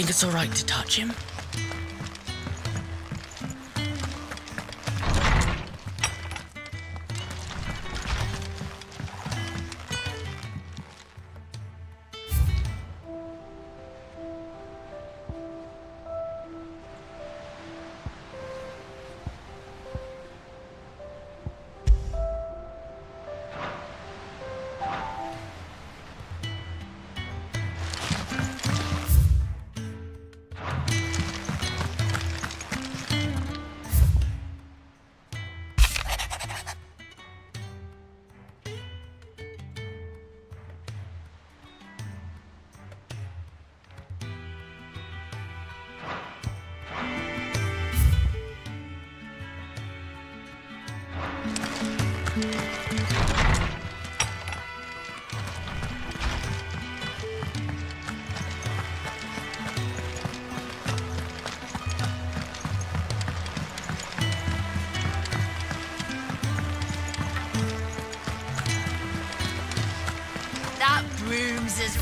think it's all right to touch him? That broom's as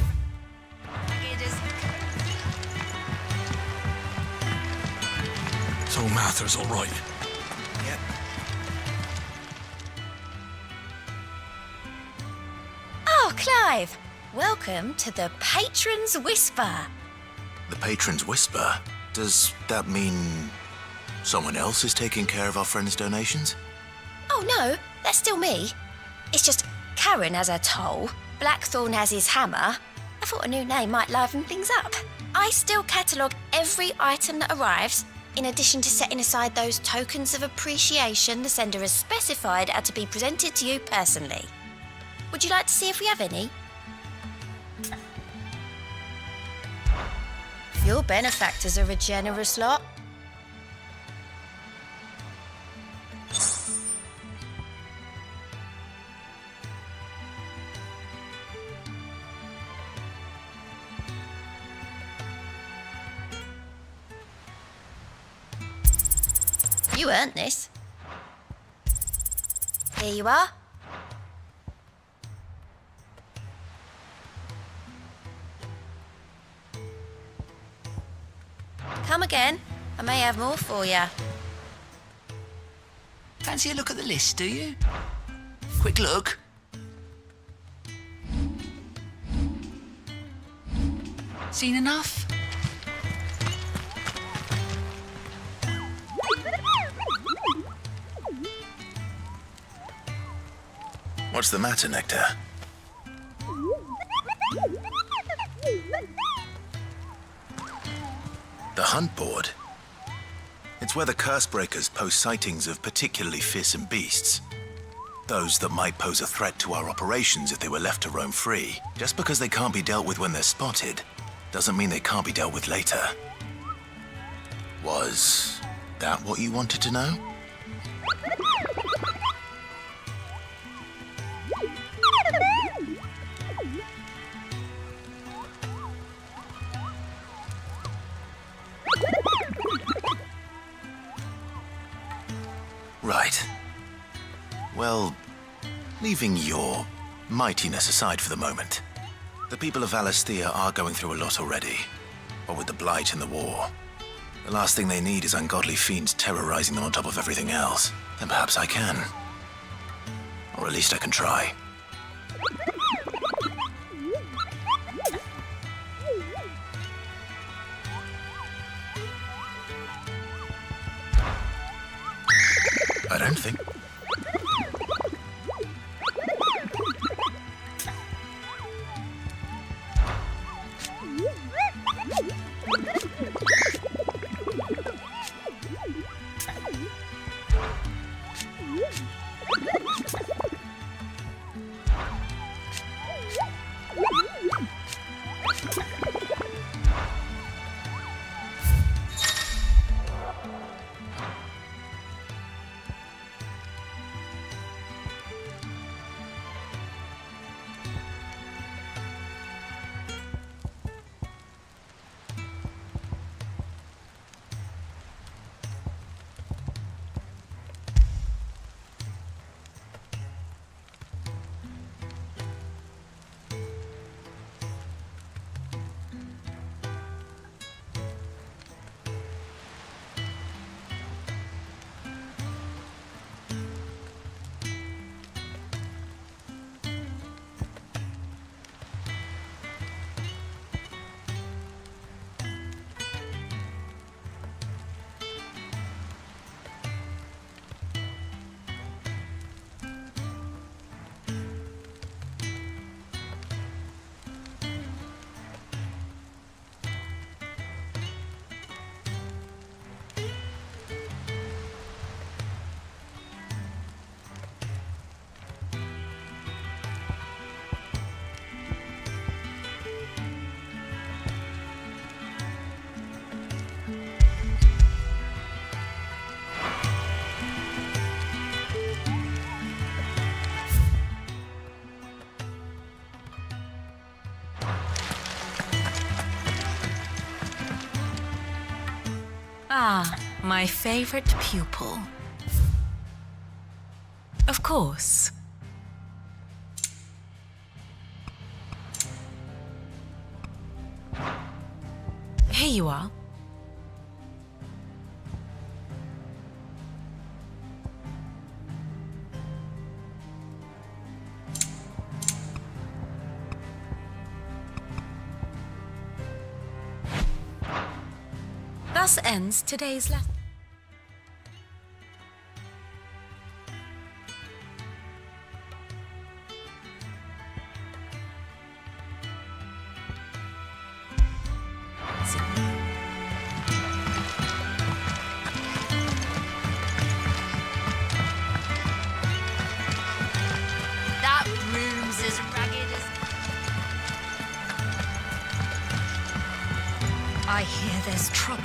ragged as... So Mather's all right. Yep. Oh, Clive! Welcome to the Patron's Whisper. The Patron's Whisper? Does that mean someone else is taking care of our friend's donations? Oh no, that's still me. It's just Karen has her toll, Blackthorn has his hammer. I thought a new name might liven things up. I still catalogue every item that arrives, in addition to setting aside those tokens of appreciation the sender has specified are to be presented to you personally. Would you like to see if we have any? Your benefactors are a generous lot. You earned this. Here you are. Come again. I may have more for you. Fancy a look at the list, do you? Quick look. Seen enough? What's the matter, Nectar? The hunt board? It's where the curse breakers post sightings of particularly fearsome beasts. Those that might pose a threat to our operations if they were left to roam free. Just because they can't be dealt with when they're spotted, doesn't mean they can't be dealt with later. Was that what you wanted to know? Right. Well, leaving your mightiness aside for the moment, the people of Valisthea are going through a lot already. What with the Blight and the war, the last thing they need is ungodly fiends terrorizing them on top of everything else. Then perhaps I can. Or at least I can try. I don't think... Ah, my favorite pupil. Of course. Here you are. Thus ends today's lesson. That room's as ragged as... I hear there's trouble.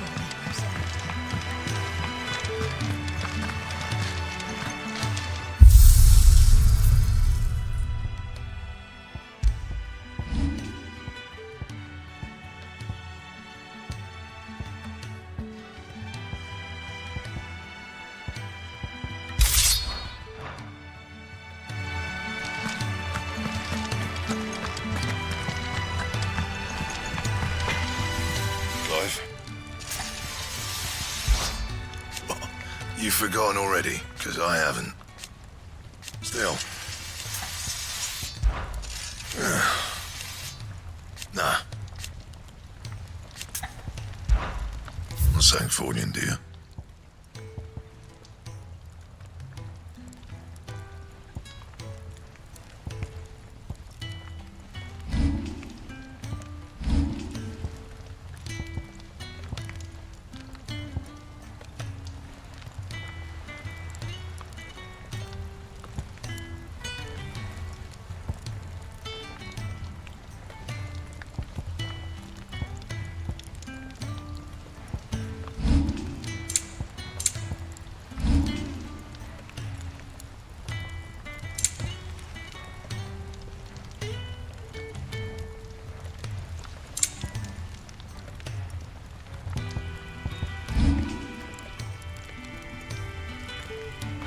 Clive? You've forgotten already, because I haven't. Still. Nah. Not saying Fordian, do you?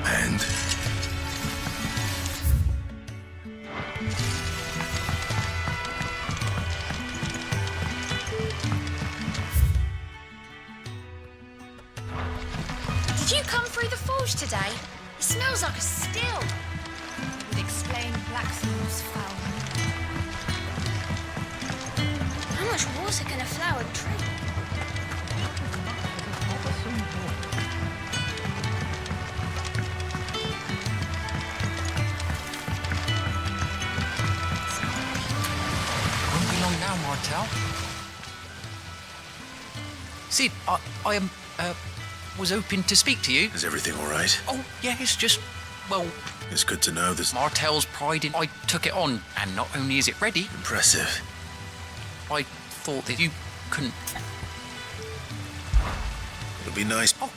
And? Did you come through the forge today? It smells like a still. Would explain Blackthorn's foul. How much water can a flower drink? Won't be long now, Martel. Sid, I was hoping to speak to you. Is everything all right? Oh, yeah, it's just, well, It's good to know there's... Martel's pride in... I took it on, and not only is it ready, Impressive. I thought that you couldn't... It'll be nice. Oh,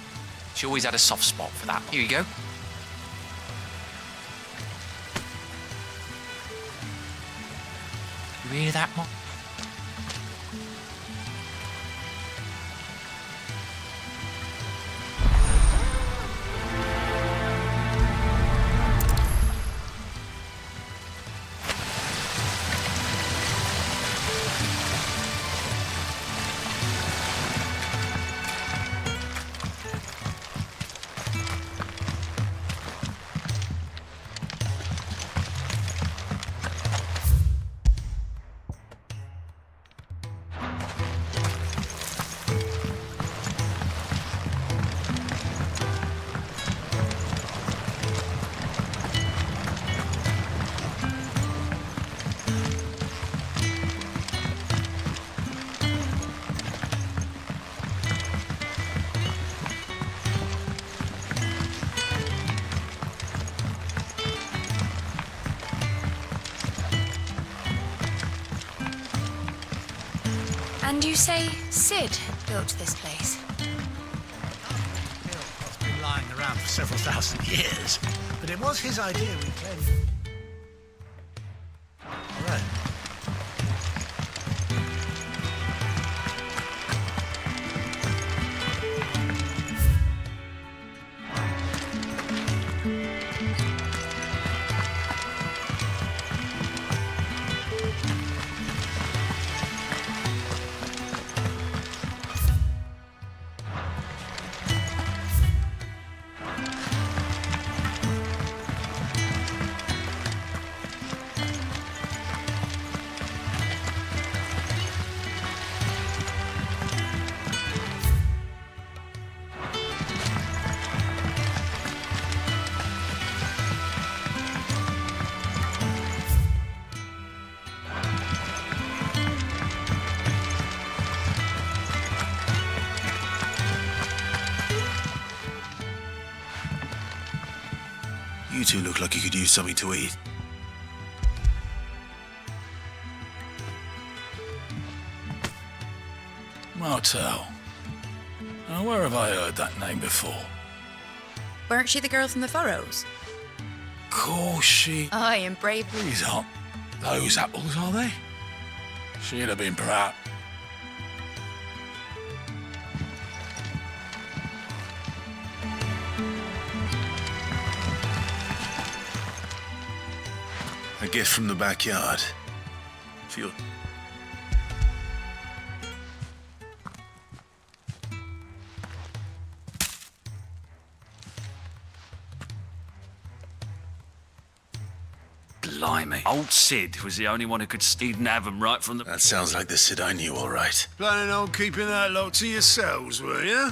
she always had a soft spot for that. Here you go. You hear that, Mark? And you say Sid built this place? It's been lying around for several thousand years, but it was his idea, we claim. All right. You two look like you could use something to eat. Martel. Now, where have I heard that name before? Weren't she the girl from the Furrows? Course she... Aye, and brave. These aren't those apples, are they? She'd have been proud. A gift from the backyard. For your... Blimey. Old Sid was the only one who could steed and have them right from the... That sounds like the Sid I knew, all right. Planning on keeping that lot to yourselves, were you?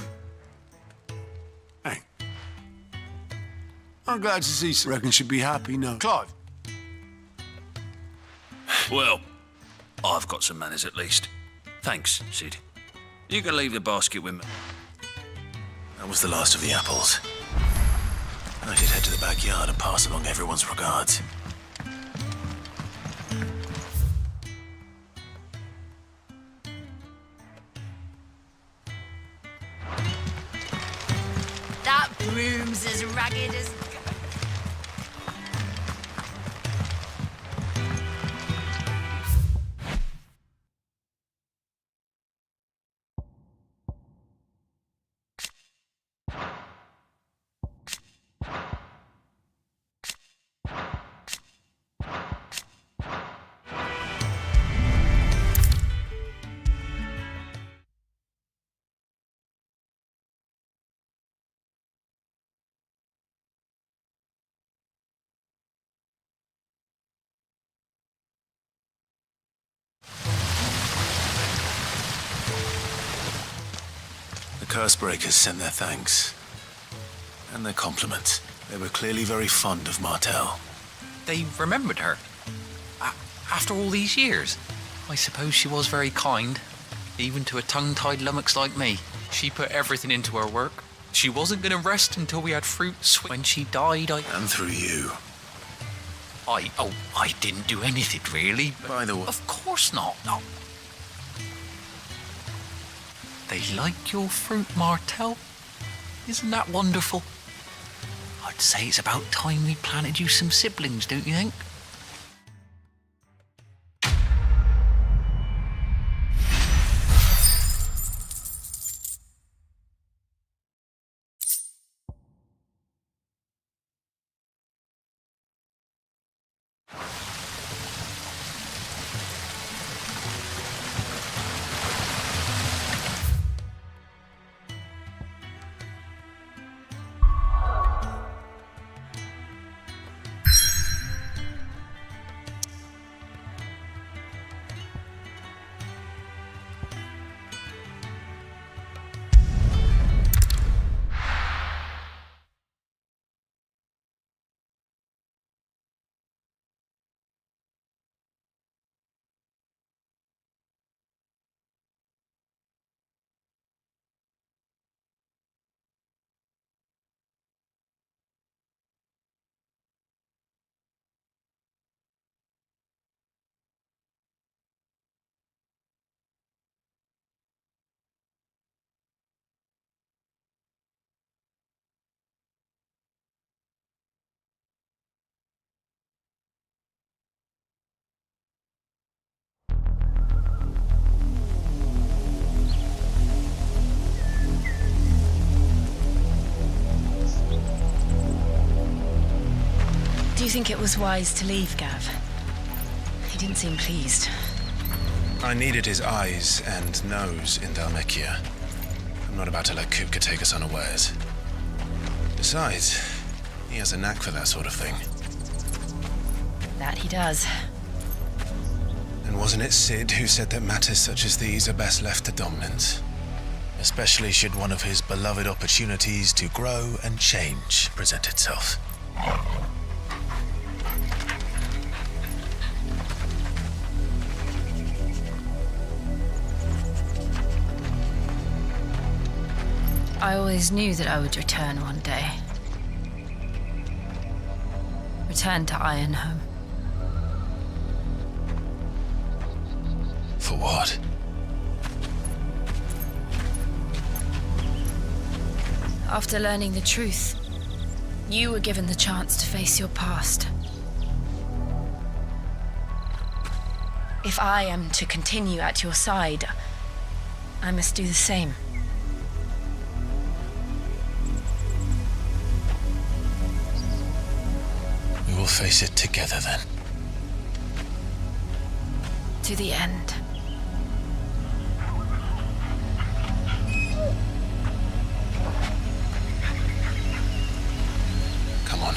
Hey. I'm glad to see. Reckon she'd be happy now. Clive. Well, I've got some manners at least. Thanks, Sid. You can leave the basket with me. That was the last of the apples. I should head to the backyard and pass along everyone's regards. That broom's as ragged as... The Cursebreakers sent their thanks. And their compliments. They were clearly very fond of Martel. They remembered her. After all these years. I suppose she was very kind. Even to a tongue-tied lummox like me. She put everything into her work. She wasn't going to rest until we had fruit sweet. When she died, And through you. I didn't do anything, really. By the way... Of course not. No. They like your fruit, Martel. Isn't that wonderful? I'd say it's about time we planted you some siblings, don't you think? Do you think it was wise to leave, Gav? He didn't seem pleased. I needed his eyes and nose in Dhalmekia. I'm not about to let Kupka take us unawares. Besides, he has a knack for that sort of thing. That he does. And wasn't it Sid who said that matters such as these are best left to dominance? Especially should one of his beloved opportunities to grow and change present itself. I always knew that I would return one day. return to Ironhome. For what? After learning the truth, you were given the chance to face your past. If I am to continue at your side, I must do the same. We will face it together then. To the end. Come on.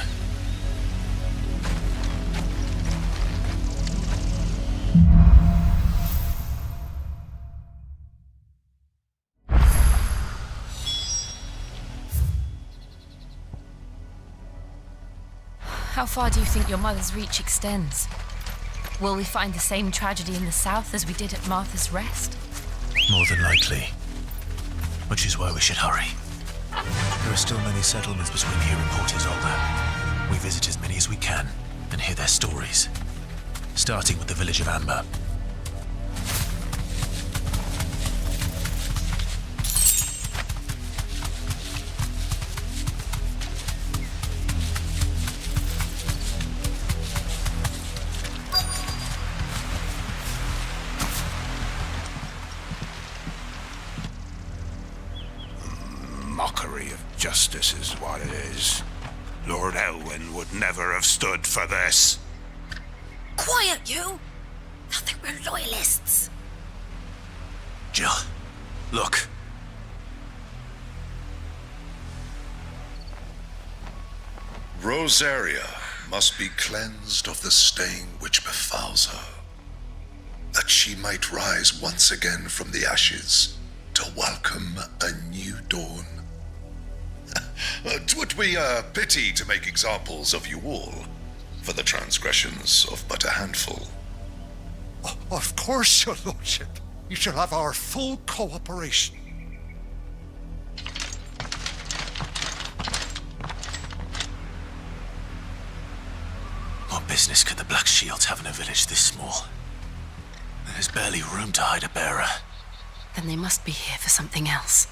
How far do you think your mother's reach extends? Will we find the same tragedy in the south as we did at Martha's Rest? More than likely. Which is why we should hurry. There are still many settlements between here and Port Isolde. We visit as many as we can and hear their stories. Starting with the village of Amber. Mockery of justice is what it is. Lord Elwyn would never have stood for this. Quiet, you! I think we're loyalists. Jill, look. Rosaria must be cleansed of the stain which befouls her, that she might rise once again from the ashes to welcome a new dawn. 'Twould be a pity to make examples of you all for the transgressions of but a handful. Of course, your lordship. You shall have our full cooperation. What business could the Black Shields have in a village this small? There's barely room to hide a bearer. Then they must be here for something else.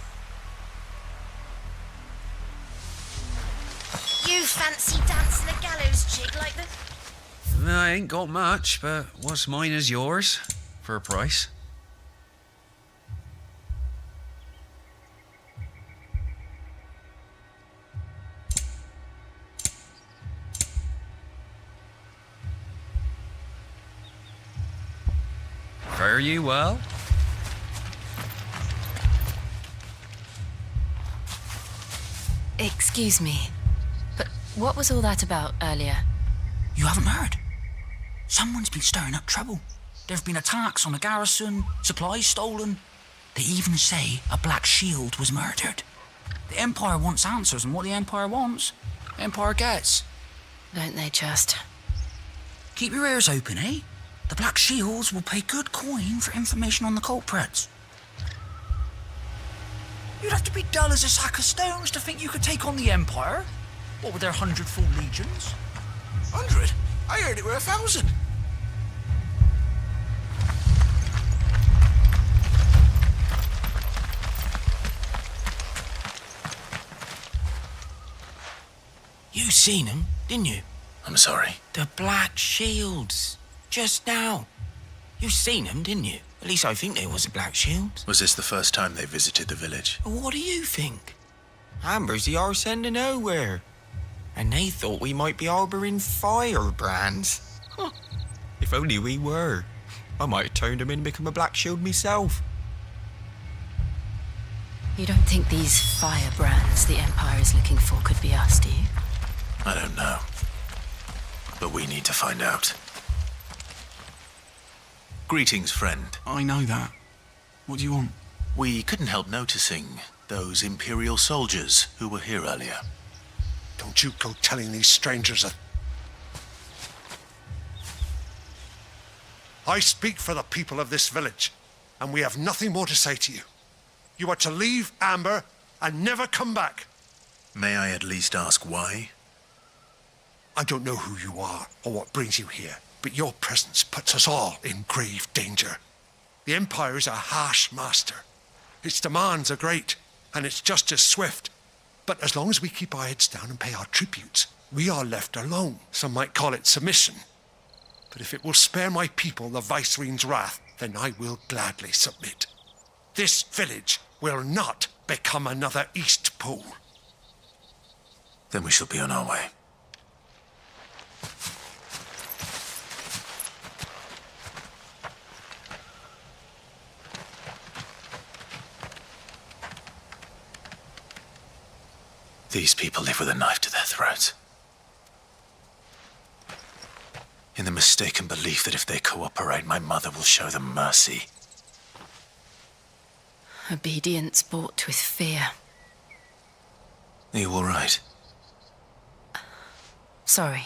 You fancy dancing a gallows jig like the... I ain't got much, but what's mine is yours, for a price. Fare you well? Excuse me, but what was all that about earlier? You haven't heard? Someone's been stirring up trouble. There have been attacks on the garrison, supplies stolen. They even say a Black Shield was murdered. The Empire wants answers, and what the Empire wants, the Empire gets. Don't they just? Keep your ears open, eh? The Black Shields will pay good coin for information on the culprits. You'd have to be dull as a sack of stones to think you could take on the Empire. What with their 100 full legions? 100? I heard it were 1,000. You seen them, didn't you? I'm sorry. The Black Shields. Just now. You seen them, didn't you? At least I think there was a Black Shield. Was this the first time they visited the village? What do you think? Amber's the arse end of nowhere. And they thought we might be harbouring firebrands. Huh. If only we were. I might have turned them in and become a Black Shield myself. You don't think these firebrands the Empire is looking for could be us, do you? I don't know. But we need to find out. Greetings, friend. I know that. What do you want? We couldn't help noticing those Imperial soldiers who were here earlier. Don't you go telling these strangers that... I speak for the people of this village, and we have nothing more to say to you. You are to leave Amber and never come back. May I at least ask why? I don't know who you are or what brings you here, but your presence puts us all in grave danger. The Empire is a harsh master. Its demands are great, and its justice swift. But as long as we keep our heads down and pay our tributes, we are left alone. Some might call it submission. But if it will spare my people the Viceroy's wrath, then I will gladly submit. This village will not become another East Pole. Then we shall be on our way. These people live with a knife to their throats. In the mistaken belief that if they cooperate, my mother will show them mercy. Obedience bought with fear. Are you all right? Sorry,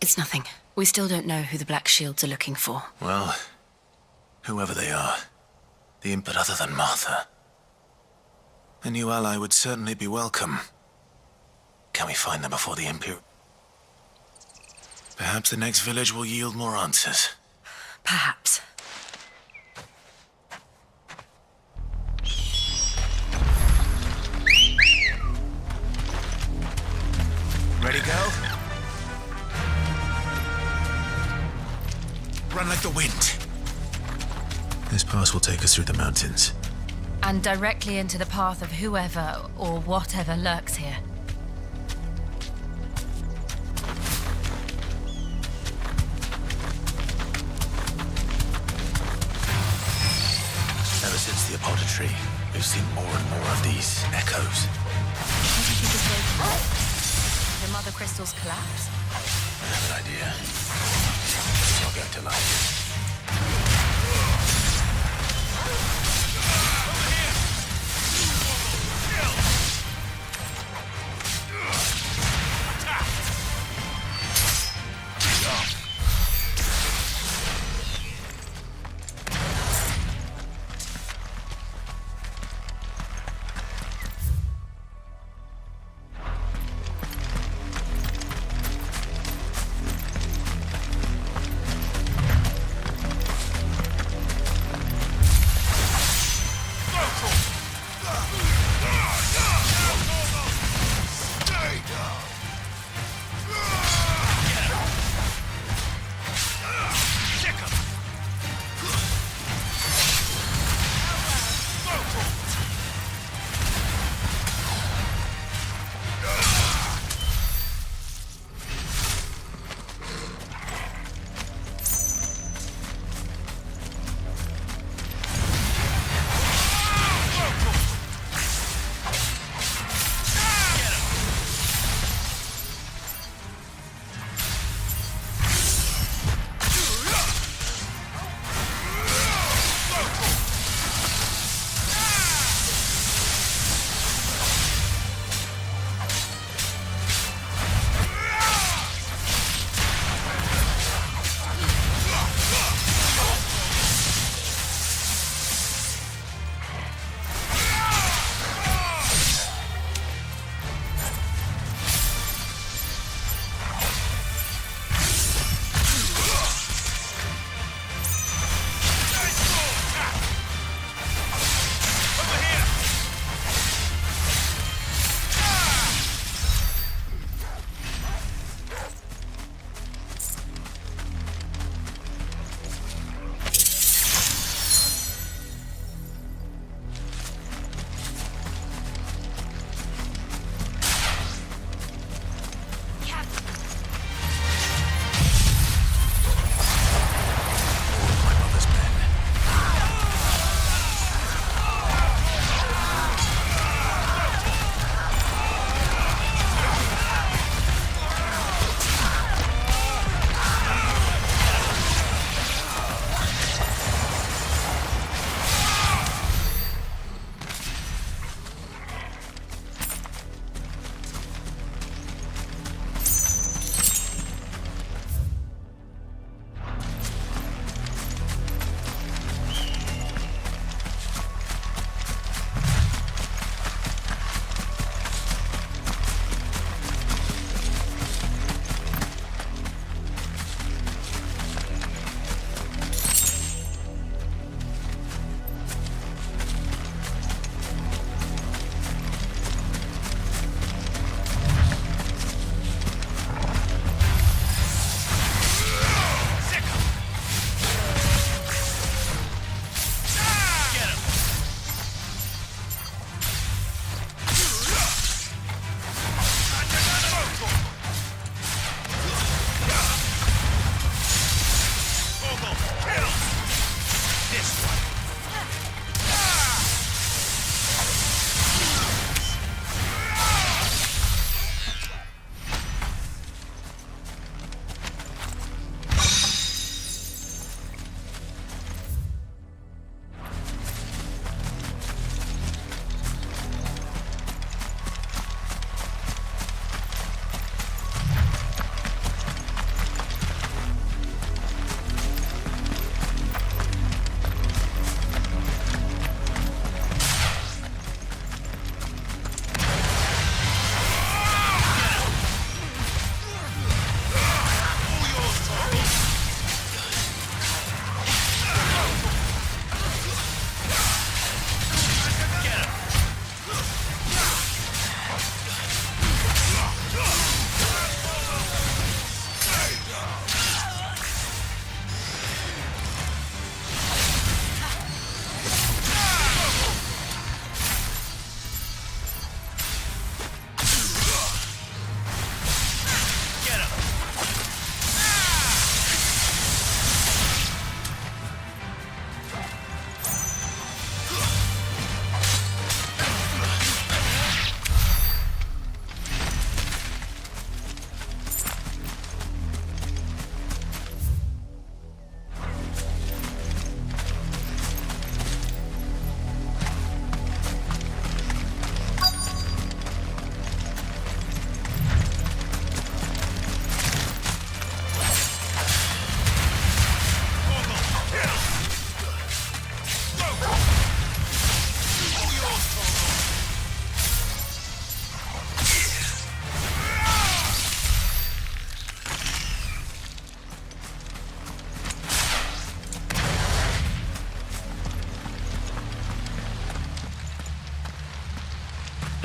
It's nothing. We still don't know who the Black Shields are looking for. Well, whoever they are, the input other than Martha. A new ally would certainly be welcome. Can we find them before the Imperial? Perhaps the next village will yield more answers. Perhaps. Ready, go? Run like the wind. This pass will take us through the mountains. And directly into the path of whoever or whatever lurks here. Ever since the apothecary, we've seen more and more of these echoes. What do you think is going to happen? The Mother Crystals collapse? I have an idea. You're going to like it.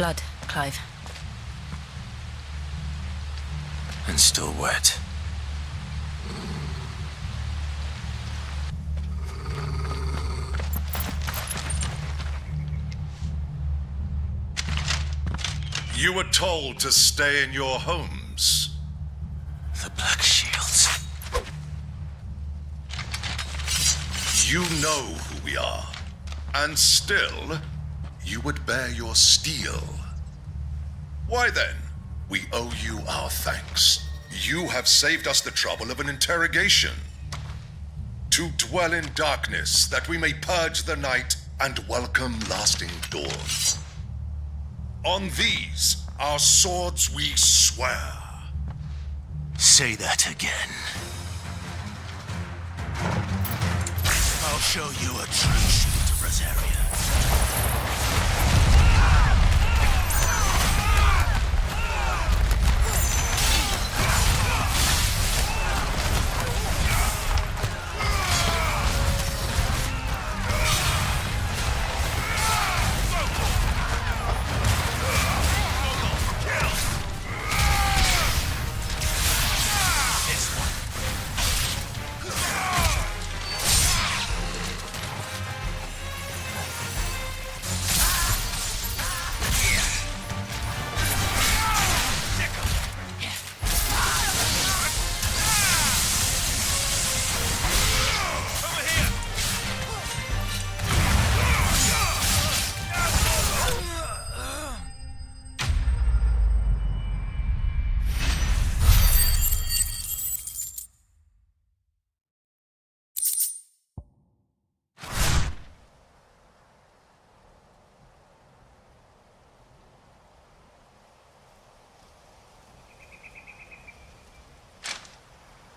Blood, Clive. And still wet. You were told to stay in your homes. The Black Shields. You know who we are. And still, you would bear your steel. Why then? We owe you our thanks. You have saved us the trouble of an interrogation. To dwell in darkness, that we may purge the night and welcome lasting dawn. On these, our swords we swear. Say that again. I'll show you a true shield of Rosaria.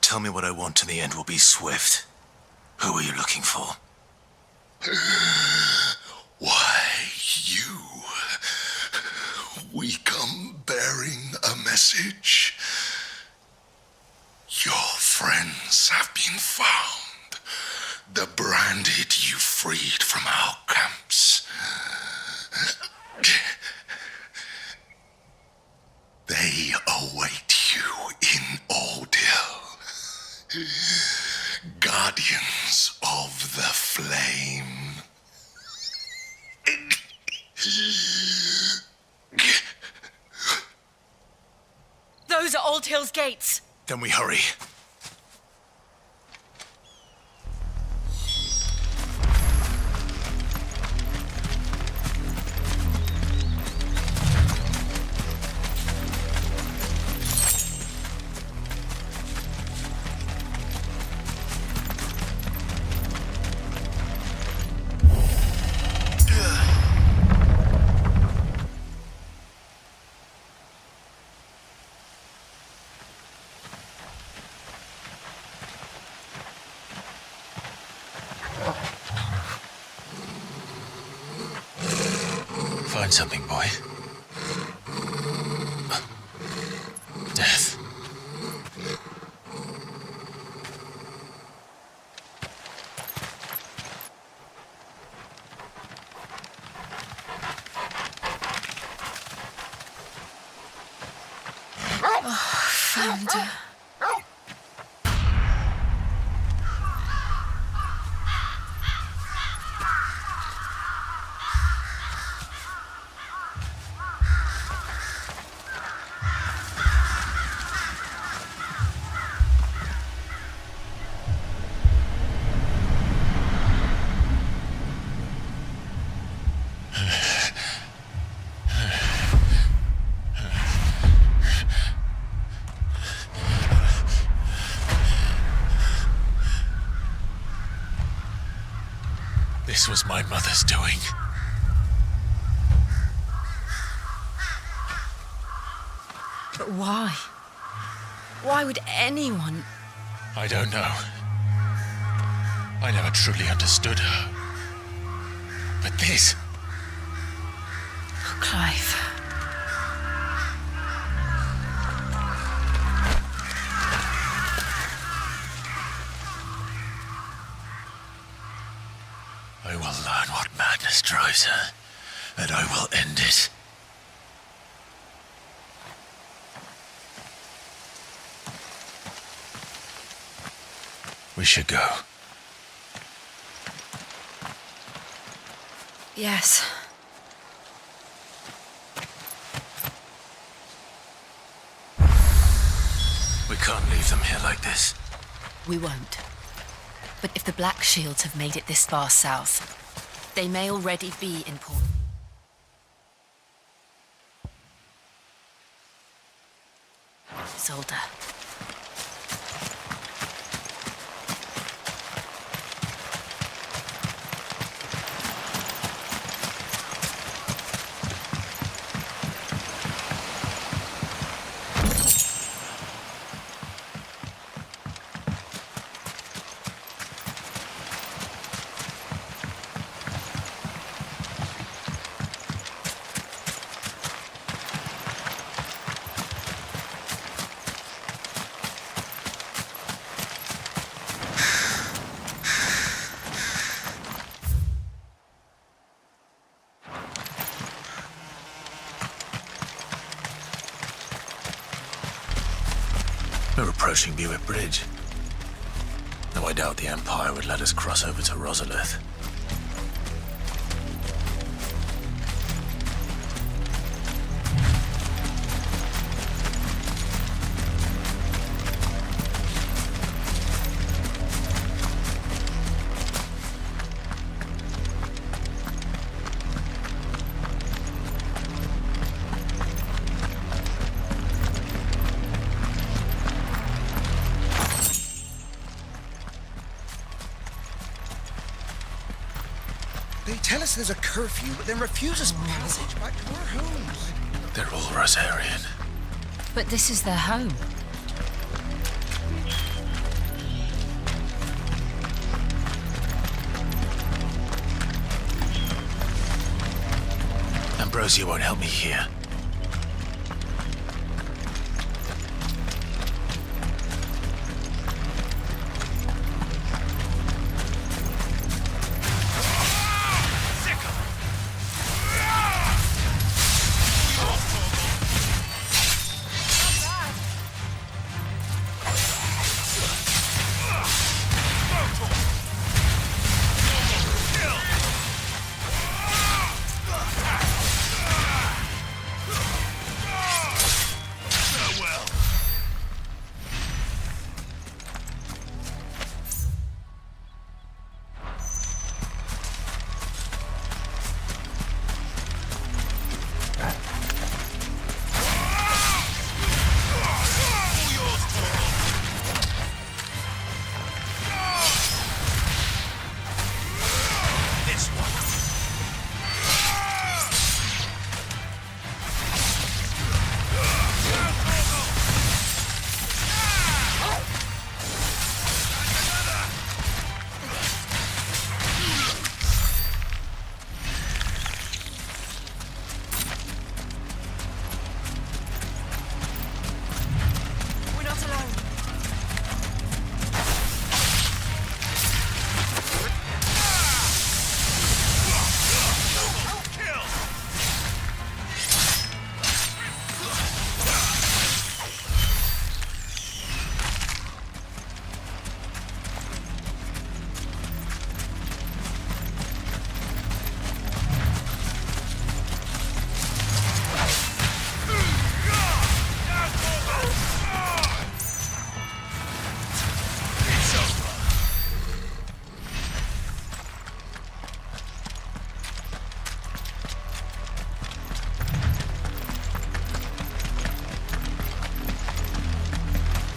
Tell me what I want and the end will be swift. Who are you looking for? Why, you. We come bearing a message. Your friends have been found. The branded you freed from our camps. They await you in Ordeal. Guardians of the Flame. Those are Old Hill's gates. Then we hurry. Find something, boy. Death. Found her. This was my mother's doing. But why? Why would anyone? I don't know. I never truly understood her. But this... Oh, Clive. I will learn what madness drives her, and I will end it. We should go. Yes. We can't leave them here like this. We won't. But if the Black Shields have made it this far south, they may already be in port. Isolde. We're approaching Buick Bridge. Though I doubt the Empire would let us cross over to Rosalith. They tell us there's a curfew, but then refuse us passage back to our homes. They're all Rosarian. But this is their home. Ambrosia won't help me here.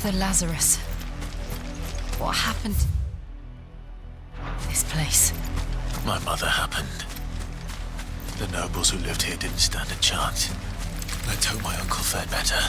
The Lazarus. What happened? This place. My mother happened. The nobles who lived here didn't stand a chance. Let's hope my uncle fared better.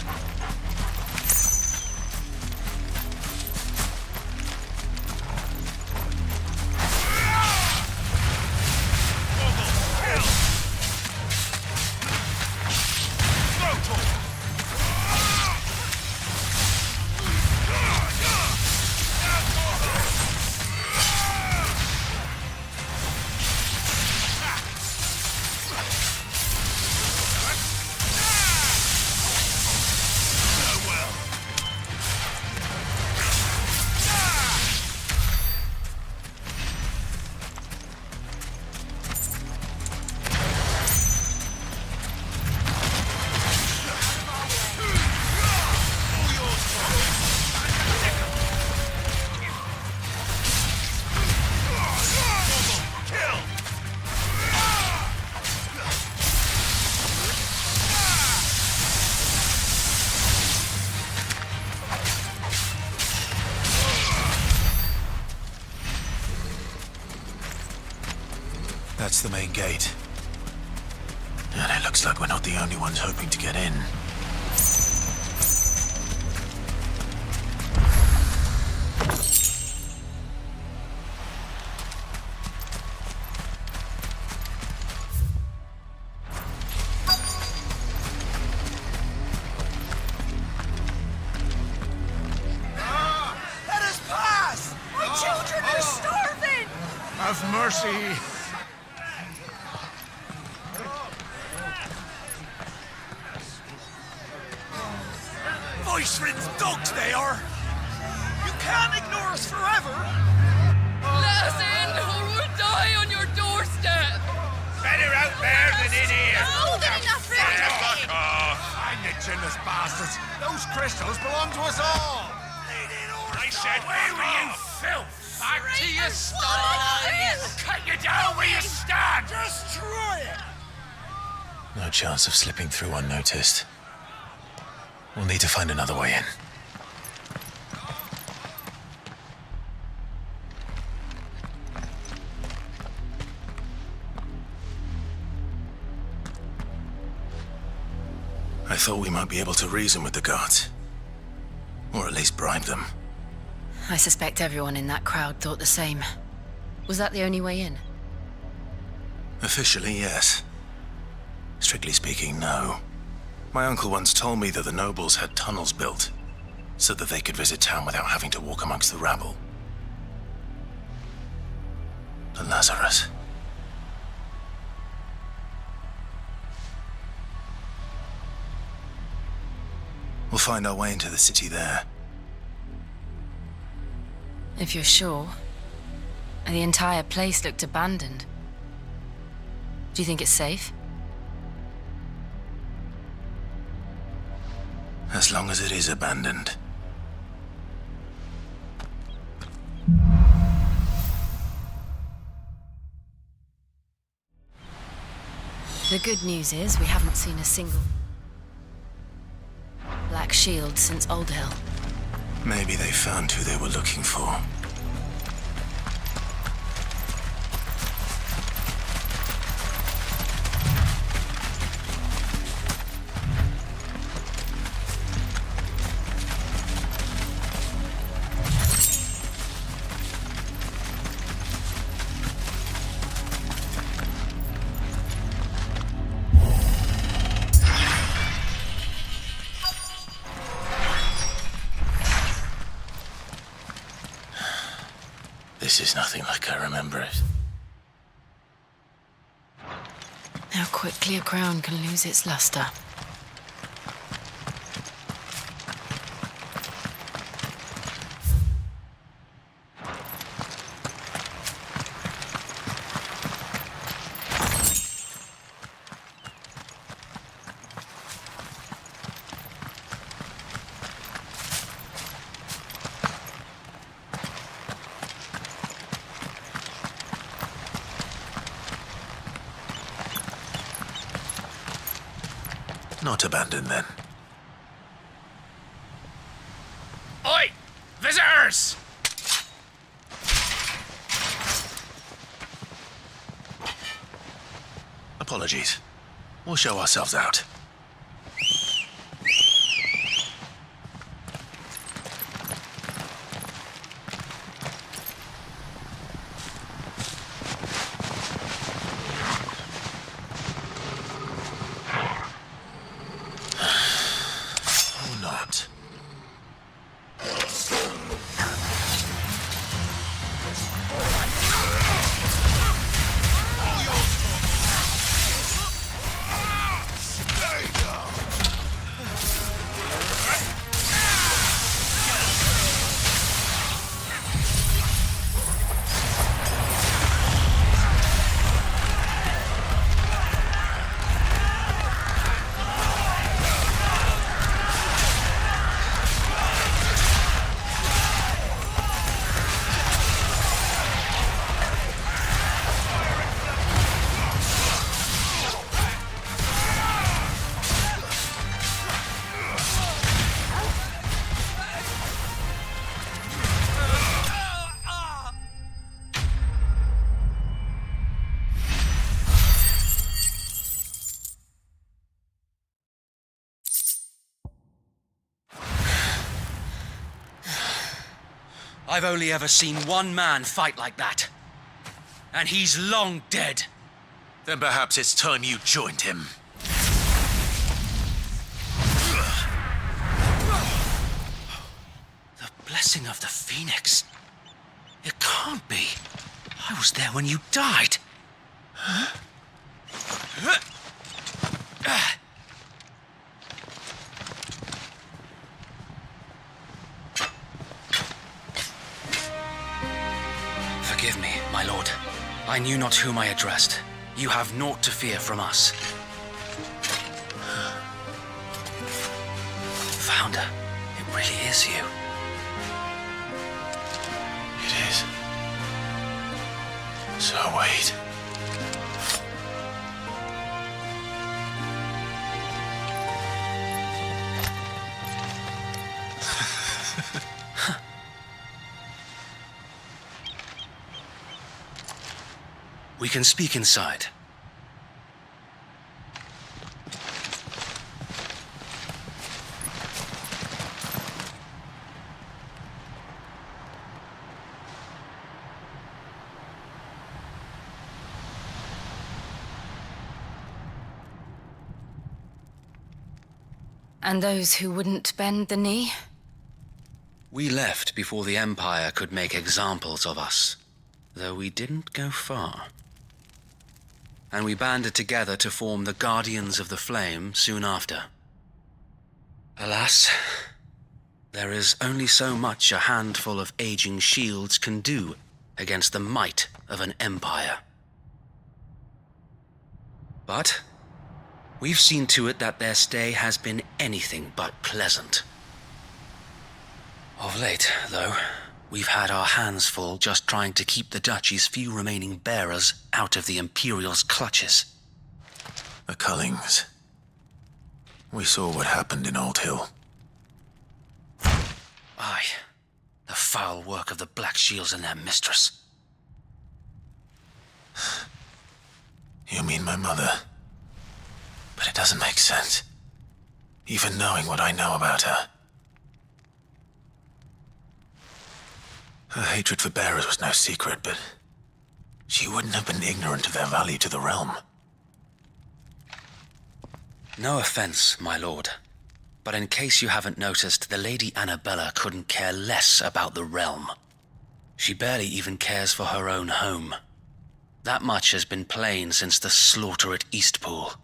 That's the main gate. And it looks like we're not the only ones hoping to get in. Let us pass! My children are starving! Have mercy. Voice-ridden dogs they are! You can't ignore us forever! Let us in, or we'll die on your doorstep! Better out there than in here. More than enough room to Fuck live. off. Find the chinless bastards. Those crystals belong to us all. I said, where were you, filth? Back to your sties! Cut you down where you stand. Destroy it! No chance of slipping through unnoticed. We'll need to find another way in. I thought we might be able to reason with the guards. Or at least bribe them. I suspect everyone in that crowd thought the same. Was that the only way in? Officially, yes. Strictly speaking, no. My uncle once told me that the nobles had tunnels built, so that they could visit town without having to walk amongst the rabble. The Lazarus. We'll find our way into the city there. If you're sure. The entire place looked abandoned. Do you think it's safe? As long as it is abandoned. The good news is we haven't seen a single Black Shield since Old Hill. Maybe they found who they were looking for. This is nothing like I remember it. How quickly a crown can lose its luster. Not abandoned, then. Oi! Visitors! Apologies. We'll show ourselves out. Or not. I've only ever seen one man fight like that. And he's long dead. Then perhaps it's time you joined him. The blessing of the Phoenix. It can't be. I was there when you died. Forgive me, my lord. I knew not whom I addressed. You have naught to fear from us. Founder, it really is you. It is. Sir Wade. We can speak inside. And those who wouldn't bend the knee? We left before the Empire could make examples of us, though we didn't go far. And we banded together to form the Guardians of the Flame soon after. Alas, there is only so much a handful of aging shields can do against the might of an empire. But we've seen to it that their stay has been anything but pleasant. Of late, though, we've had our hands full just trying to keep the Duchy's few remaining bearers out of the Imperial's clutches. The Cullings. We saw what happened in Old Hill. Aye, the foul work of the Black Shields and their mistress. You mean my mother? But it doesn't make sense. Even knowing what I know about her. Her hatred for bearers was no secret, but she wouldn't have been ignorant of their value to the realm. No offense, my lord, but in case you haven't noticed, the Lady Annabella couldn't care less about the realm. She barely even cares for her own home. That much has been plain since the slaughter at Eastpool.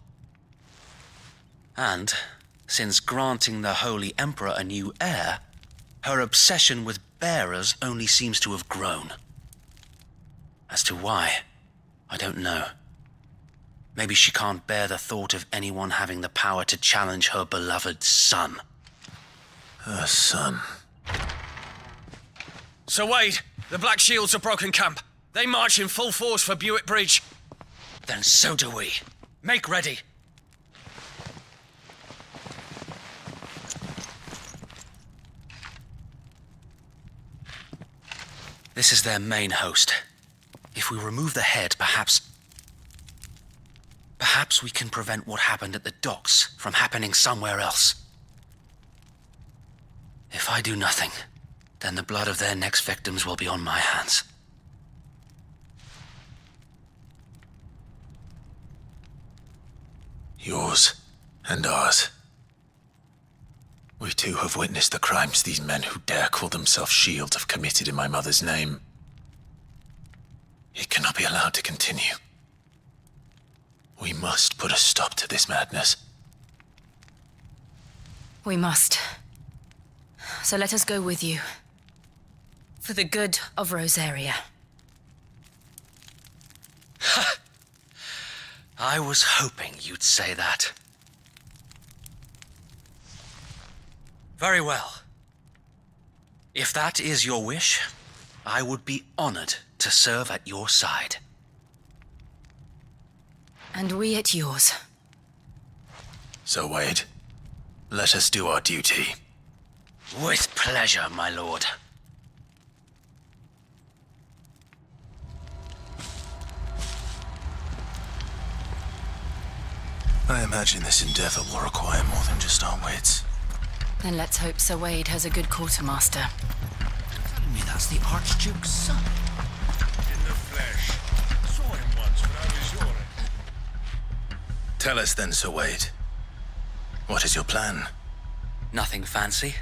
And, since granting the Holy Emperor a new heir, her obsession with bearers only seems to have grown. As to why, I don't know. Maybe she can't bear the thought of anyone having the power to challenge her beloved son. Her son? Sir Wade, the Black Shields have broken camp. They march in full force for Buick Bridge. Then so do we. Make ready. This is their main host. If we remove the head, perhaps we can prevent what happened at the docks from happening somewhere else. If I do nothing, then the blood of their next victims will be on my hands. Yours and ours. We too have witnessed the crimes these men who dare call themselves Shields have committed in my mother's name. It cannot be allowed to continue. We must put a stop to this madness. We must. So let us go with you. For the good of Rosaria. I was hoping you'd say that. Very well. If that is your wish, I would be honored to serve at your side. And we at yours. So, Wade, let us do our duty. With pleasure, my lord. I imagine this endeavor will require more than just our wits. Then let's hope Sir Wade has a good quartermaster. Telling me that That's the Archduke's son. In the flesh. Saw him once when I was your age. Tell us then, Sir Wade. What is your plan? Nothing fancy.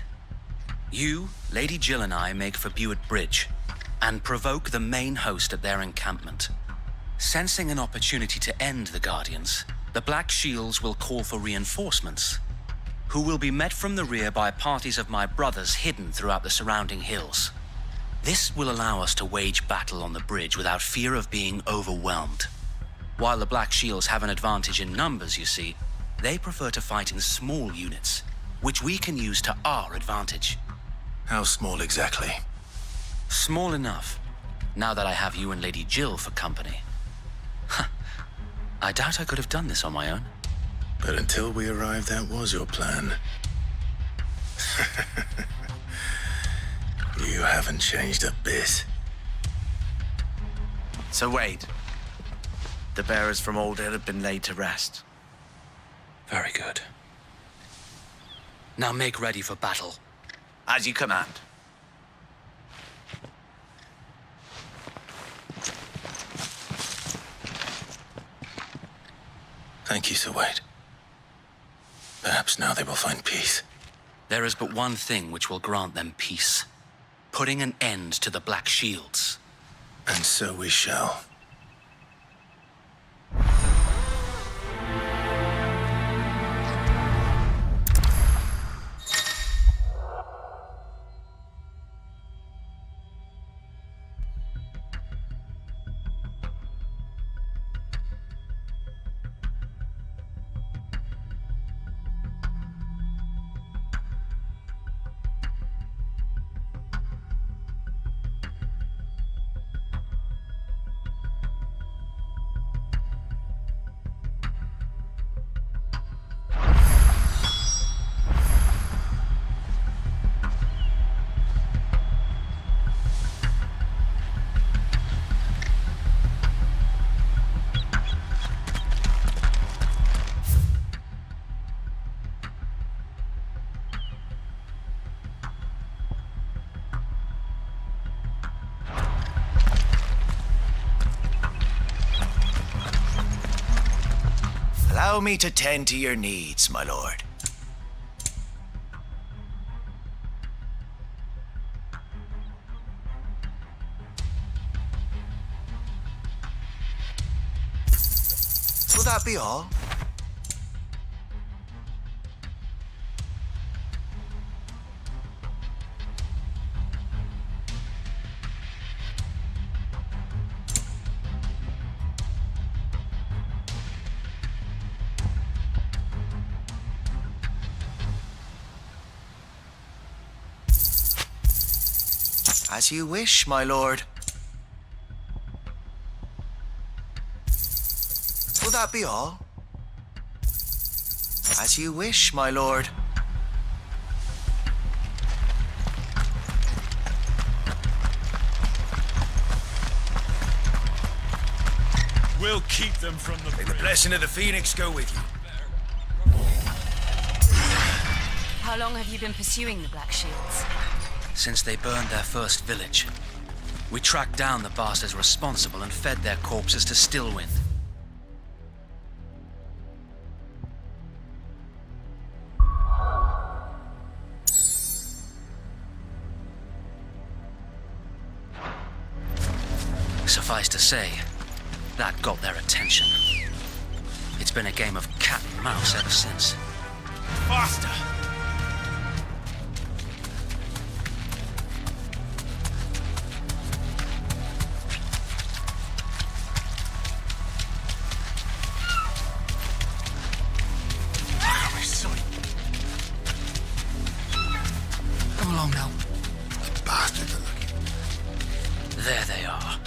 You, Lady Jill and I make for Buett Bridge and provoke the main host at their encampment. Sensing an opportunity to end the Guardians, the Black Shields will call for reinforcements, who will be met from the rear by parties of my brothers hidden throughout the surrounding hills. This will allow us to wage battle on the bridge without fear of being overwhelmed. While the Black Shields have an advantage in numbers, you see, they prefer to fight in small units, which we can use to our advantage. How small exactly? Small enough, now that I have you and Lady Jill for company. I doubt I could have done this on my own. But until we arrived, that was your plan. You haven't changed a bit. Sir Wade, the bearers from Old Hill have been laid to rest. Very good. Now make ready for battle. As you command. Thank you, Sir Wade. Perhaps now they will find peace. There is but one thing which will grant them peace. Putting an end to the Black Shields. And so we shall. Allow me to tend to your needs, my lord. Will that be all? As you wish, my lord. Will that be all? As you wish, my lord. We'll keep them from the May the blessing of the Phoenix go with you. How long have you been pursuing the Black Shields? Since they burned their first village. We tracked down the bastards responsible and fed their corpses to Stillwind. Suffice to say, that got their attention. It's been a game of cat and mouse ever since. Faster! Come along now. The bastards are looking. There they are.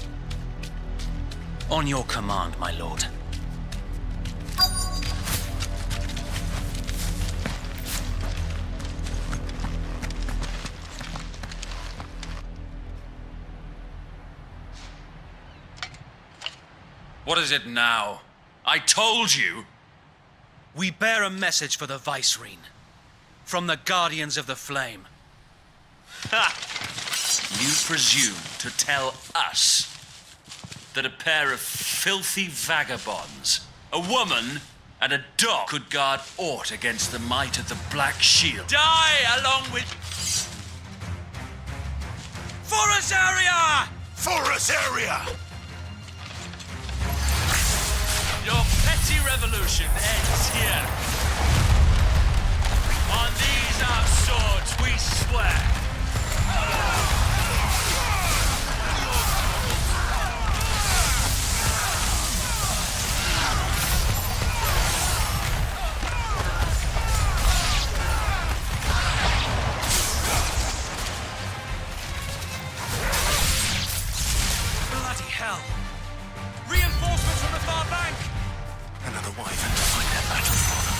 On your command, my lord. What is it now? I told you! We bear a message for the Vicereine. From the Guardians of the Flame. Ha! You presume to tell us that a pair of filthy vagabonds, a woman and a dog, could guard aught against the might of the Black Shield? Die along with... For Azaria! For Azaria! Your petty revolution ends here. On these our swords we swear. Bloody hell! Reinforcements from the far bank! Another wyvern to fight their battle for them.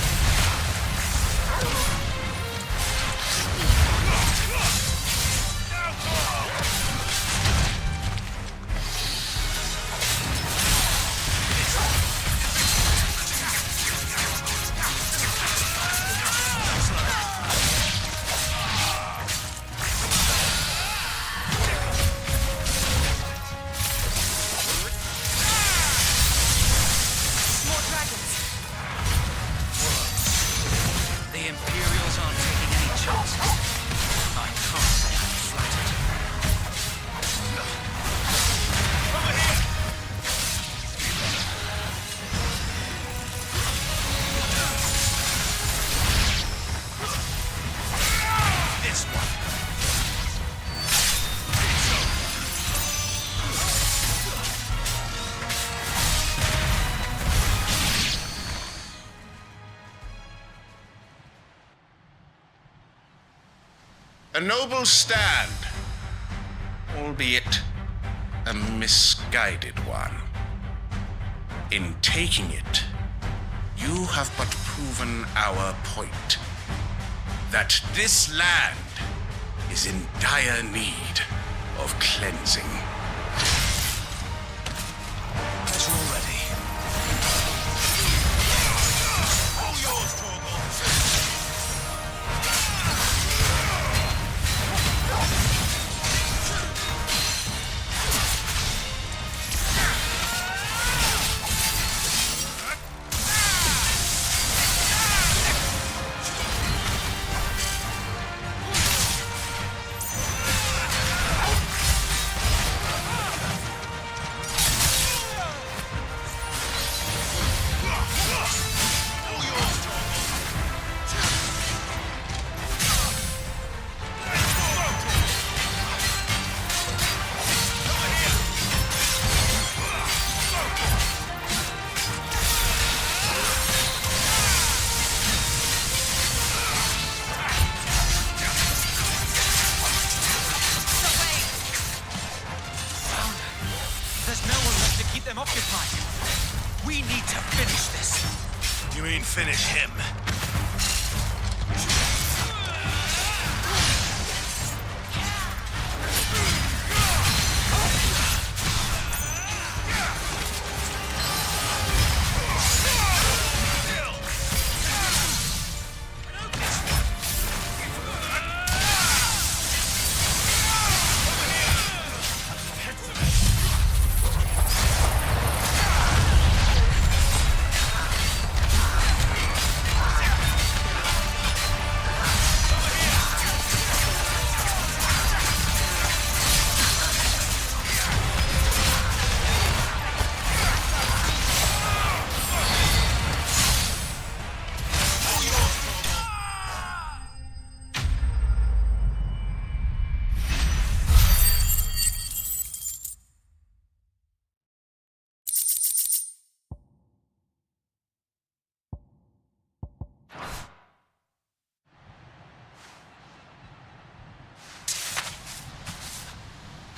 More dragons! The Imperials aren't taking any chances. I can't say I'm flattered. Over here! This one. A noble stand, albeit a misguided one. In taking it, you have but proven our point, that this land is in dire need of cleansing. As you're ready. All yours, Torgal. There's no one left to keep them occupied. We need to finish this. You mean finish him?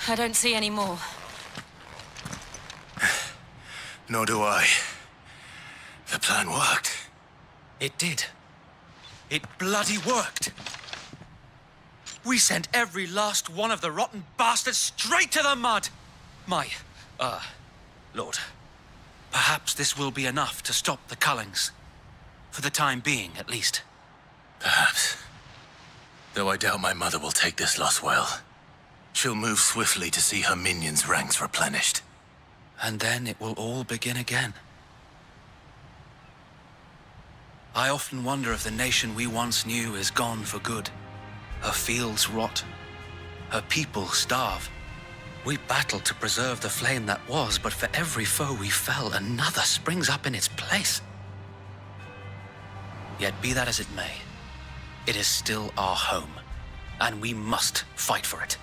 I don't see any more. Nor do I. The plan worked. It did. It bloody worked. We sent every last one of the rotten bastards straight to the mud. My, Lord, perhaps this will be enough to stop the Cullings. For the time being, at least. Perhaps. Though I doubt my mother will take this loss well. She'll move swiftly to see her minions' ranks replenished. And then it will all begin again. I often wonder if the nation we once knew is gone for good. Her fields rot. Her people starve. We battled to preserve the flame that was, but for every foe we fell, another springs up in its place. Yet be that as it may, it is still our home, and we must fight for it,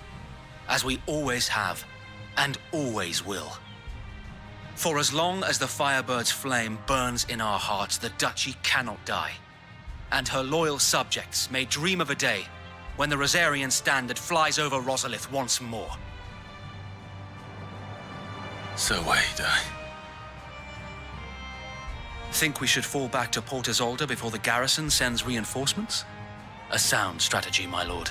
as we always have, and always will. For as long as the Firebird's flame burns in our hearts, the Duchy cannot die, and her loyal subjects may dream of a day when the Rosarian standard flies over Rosalith once more. So wait, Think we should fall back to Port Isolde before the garrison sends reinforcements? A sound strategy, my lord.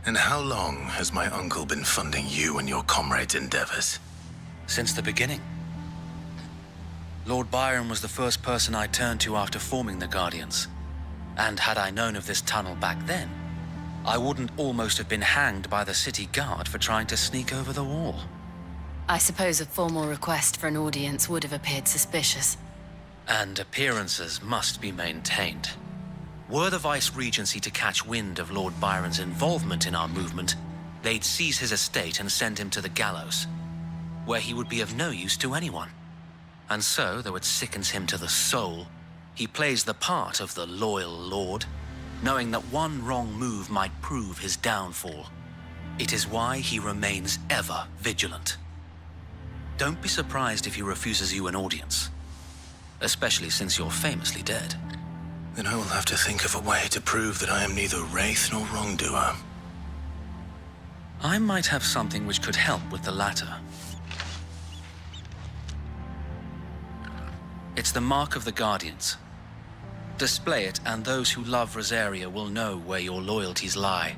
And how long has my uncle been funding you and your comrades' endeavors? Since the beginning. Lord Byron was the first person I turned to after forming the Guardians. And had I known of this tunnel back then, I wouldn't almost have been hanged by the city guard for trying to sneak over the wall. I suppose a formal request for an audience would have appeared suspicious. And appearances must be maintained. Were the Vice-Regency to catch wind of Lord Byron's involvement in our movement, they'd seize his estate and send him to the gallows, where he would be of no use to anyone. And so, though it sickens him to the soul, he plays the part of the loyal lord, knowing that one wrong move might prove his downfall. It is why he remains ever vigilant. Don't be surprised if he refuses you an audience, especially since you're famously dead. Then I will have to think of a way to prove that I am neither wraith nor wrongdoer. I might have something which could help with the latter. It's the mark of the Guardians. Display it, and those who love Rosaria will know where your loyalties lie.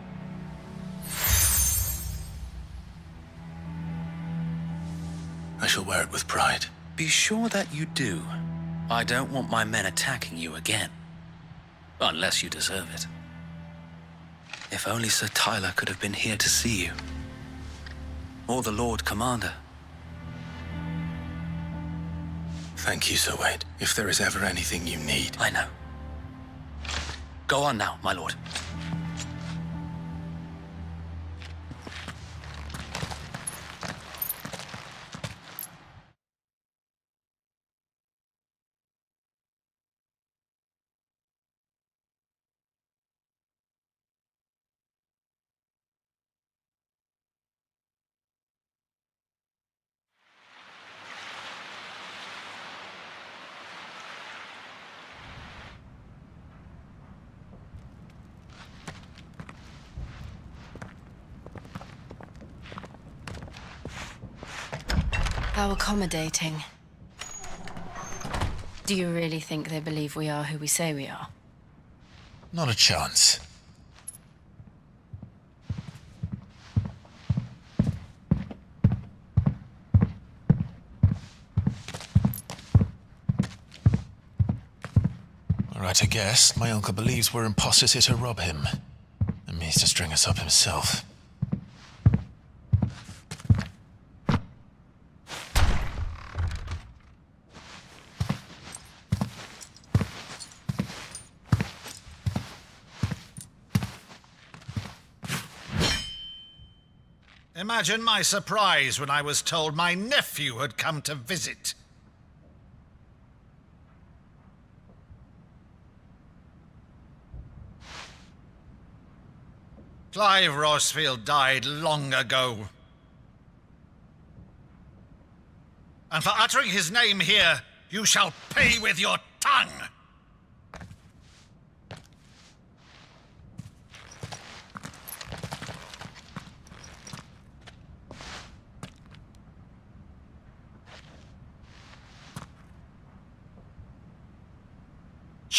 I shall wear it with pride. Be sure that you do. I don't want my men attacking you again. Unless you deserve it. If only Sir Tyler could have been here to see you. Or the Lord Commander. Thank you, Sir Wade. If there is ever anything you need... I know. Go on now, my lord. How accommodating. Do you really think they believe we are who we say we are? Not a chance. All right, I guess. My uncle believes we're imposters here to rob him. And means to string us up himself. Imagine my surprise when I was told my nephew had come to visit. Clive Rosfield died long ago. And for uttering his name here, you shall pay with your tongue.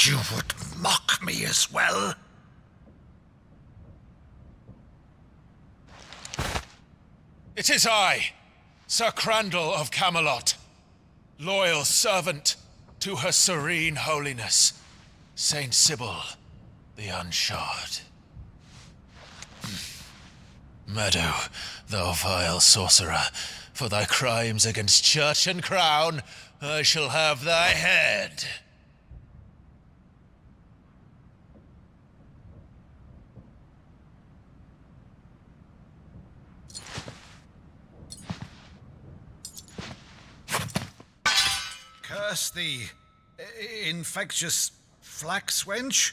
You would mock me as well? It is I, Sir Crandall of Camelot, loyal servant to her serene holiness, Saint Sybil the Unshod. Meadow, thou vile sorcerer, for thy crimes against church and crown, I shall have thy head. Curse thee, infectious flax wench.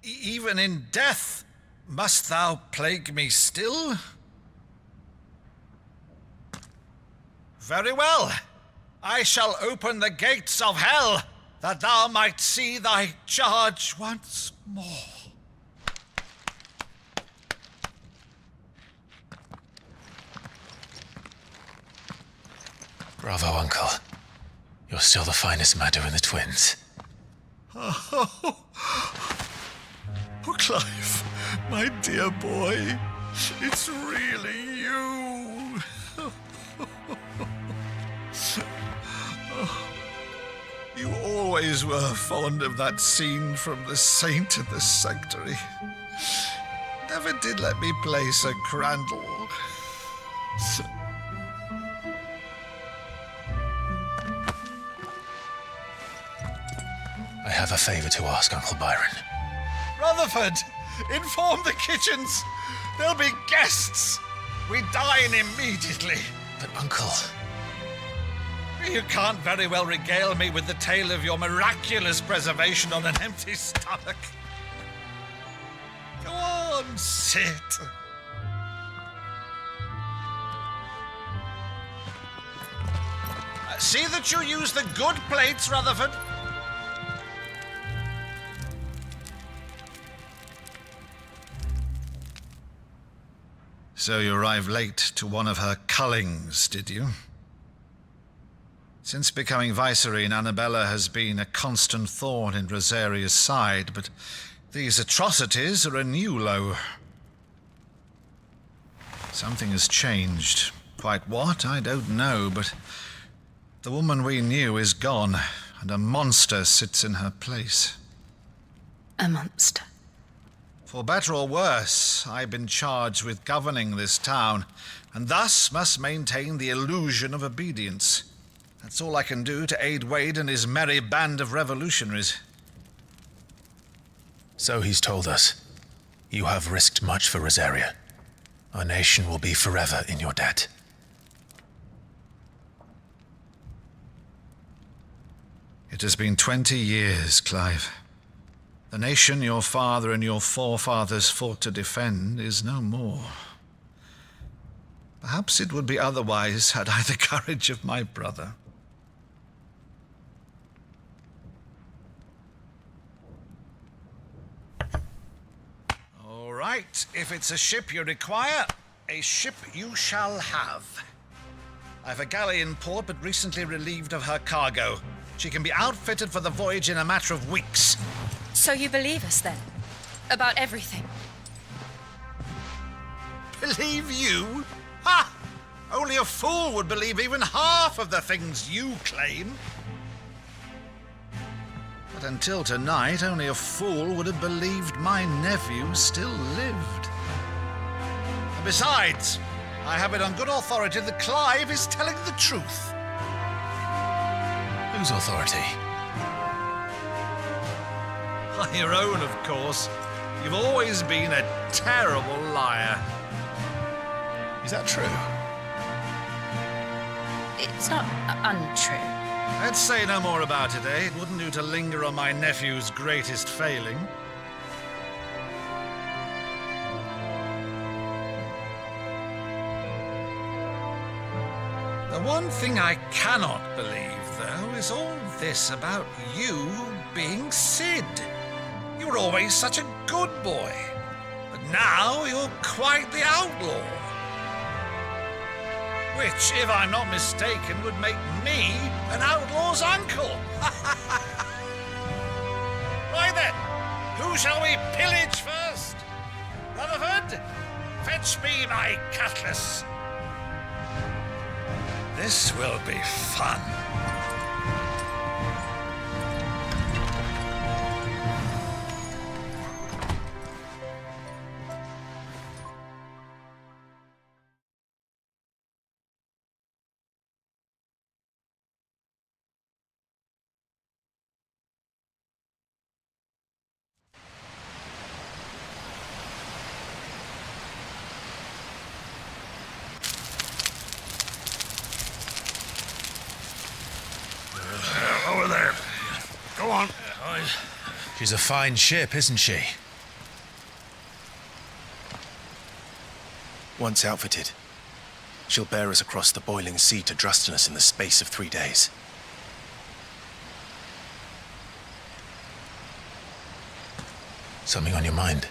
Even in death, must thou plague me still? Very well. I shall open the gates of hell, that thou might see thy charge once more. Bravo, Uncle. You're still the finest Meadow in the twins. Oh, Clive, my dear boy, it's really you. You always were fond of that scene from The Saint in the Sanctuary. Never did let me play Sir Crandall. I have a favor to ask, Uncle Byron. Rutherford, inform the kitchens. There'll be guests. We dine immediately. But, Uncle... You can't very well regale me with the tale of your miraculous preservation on an empty stomach. Go on, sit. See that you use the good plates, Rutherford. So you arrived late to one of her cullings, did you? Since becoming Vicereine, Annabella has been a constant thorn in Rosaria's side, but these atrocities are a new low. Something has changed. Quite what, I don't know, but the woman we knew is gone, and a monster sits in her place. A monster? For better or worse, I've been charged with governing this town, and thus must maintain the illusion of obedience. That's all I can do to aid Wade and his merry band of revolutionaries. So he's told us. You have risked much for Rosaria. Our nation will be forever in your debt. It has been 20 years, Clive. The nation your father and your forefathers fought to defend is no more. Perhaps it would be otherwise had I the courage of my brother. All right, if it's a ship you require, a ship you shall have. I've a galley in port, but recently relieved of her cargo. She can be outfitted for the voyage in a matter of weeks. So you believe us then? About everything? Believe you? Ha! Only a fool would believe even half of the things you claim. But until tonight, only a fool would have believed my nephew still lived. And besides, I have it on good authority that Clive is telling the truth. Whose authority? On your own, of course. You've always been a terrible liar. Is that true? It's not untrue. Let's say no more about it, eh? It wouldn't do to linger on my nephew's greatest failing. The one thing I cannot believe, though, is all this about you being Sid. You were always such a good boy, but now you're quite the outlaw. Which, if I'm not mistaken, would make me an outlaw's uncle. Right shall we pillage first? Rutherford, fetch me my cutlass. This will be fun. Over there. Go on. She's a fine ship, isn't she? Once outfitted, she'll bear us across the boiling sea to Drustinus in the space of 3 days. Something on your mind?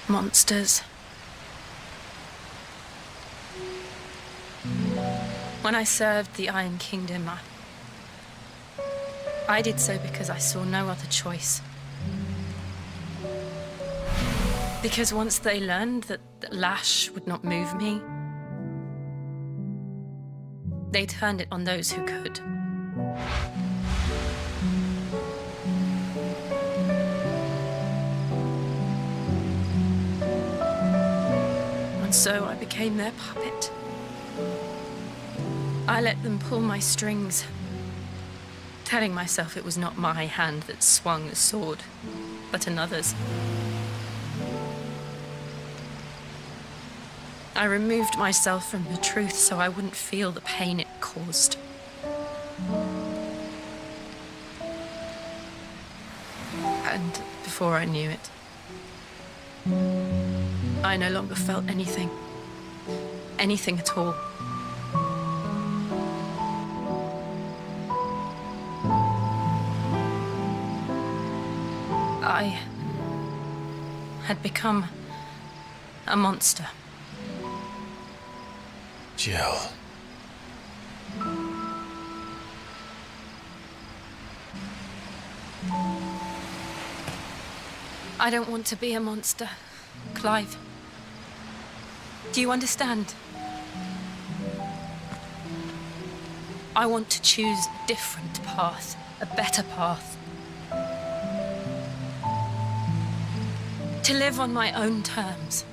Monsters. When I served the Iron Kingdom, I did so because I saw no other choice. Because once they learned that Lash would not move me, they turned it on those who could. And so I became their puppet. I let them pull my strings, telling myself it was not my hand that swung the sword, but another's. I removed myself from the truth so I wouldn't feel the pain it caused. And before I knew it, I no longer felt anything. Anything at all. I had become a monster. Jill. I don't want to be a monster, Clive. Do you understand? I want to choose a different path, a better path. To live on my own terms.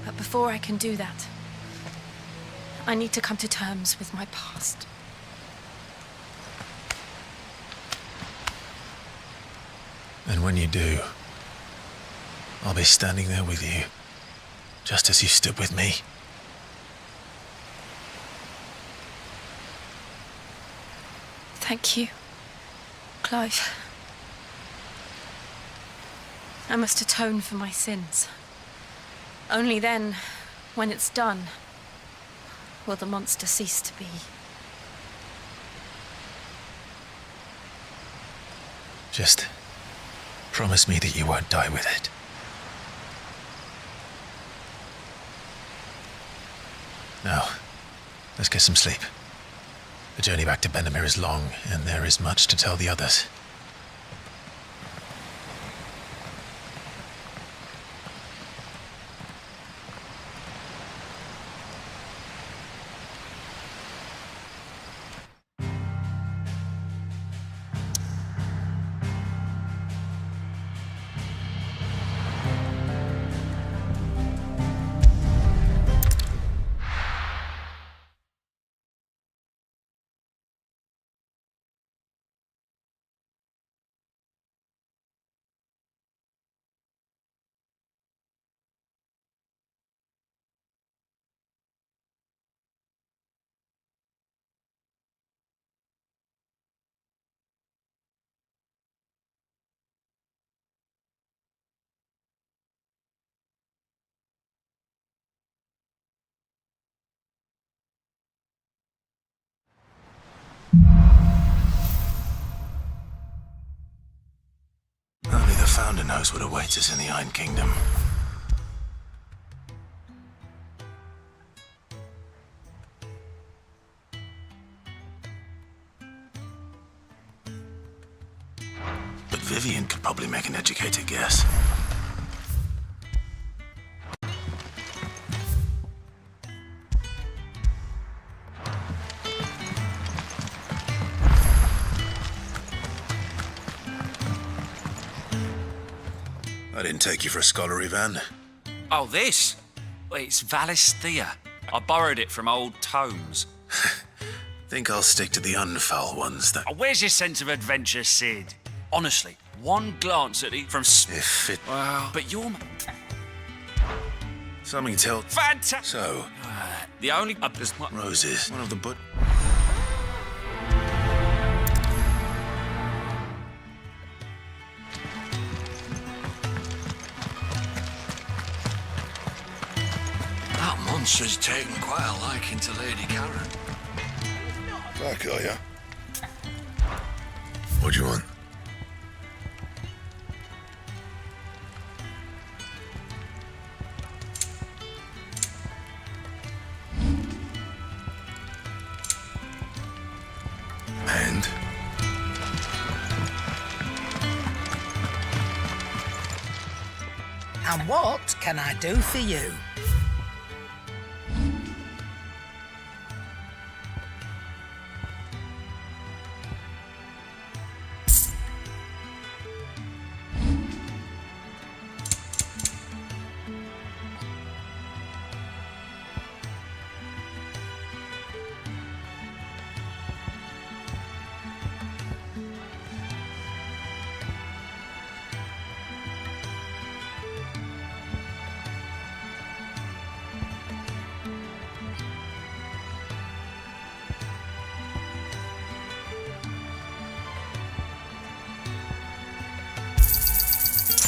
But before I can do that, I need to come to terms with my past. And when you do, I'll be standing there with you, just as you stood with me. Thank you, Clive. I must atone for my sins. Only then, when it's done, will the monster cease to be. Just promise me that you won't die with it. Now, let's get some sleep. The journey back to Benamir is long, and there is much to tell the others. Only the Founder knows what awaits us in the Iron Kingdom. make an educated guess. I didn't take you for a scholarly van. Oh, this? Well, it's Valisthea. I borrowed it from old tomes. Think I'll stick to the unfoul ones that... Oh, where's your sense of adventure, Sid? Honestly, one glance at it from... If it... Well... But you're... Something tells... Fantastic! So... the only... Roses. One of the but... That monster's taken quite a liking to Lady Karen. Back, are ya? What do you want? And? And what can I do for you?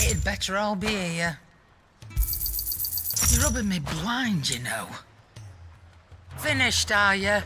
It'd better all be here. You're rubbing me blind, you know. Finished, are you?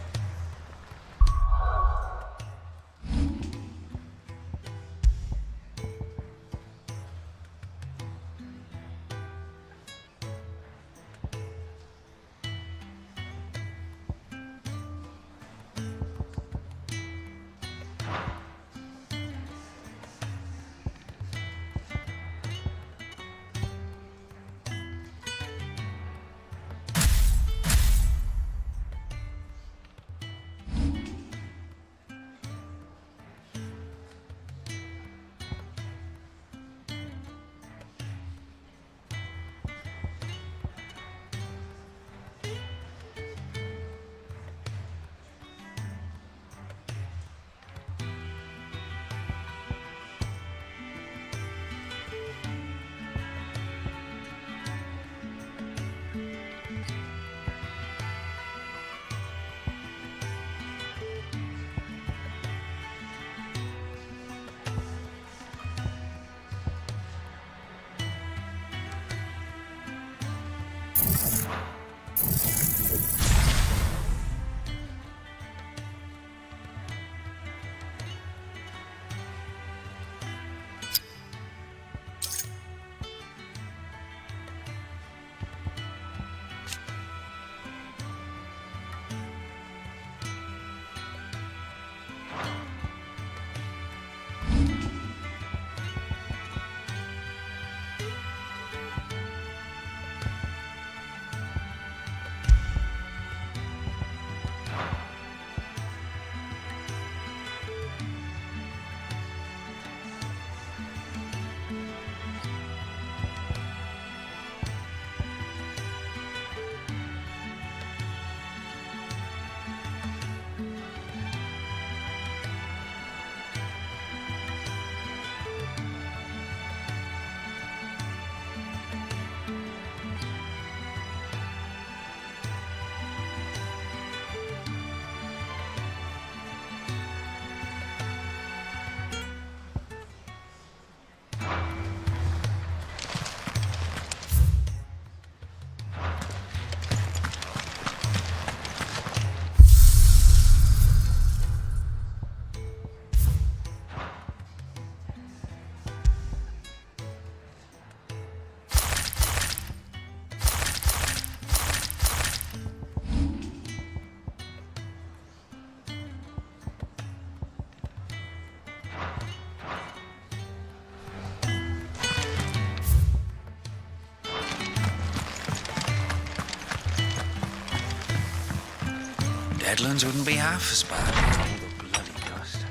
Deadlands wouldn't be half as bad. All the bloody dust.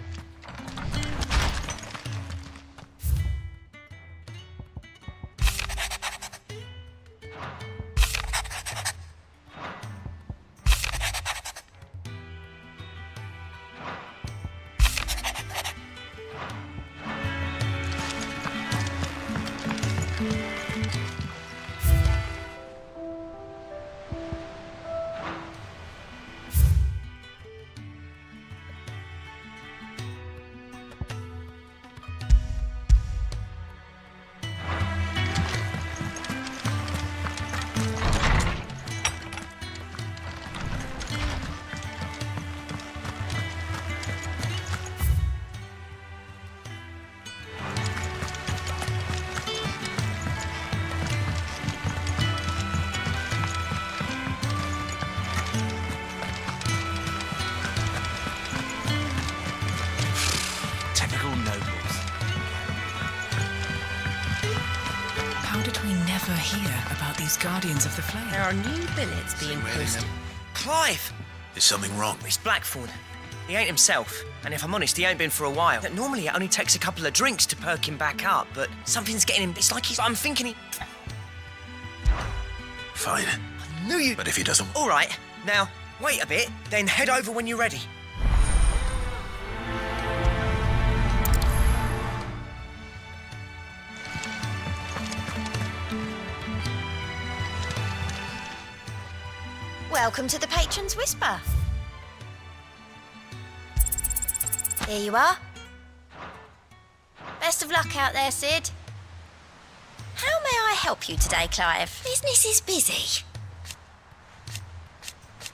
How did we never hear about these Guardians of the Flame? There are new billets being posted. Clive! Is something wrong? It's Blackthorn. He ain't himself, and if I'm honest, he ain't been for a while. Normally it only takes a couple of drinks to perk him back up, but something's getting him. It's like I'm thinking he... Fine. I knew you... But if he doesn't... All right, now, wait a bit, then head over when you're ready. Welcome to the Patron's Whisper. Here you are. Best of luck out there, Sid. How may I help you today, Clive? Business is busy.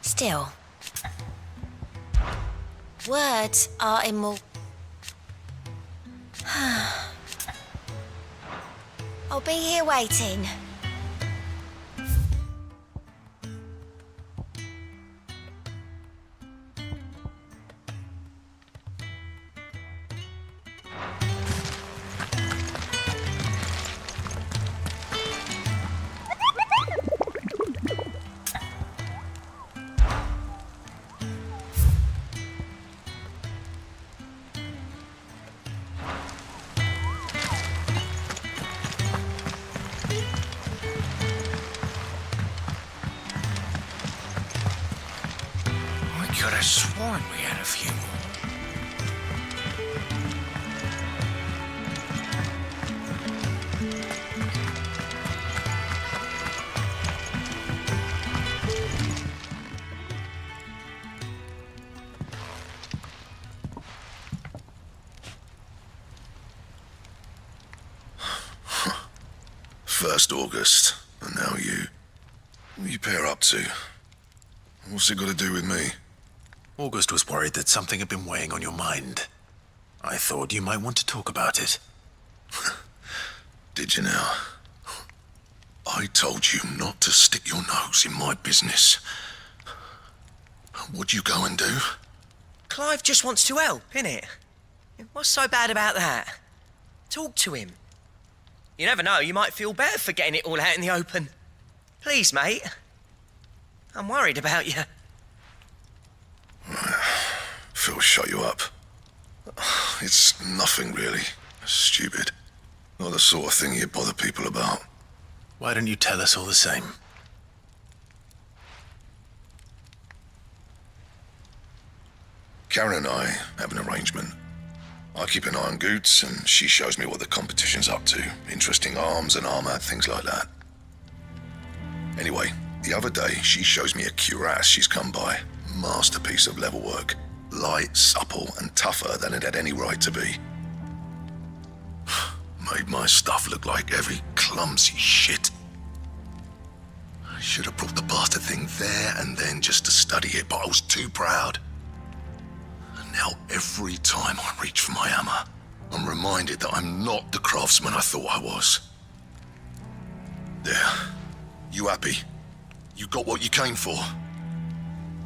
Still, words are immortal. I'll be here waiting. Could have sworn we had a few more. First August, and now you. What are you pair up to? What's it got to do with me? August was worried that something had been weighing on your mind. I thought you might want to talk about it. Did you now? I told you not to stick your nose in my business. What'd you go and do? Clive just wants to help, innit? What's so bad about that? Talk to him. You never know, you might feel better for getting it all out in the open. Please, mate. I'm worried about you. Phil, shut you up. It's nothing really. Stupid. Not the sort of thing you bother people about. Why don't you tell us all the same? Karen and I have an arrangement. I keep an eye on Goots, and she shows me what the competition's up to. Interesting arms and armor, things like that. Anyway, the other day, she shows me a cuirass she's come by. Masterpiece of level work. Light, supple, and tougher than it had any right to be. Made my stuff look like every clumsy shit. I should have brought the bastard thing there and then just to study it, but I was too proud. And now every time I reach for my hammer, I'm reminded that I'm not the craftsman I thought I was. There. You happy? You got what you came for.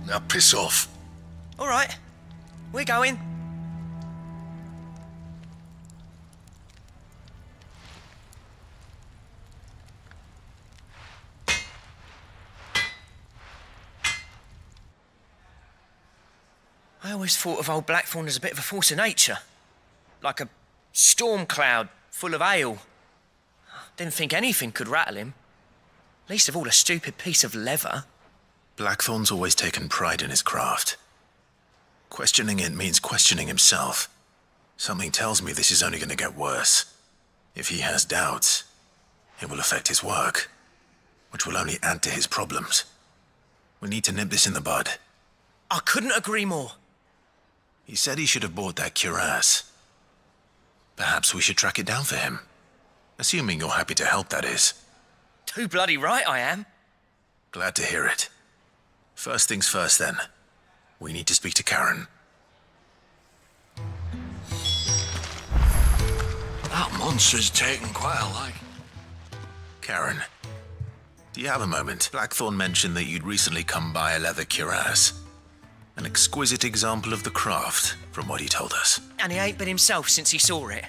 Now piss off. All right. We're going. I always thought of old Blackthorn as a bit of a force of nature. Like a storm cloud full of ale. Didn't think anything could rattle him. Least of all a stupid piece of leather. Blackthorn's always taken pride in his craft. Questioning it means questioning himself. Something tells me this is only going to get worse. If he has doubts, it will affect his work, which will only add to his problems. We need to nip this in the bud. I couldn't agree more. He said he should have bought that cuirass. Perhaps we should track it down for him. Assuming you're happy to help, that is. Too bloody right I am. Glad to hear it. First things first, then. We need to speak to Karen. That monster's taken quite a like. Karen, do you have a moment? Blackthorn mentioned that you'd recently come by a leather cuirass. An exquisite example of the craft, from what he told us. And he ain't been himself since he saw it.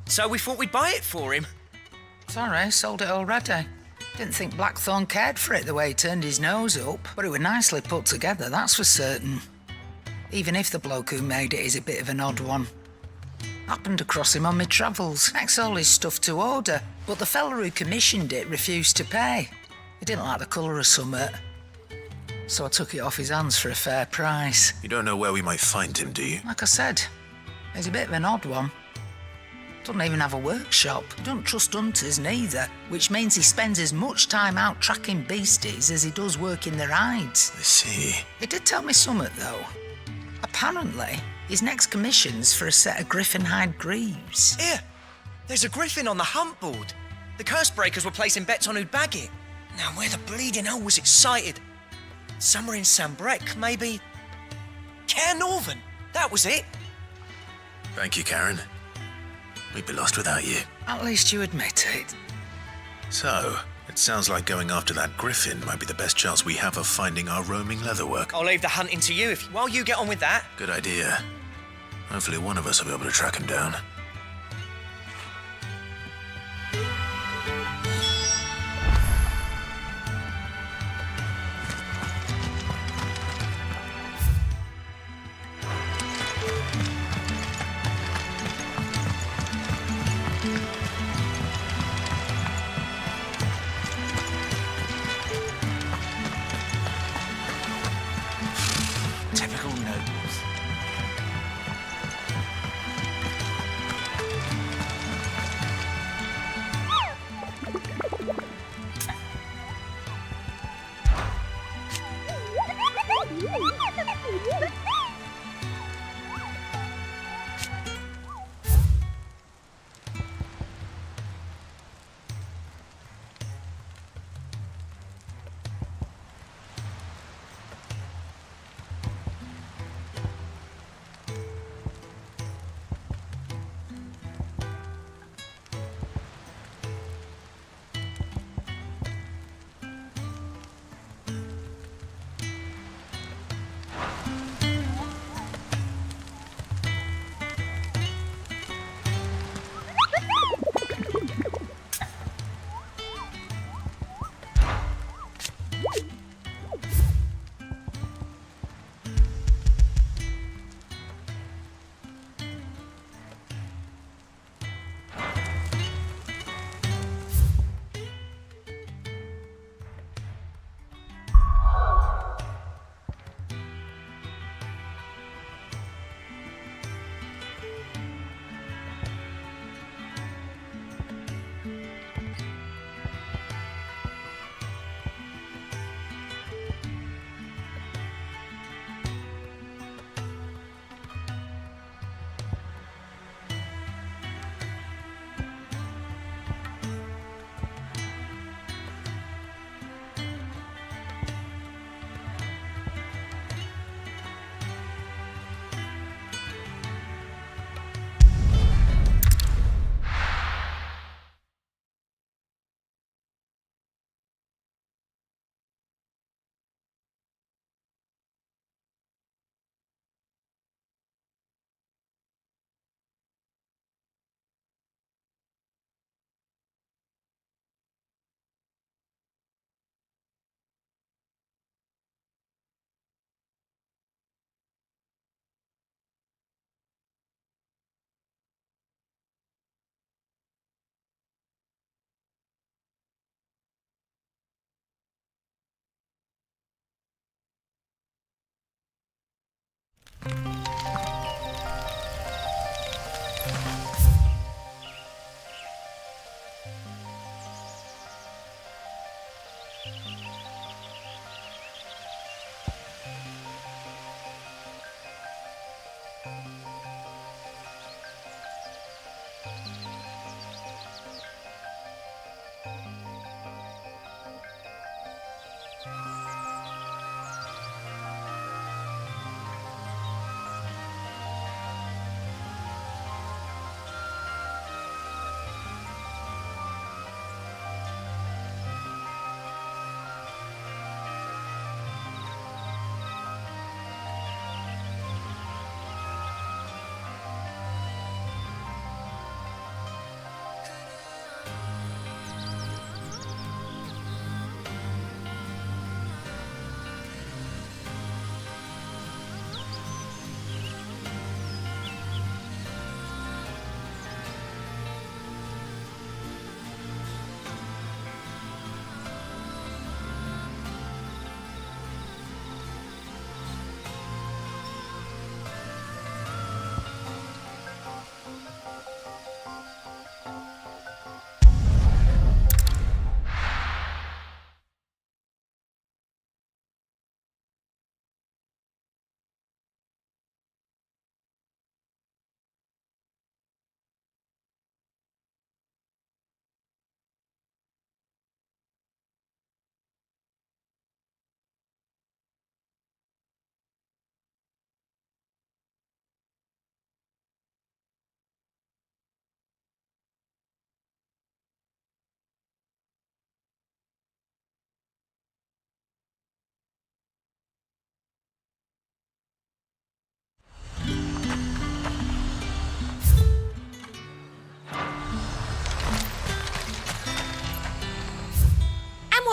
So we thought we'd buy it for him. Sorry, sold it already. Didn't think Blackthorn cared for it the way he turned his nose up, but it was nicely put together, that's for certain. Even if the bloke who made it is a bit of an odd one. Happened across him on my travels. Next all his stuff to order, but the fella who commissioned it refused to pay. He didn't like the colour of summit. So I took it off his hands for a fair price. You don't know where we might find him, do you? Like I said, he's a bit of an odd one. Doesn't even have a workshop. Don't trust hunters neither, which means he spends as much time out tracking beasties as he does working their hides. I see. He did tell me something, though. Apparently, his next commission's for a set of griffin hide greaves. Here, there's a griffin on the hunt board. The curse breakers were placing bets on who'd bag it. Now, where the bleeding hell was it sighted? Somewhere in Sambrec, maybe... Cair Northern, that was it. Thank you, Karen. We'd be lost without you. At least you admit it. So, it sounds like going after that griffin might be the best chance we have of finding our roaming leatherwork. I'll leave the hunting to you while you get on with that. Good idea. Hopefully one of us will be able to track him down. Typical nobles.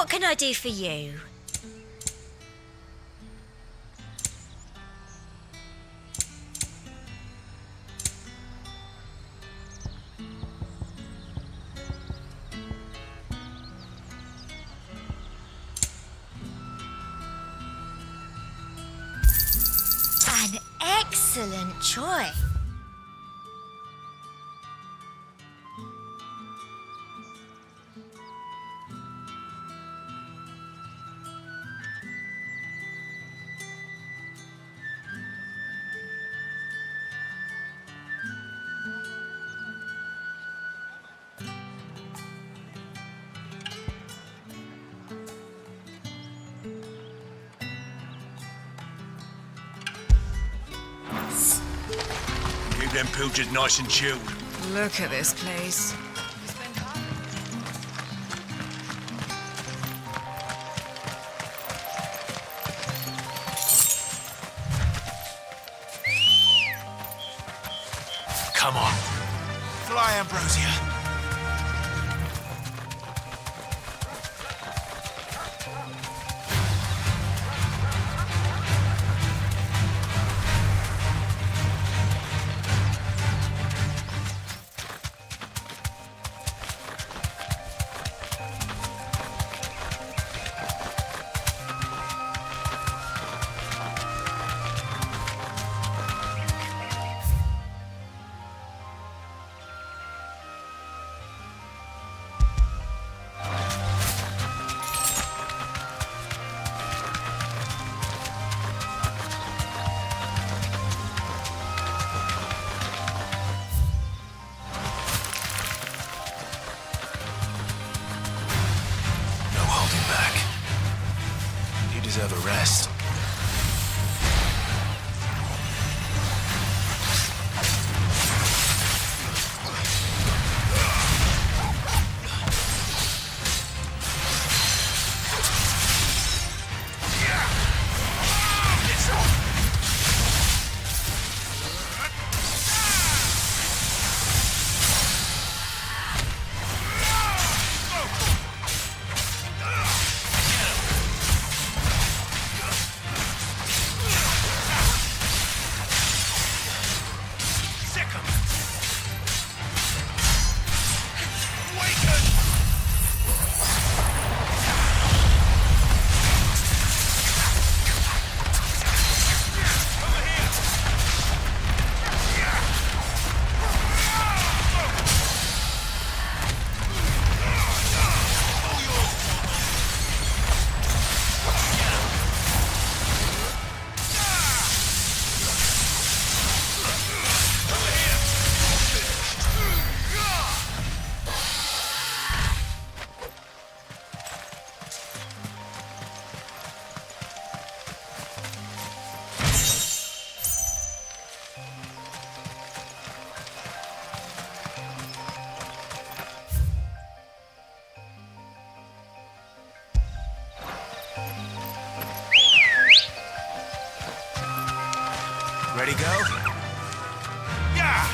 What can I do for you? An excellent choice. Keep them pilchards nice and chilled. Look at this place. Come on. Fly, Ambrosia. Deserve a rest. Ready, go? Yeah!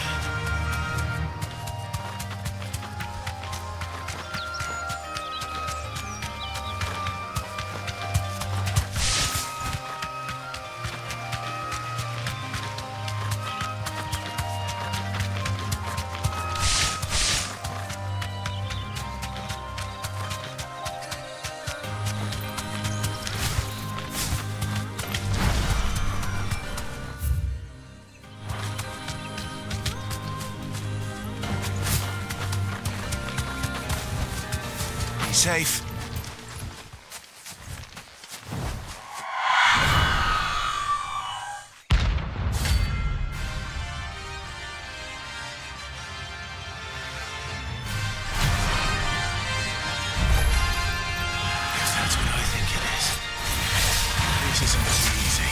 Safe. If that's what I think it is, this isn't going to be easy.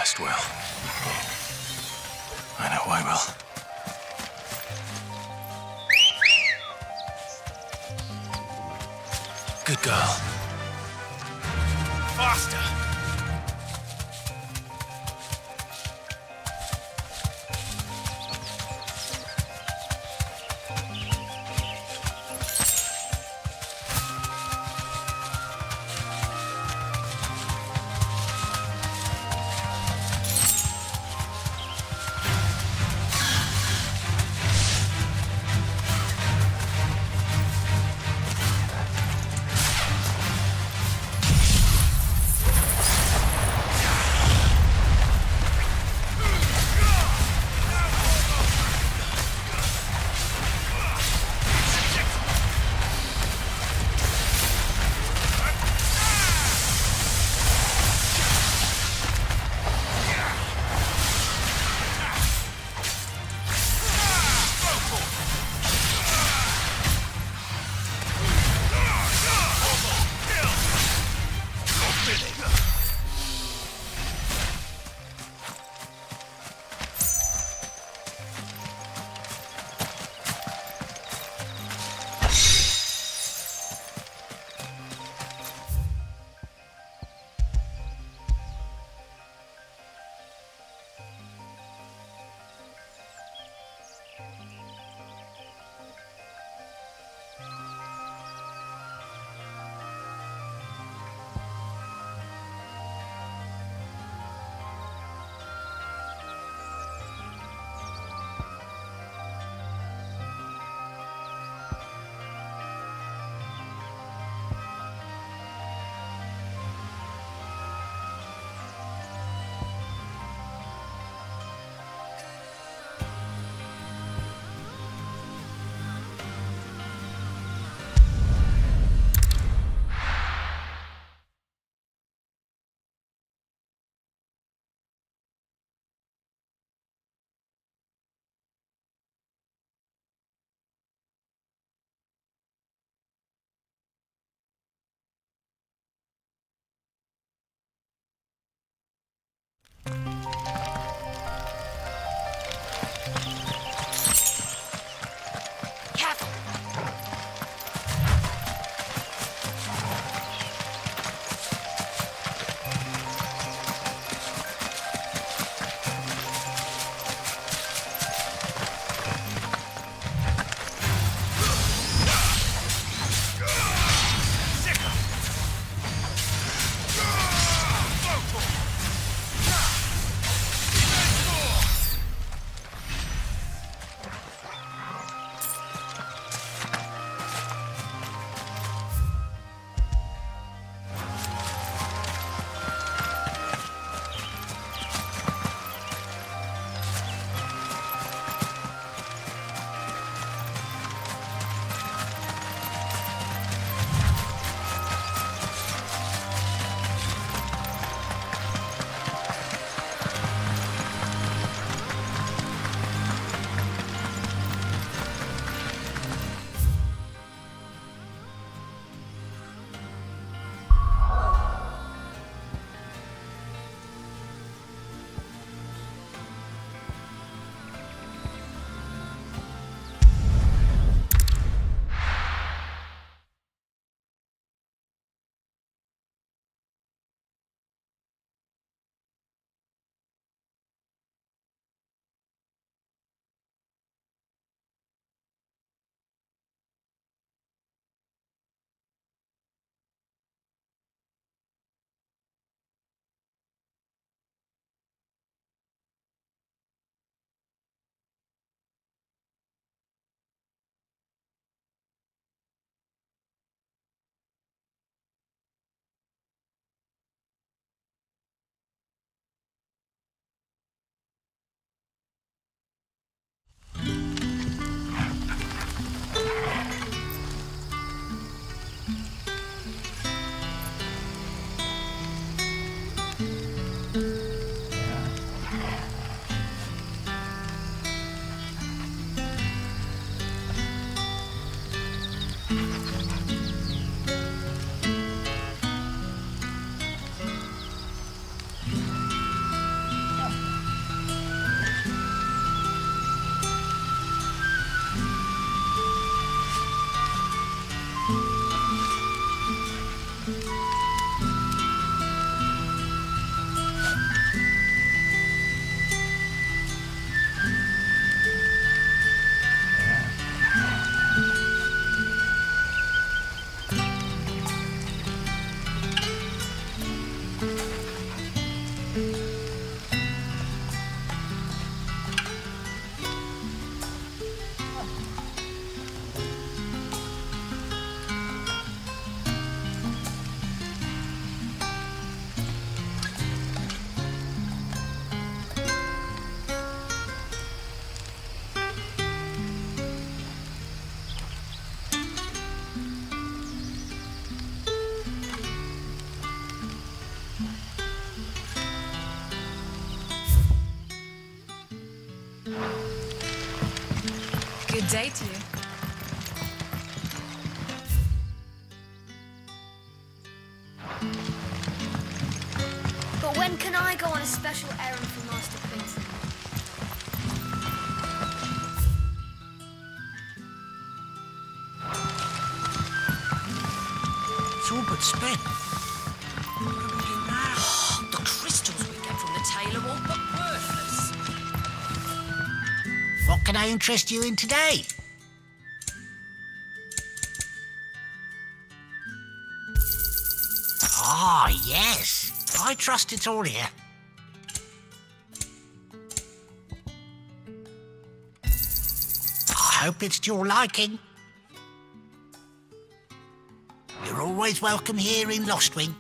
best, Will. I know I will. Good girl. Faster! day to you. But when can I go on a special errand for Master Quinton? It's all but spent. The crystals we get from the tailor all but worthless. What can I interest you in today? Ah, yes. I trust it's all here. I hope it's to your liking. You're always welcome here in Lostwing.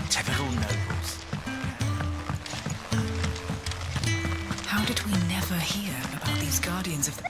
Typical nobles. How did we never hear about these guardians of the...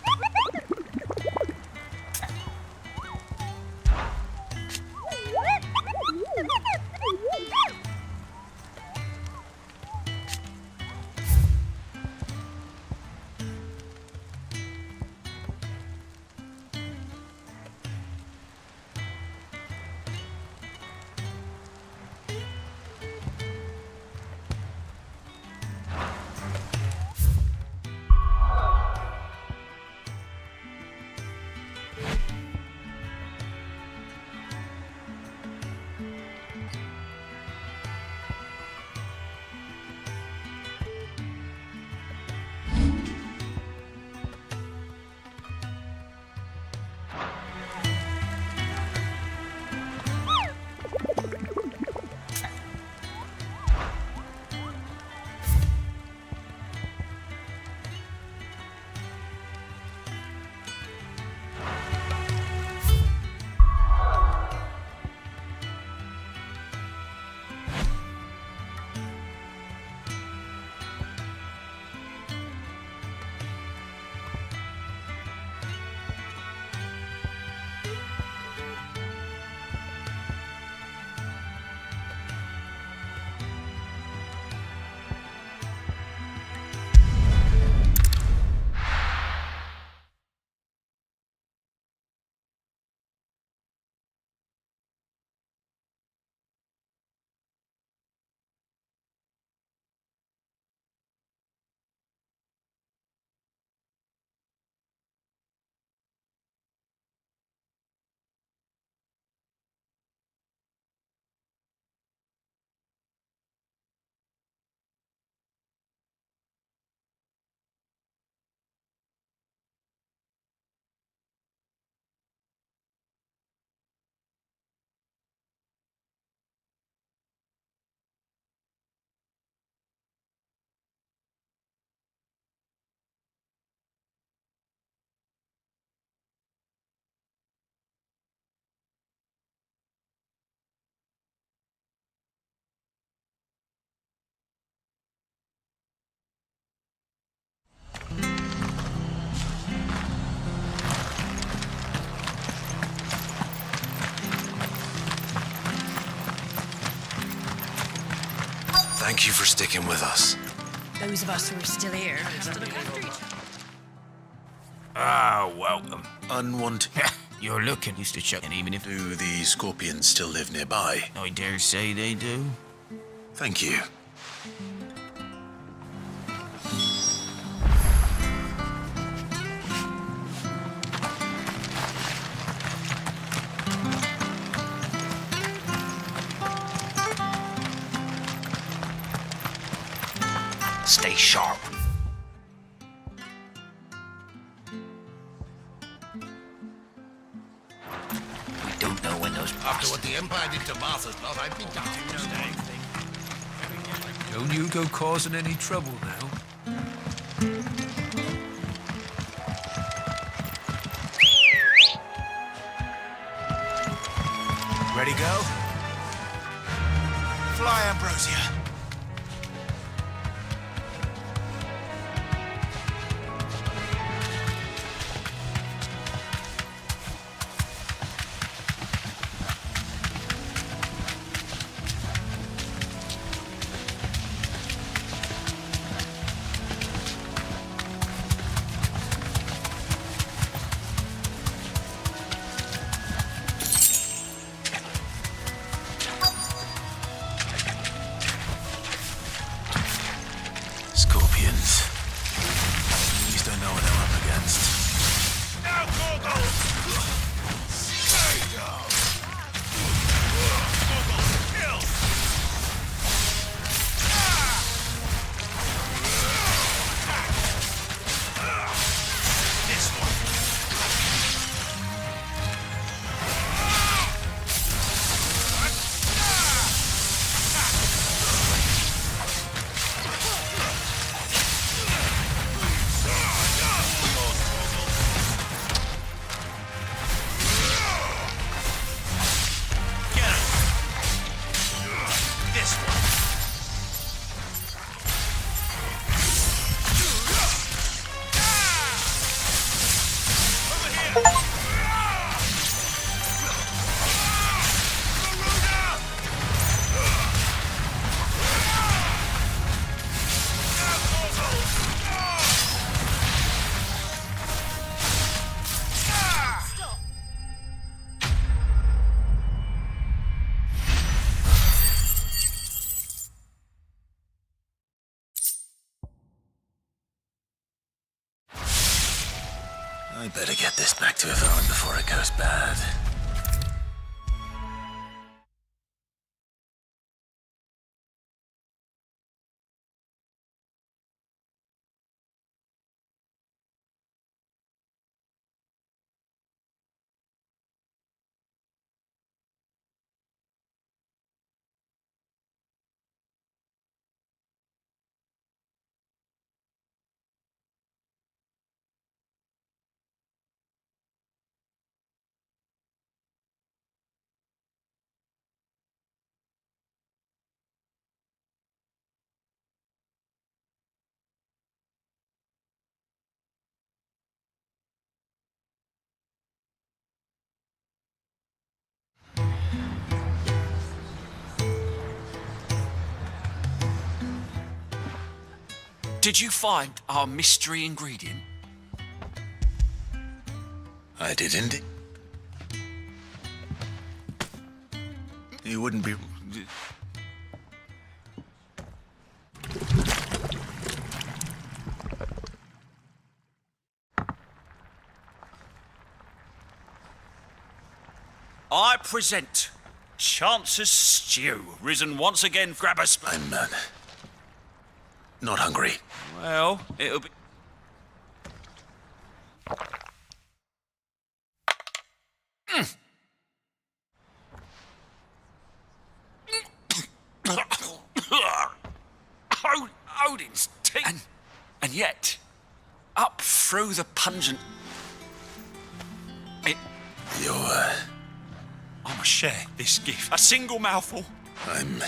Thank you for sticking with us. Those of us who are still here have to look after each other. Ah, welcome. Unwanted. You're looking, Mr. Chuck, and even if... Do the scorpions still live nearby? I dare say they do. Thank you. Stay sharp. We don't know when those After what the Empire did to Martha's lot, I'd be down to stay. Don't you go causing any trouble now. Ready, go? Fly, Ambrosia. Scorpions. Please don't know what I'm up against. Now, Gorgo! Stay down! Gorgo, kill! This one. This one. I better get this back to Yvonne before it goes bad. Did you find our mystery ingredient? I didn't. You wouldn't be... I present Chance's stew, risen once again. Grab a spoon. I'm not hungry. Well, it'll be... Odin's teeth. And yet, up through the pungent... You're... I must share this gift. A single mouthful. I'm...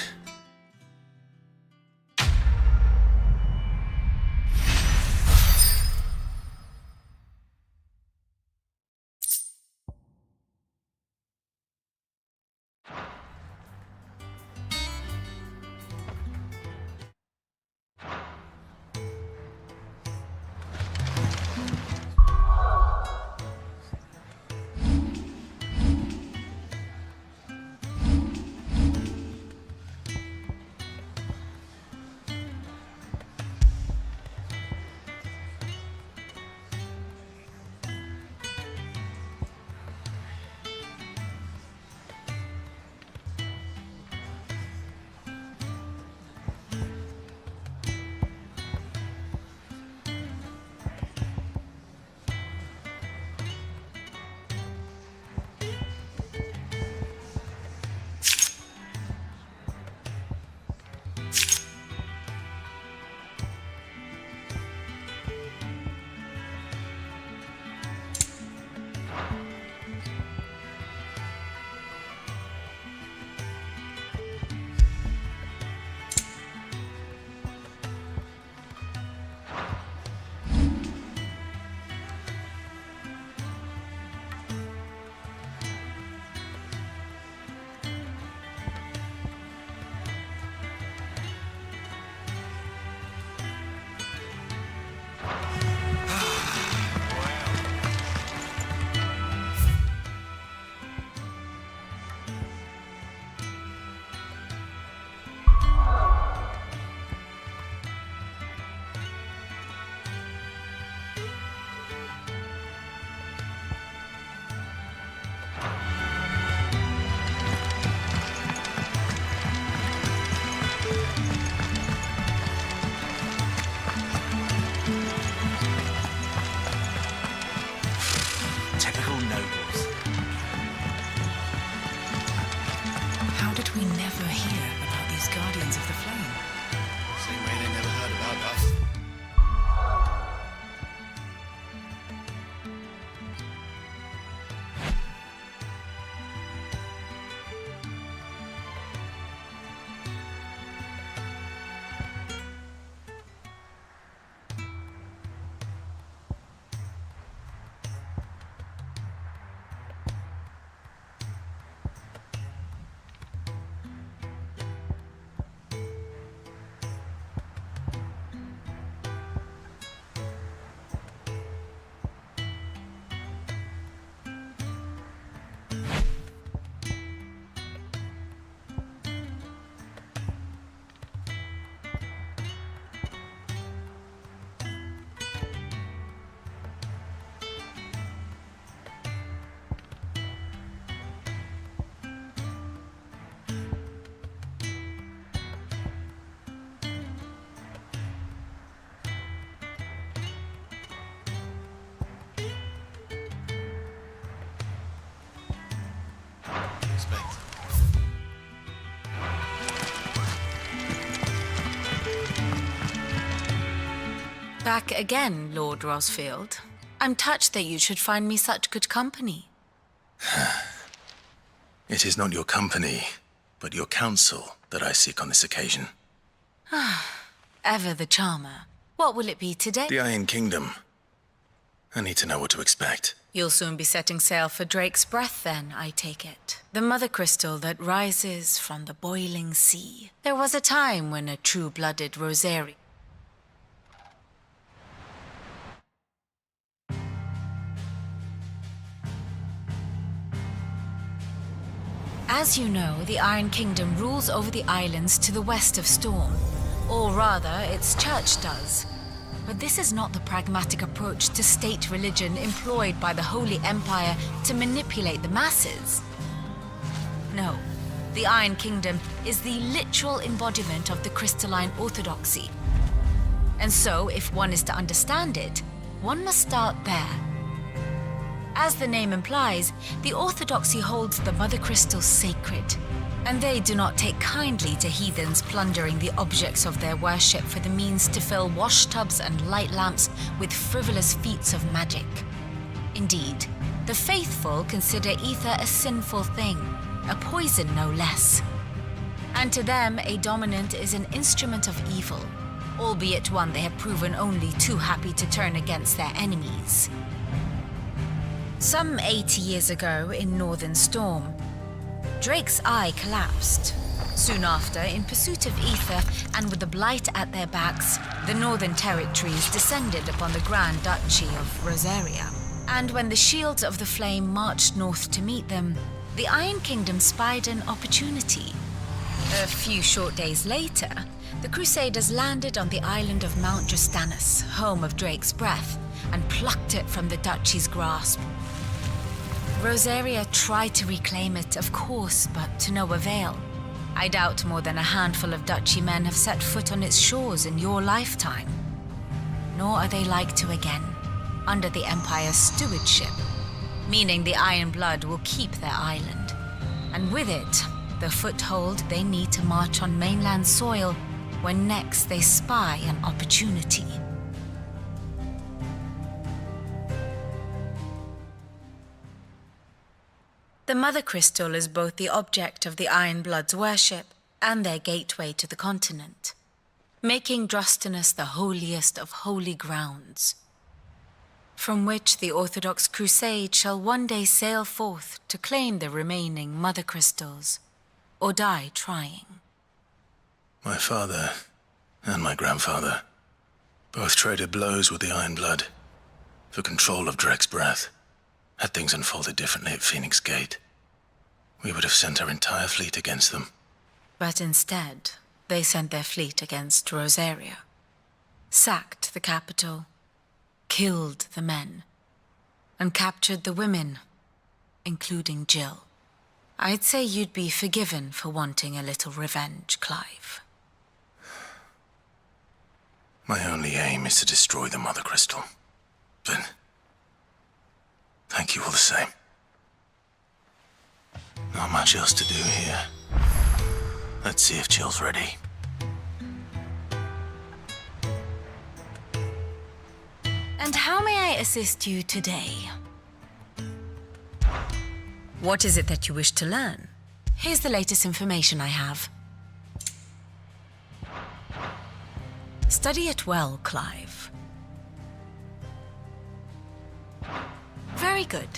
suspect. Back again, Lord Rosfield. I'm touched that you should find me such good company. It is not your company, but your counsel that I seek on this occasion. Ever the charmer. What will it be today? The Iron Kingdom. I need to know what to expect. You'll soon be setting sail for Drake's Breath, then, I take it. The mother crystal that rises from the boiling sea. There was a time when a true-blooded Rosari... As you know, the Iron Kingdom rules over the islands to the west of Storm. Or rather, its church does. But this is not the pragmatic approach to state religion employed by the Holy Empire to manipulate the masses. No, the Iron Kingdom is the literal embodiment of the crystalline orthodoxy. And so, if one is to understand it, one must start there. As the name implies, the orthodoxy holds the mother crystal sacred, and they do not take kindly to heathens plundering the objects of their worship for the means to fill washtubs and light lamps with frivolous feats of magic. Indeed, the faithful consider ether a sinful thing, a poison no less. And to them, a dominant is an instrument of evil, albeit one they have proven only too happy to turn against their enemies. Some 80 years ago in Northern Storm, Drake's eye collapsed. Soon after, in pursuit of ether and with the blight at their backs, the Northern Territories descended upon the Grand Duchy of Rosaria. And when the Shields of the Flame marched north to meet them, the Iron Kingdom spied an opportunity. A few short days later, the Crusaders landed on the island of Mount Justanus, home of Drake's Breath, and plucked it from the Duchy's grasp. Rosaria tried to reclaim it, of course, but to no avail. I doubt more than a handful of Duchy men have set foot on its shores in your lifetime. Nor are they like to again, under the Empire's stewardship, meaning the Iron Blood will keep their island, and with it, the foothold they need to march on mainland soil when next they spy an opportunity. The Mother Crystal is both the object of the Iron Blood's worship and their gateway to the continent, making Drostanus the holiest of holy grounds, from which the Orthodox Crusade shall one day sail forth to claim the remaining Mother Crystals, or die trying. My father and my grandfather both traded blows with the Iron Blood for control of Drake's Breath. Had things unfolded differently at Phoenix Gate, we would have sent our entire fleet against them. But instead, they sent their fleet against Rosaria, sacked the capital, killed the men, and captured the women, including Jill. I'd say you'd be forgiven for wanting a little revenge, Clive. My only aim is to destroy the Mother Crystal. But thank you all the same. Not much else to do here. Let's see if Jill's ready. And how may I assist you today? What is it that you wish to learn? Here's the latest information I have. Study it well, Clive. Very good.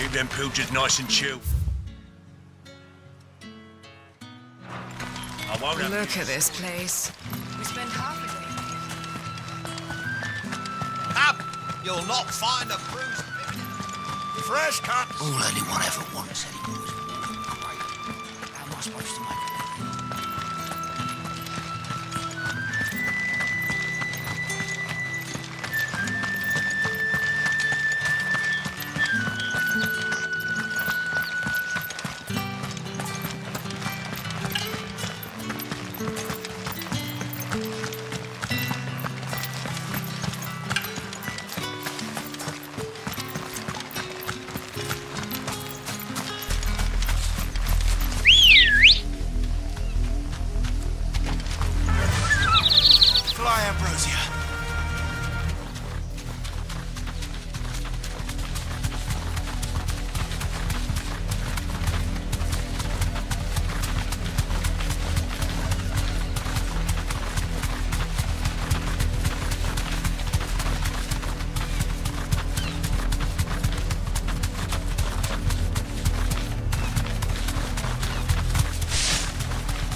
Keep them pilchers nice and chill. I won't have Look at this place. We spend half a day. Up! You'll not find a bruised fresh cut. All anyone ever wants anymore is great. How am I supposed to make it? Fly, Ambrosia.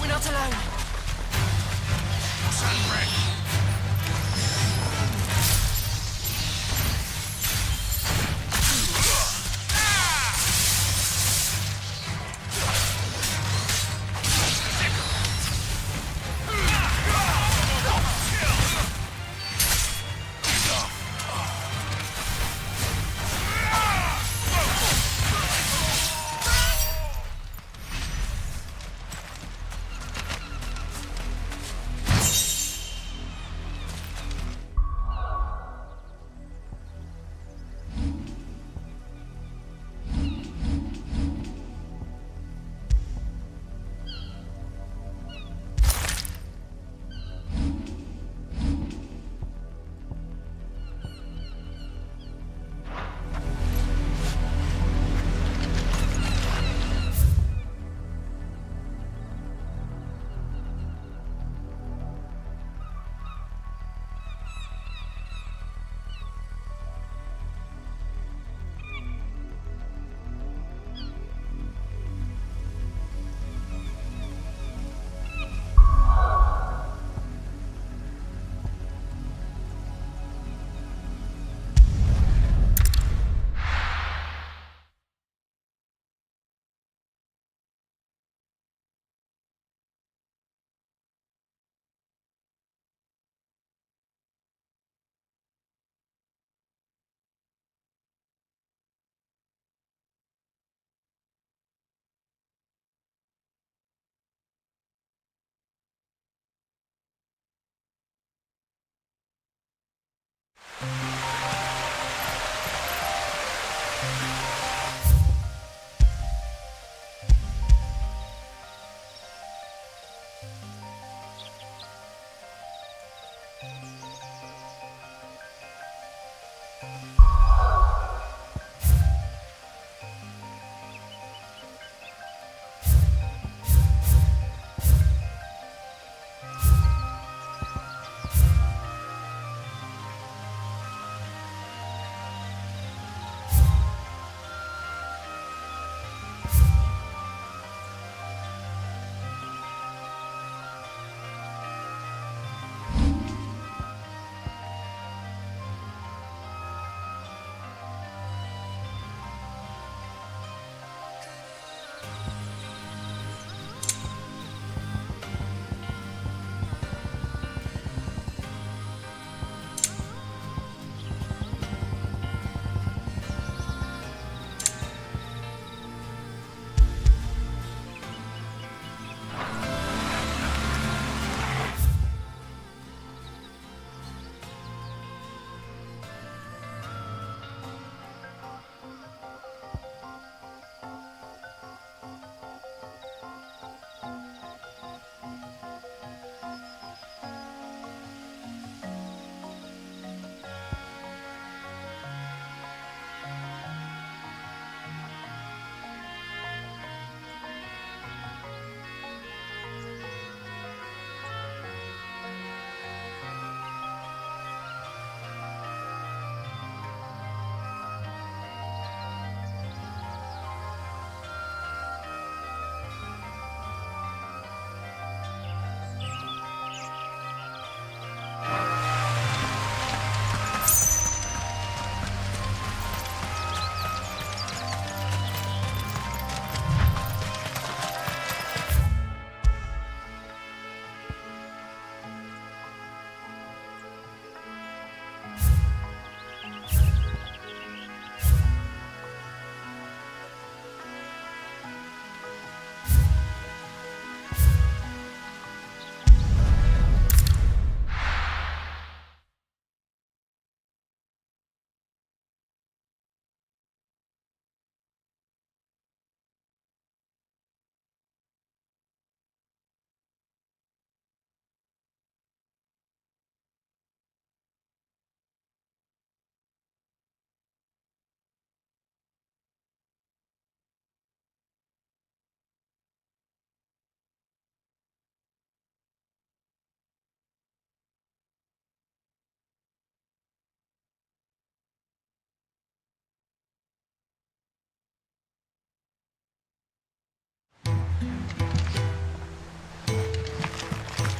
We're not alone.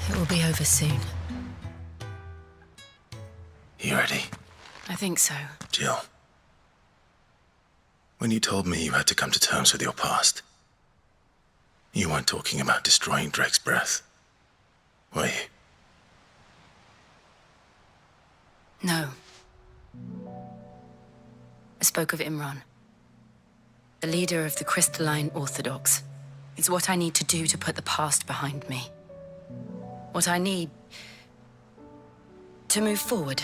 It will be over soon. You ready? I think so. Jill, when you told me you had to come to terms with your past, you weren't talking about destroying Drake's breath, were you? No. I spoke of Imran, the leader of the Crystalline Orthodox. It's what I need to do to put the past behind me. What I need to move forward.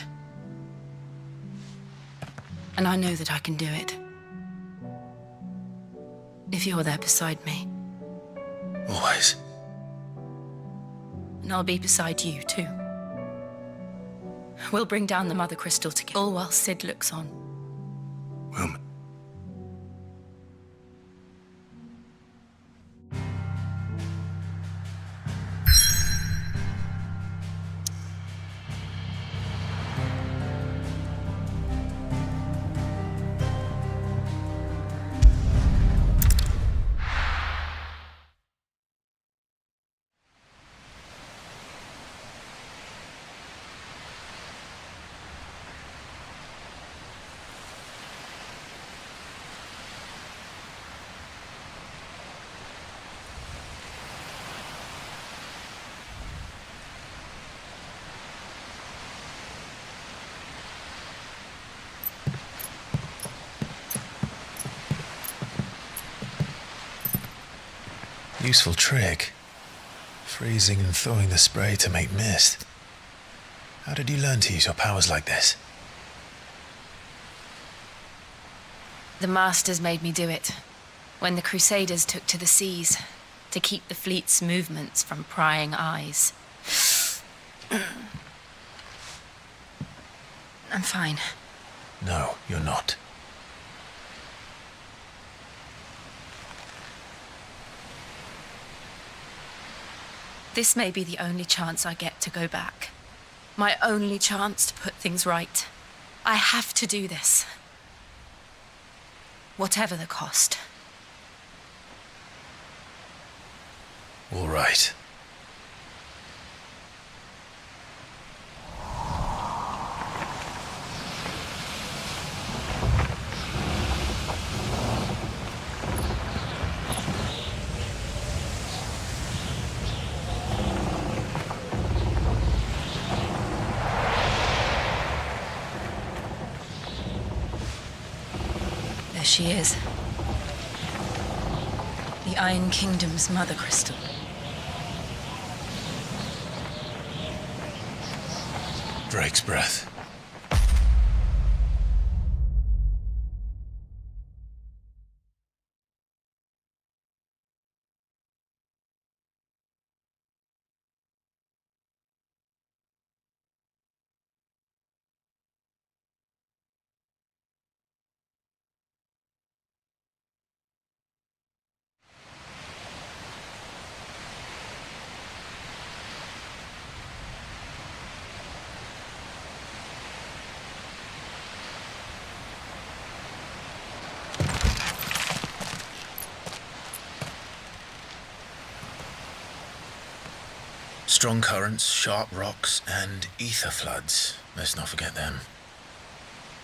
And I know that I can do it. If you're there beside me. Always. And I'll be beside you, too. We'll bring down the Mother Crystal to kill while Sid looks on. Well, useful trick. Freezing and thawing the spray to make mist. How did you learn to use your powers like this? The Masters made me do it. When the Crusaders took to the seas, to keep the fleet's movements from prying eyes. I'm fine. No, you're not. This may be the only chance I get to go back. My only chance to put things right. I have to do this. Whatever the cost. All right. There she is. The Iron Kingdom's Mother Crystal. Drake's breath. Strong currents, sharp rocks, and ether floods. Let's not forget them.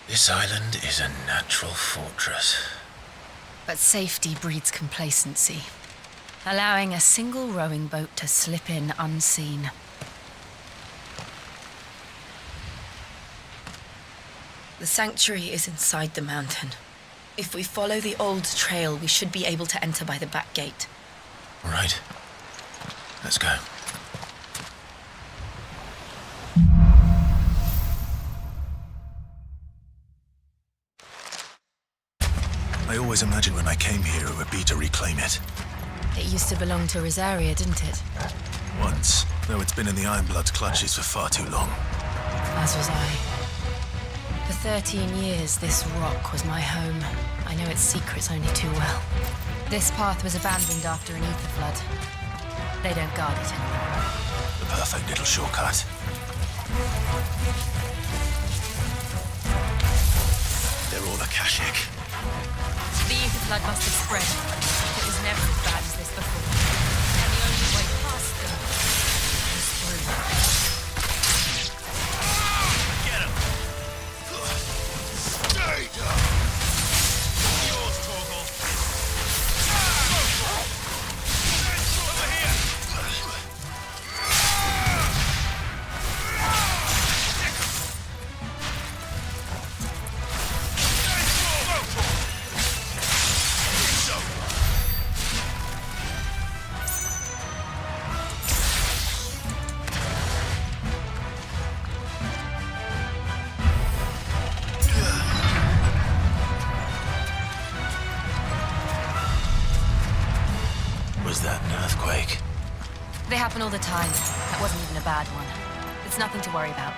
This island is a natural fortress. But safety breeds complacency, allowing a single rowing boat to slip in unseen. The sanctuary is inside the mountain. If we follow the old trail, we should be able to enter by the back gate. All right. Let's go. I always imagined when I came here it would be to reclaim it. It used to belong to Rosaria, didn't it? Once, though it's been in the Ironblood's clutches for far too long. As was I. For 13 years, this rock was my home. I know its secrets only too well. This path was abandoned after an ether flood. They don't guard it anymore. The perfect little shortcut. They're all Akashic. The ether flood must have spread. It was never as bad as this before. happen all the time. That wasn't even a bad one. It's nothing to worry about.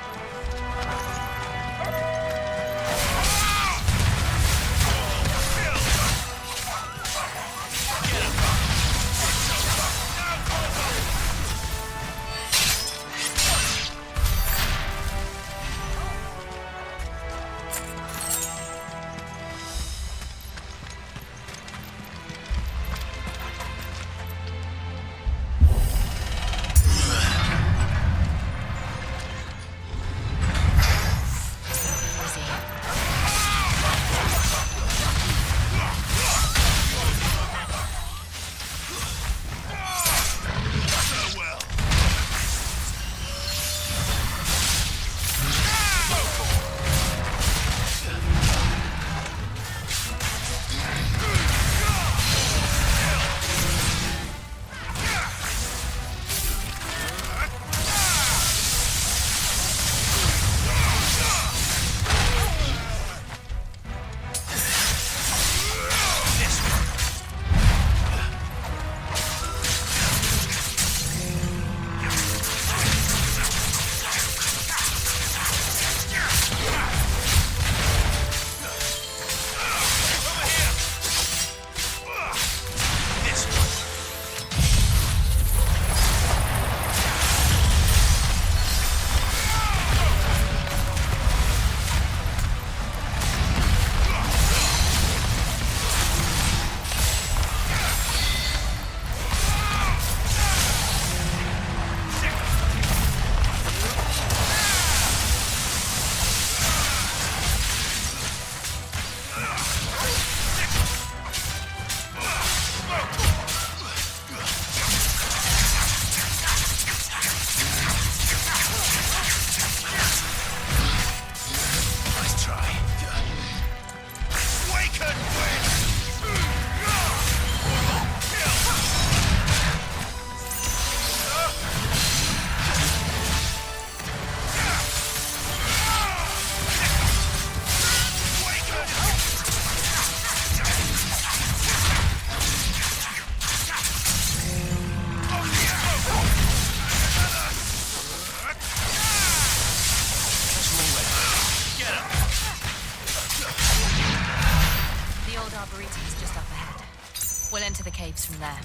Arboretum's just up ahead. We'll enter the caves from there.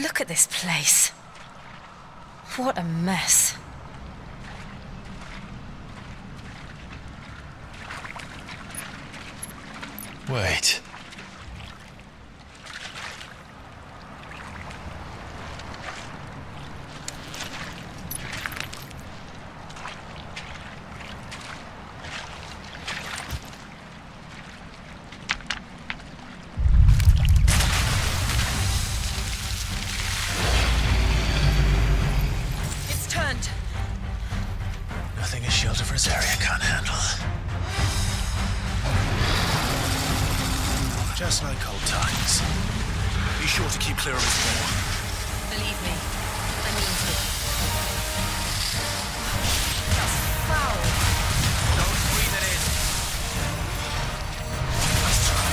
Look at this place. What a mess. Wait. Nothing a shield of Rosaria can't handle. Just like old times. Be sure to keep clear of his wall. Believe me, I mean to. That's foul. Don't breathe it in. Let's try.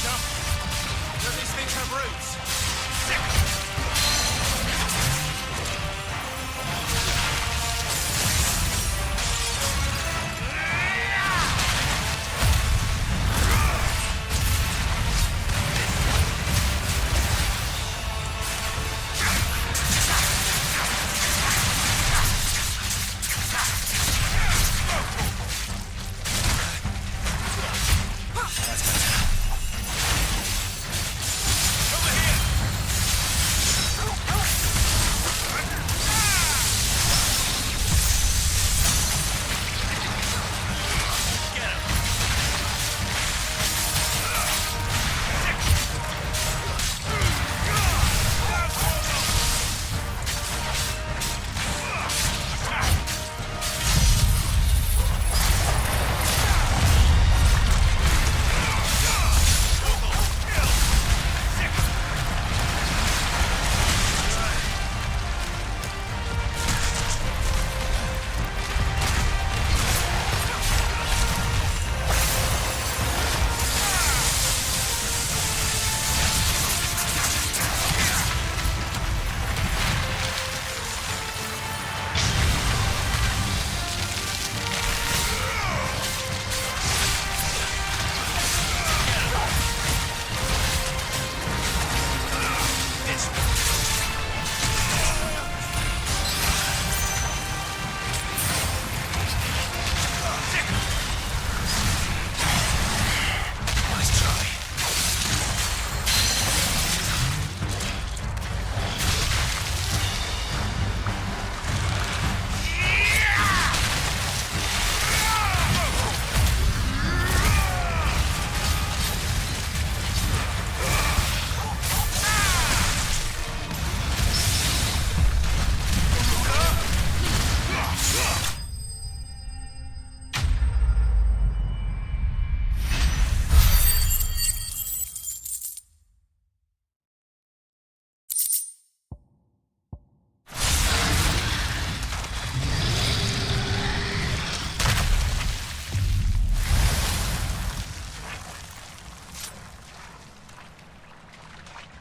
Jump. Let these things have roots.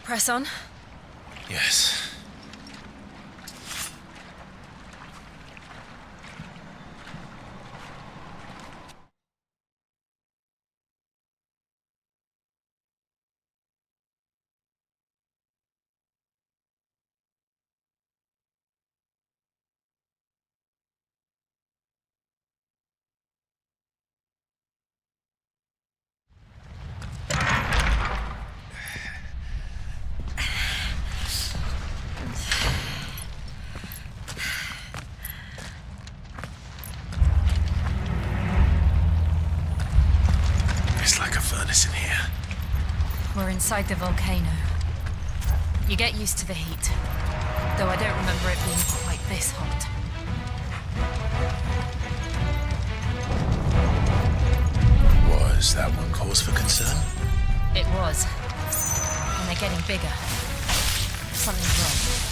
Press on. Yes. It's like a furnace in here. We're inside the volcano. You get used to the heat, though I don't remember it being quite this hot. Was that one cause for concern? It was. And they're getting bigger. Something's wrong.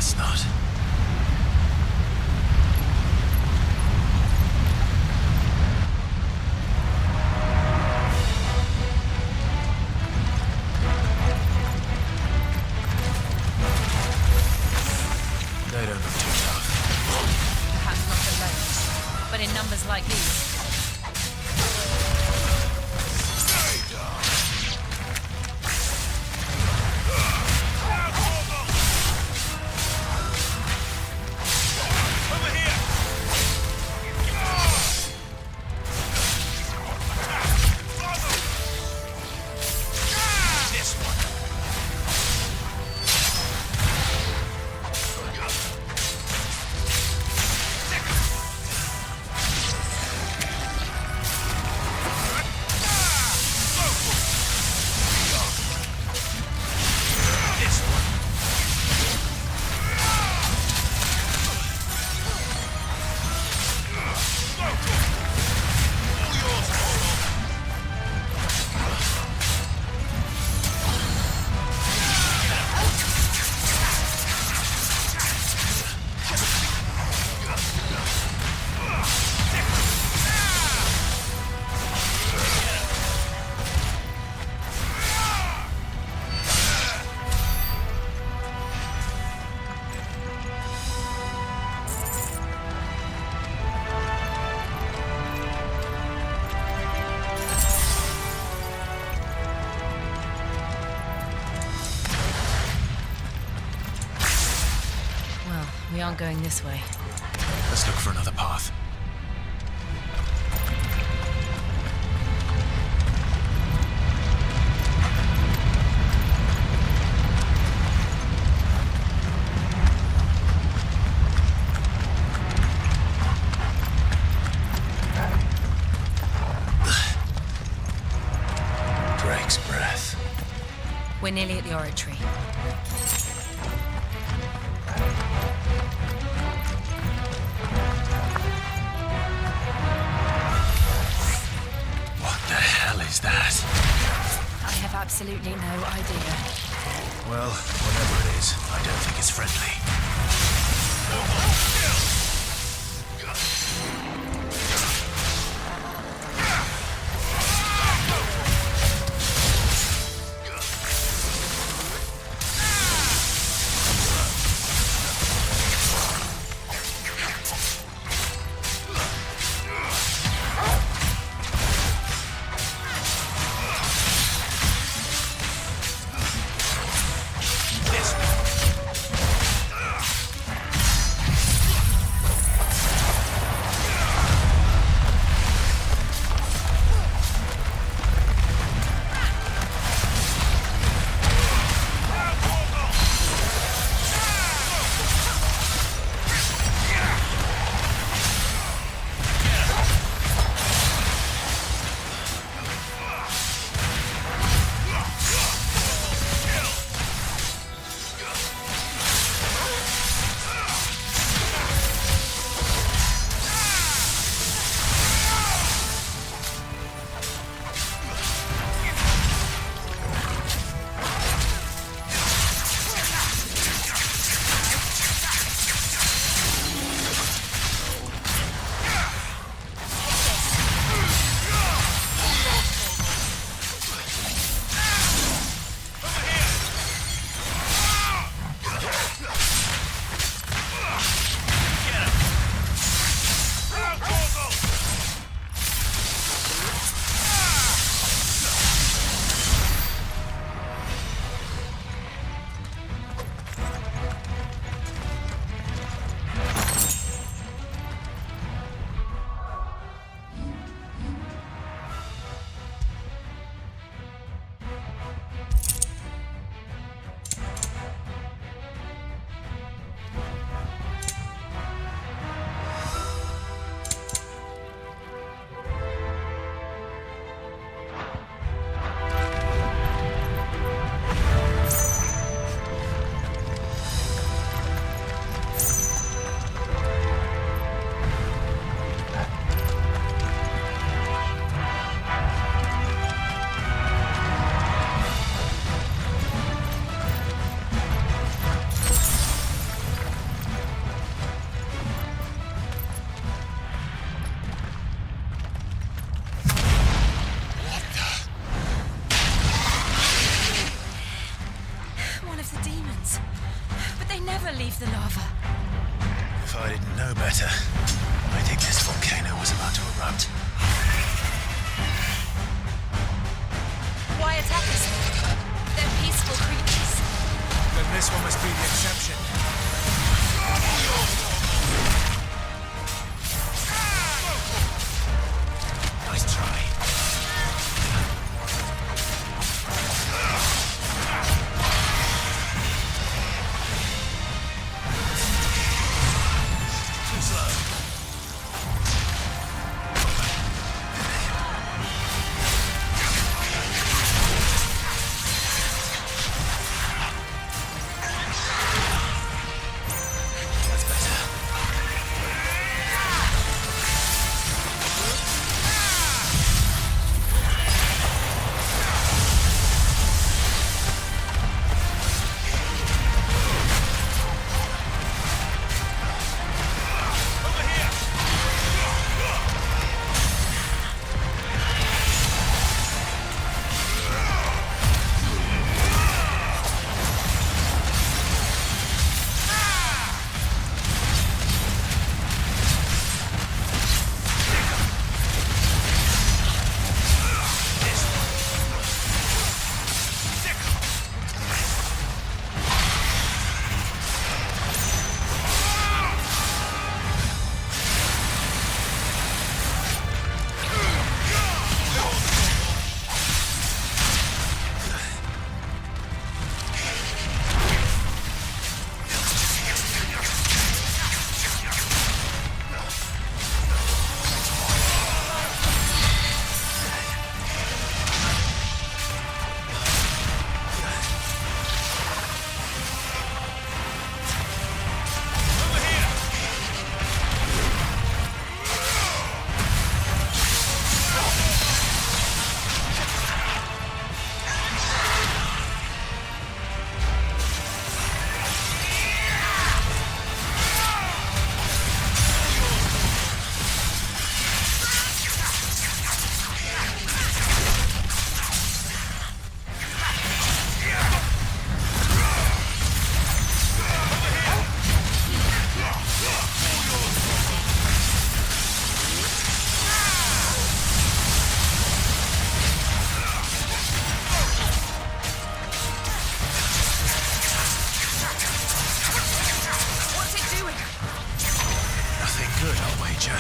guess not. They don't look too tough. Perhaps not alone, but in numbers like these. We aren't going this way. Let's look for another path. Drake's breath. We're nearly at the oratory. Is that? I have absolutely no idea. Well, whatever it is, I don't think it's friendly. never leave the lava. If I didn't know better, I think this volcano was about to erupt. Why attack us? They're peaceful creatures. Then this one must be the exception. Nice try. Too slow. That's better. Good, I'll wager.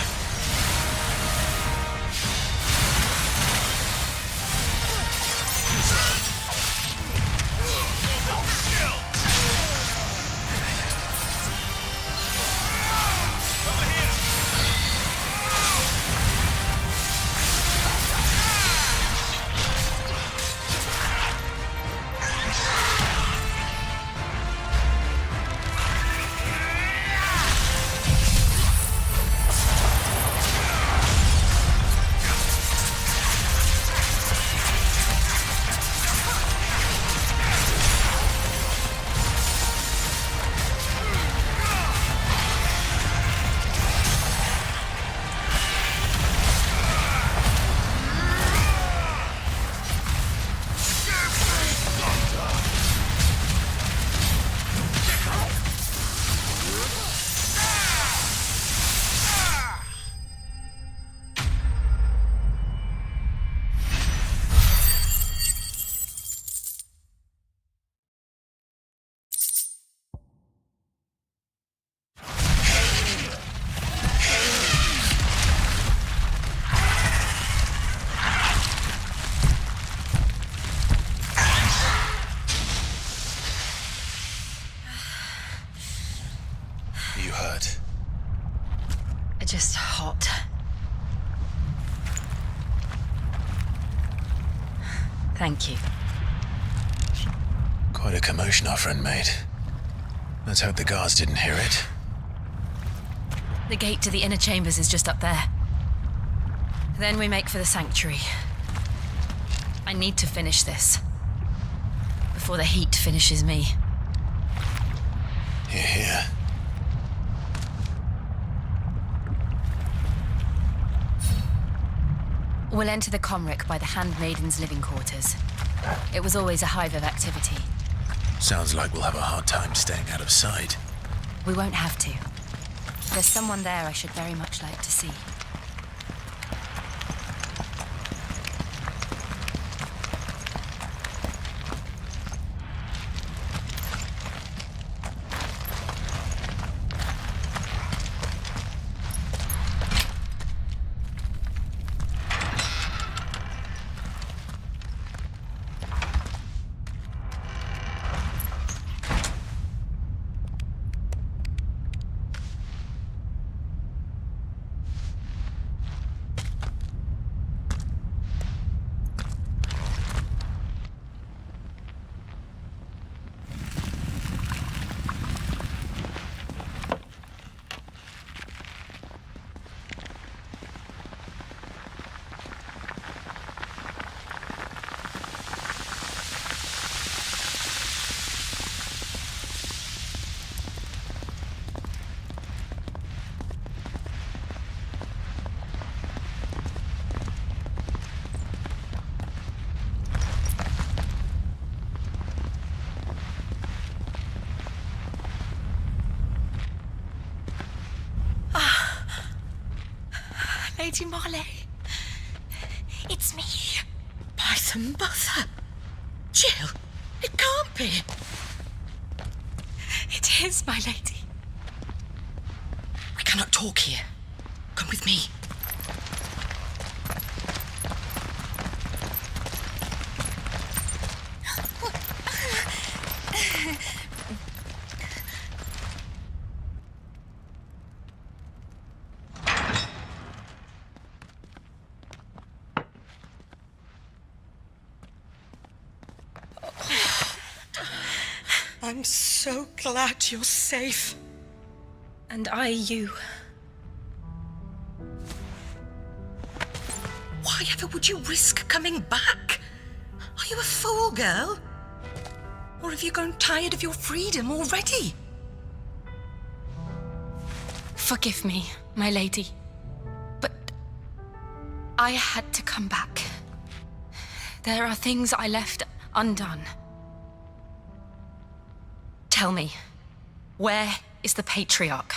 You hurt? Just hot. Thank you. Quite a commotion our friend made. Let's hope the guards didn't hear it. The gate to the inner chambers is just up there. Then we make for the sanctuary. I need to finish this. Before the heat finishes me. Hear, hear. We'll enter the Comric by the Handmaiden's living quarters. It was always a hive of activity. Sounds like we'll have a hard time staying out of sight. We won't have to. There's someone there I should very much like to see. Lady Marley. It's me. By the mother. Jill, it can't be. It is, my lady. We cannot talk here. Come with me. I'm so glad you're safe. And I you. Why ever would you risk coming back? Are you a fool, girl? Or have you grown tired of your freedom already? Forgive me, my lady. But I had to come back. There are things I left undone. Tell me, where is the Patriarch?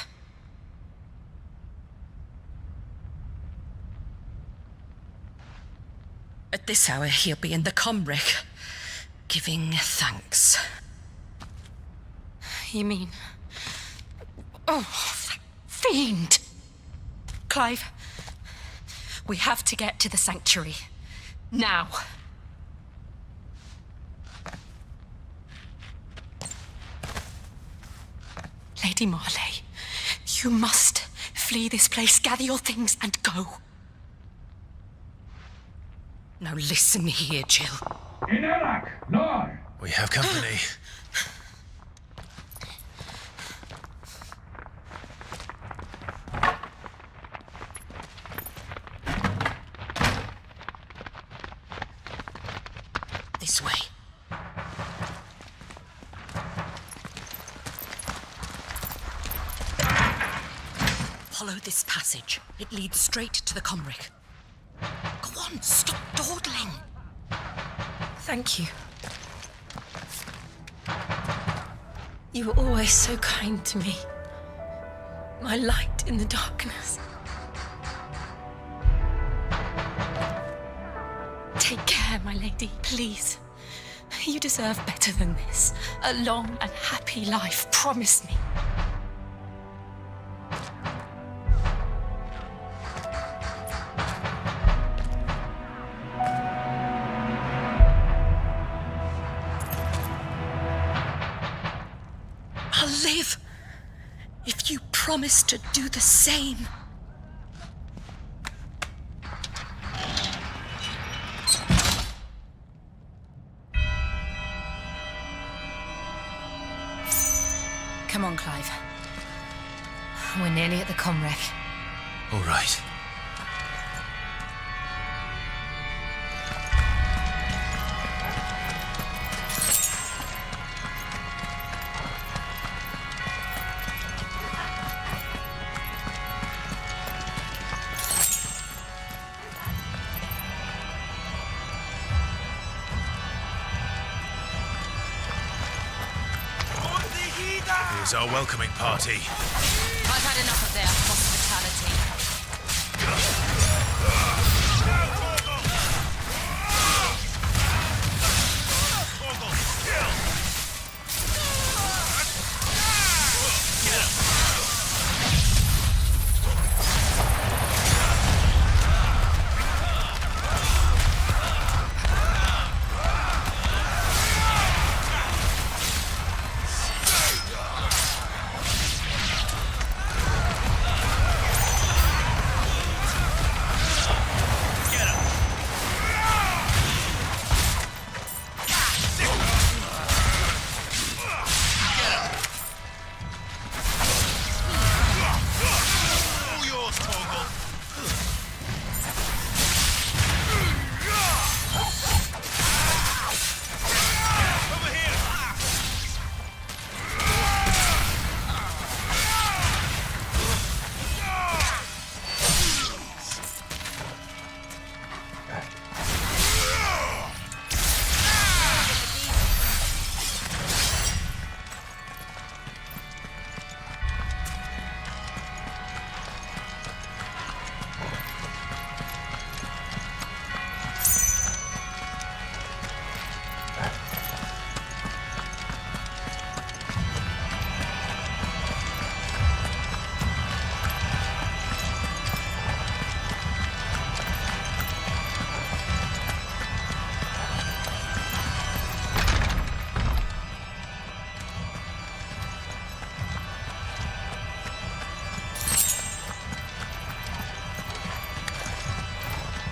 At this hour, he'll be in the Comric, giving thanks. You mean... Oh, that fiend! Clive, we have to get to the sanctuary. Now. Lady Marley, you must flee this place, gather your things and go. Now listen here, Jill. In Iraq, no! We have company. This way. Follow this passage. It leads straight to the Comric. Go on, stop dawdling. Thank you. You were always so kind to me. My light in the darkness. Take care, my lady, please. You deserve better than this. A long and happy life, promise me. I'll live if you promise to do the same. Come on, Clive. We're nearly at the Comric. All right. is our welcoming party. I've had enough of their hospitality.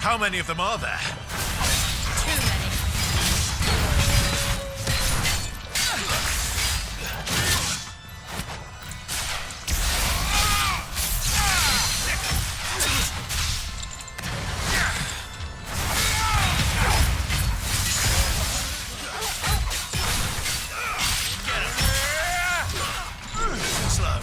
How many of them are there? Too many. Slow.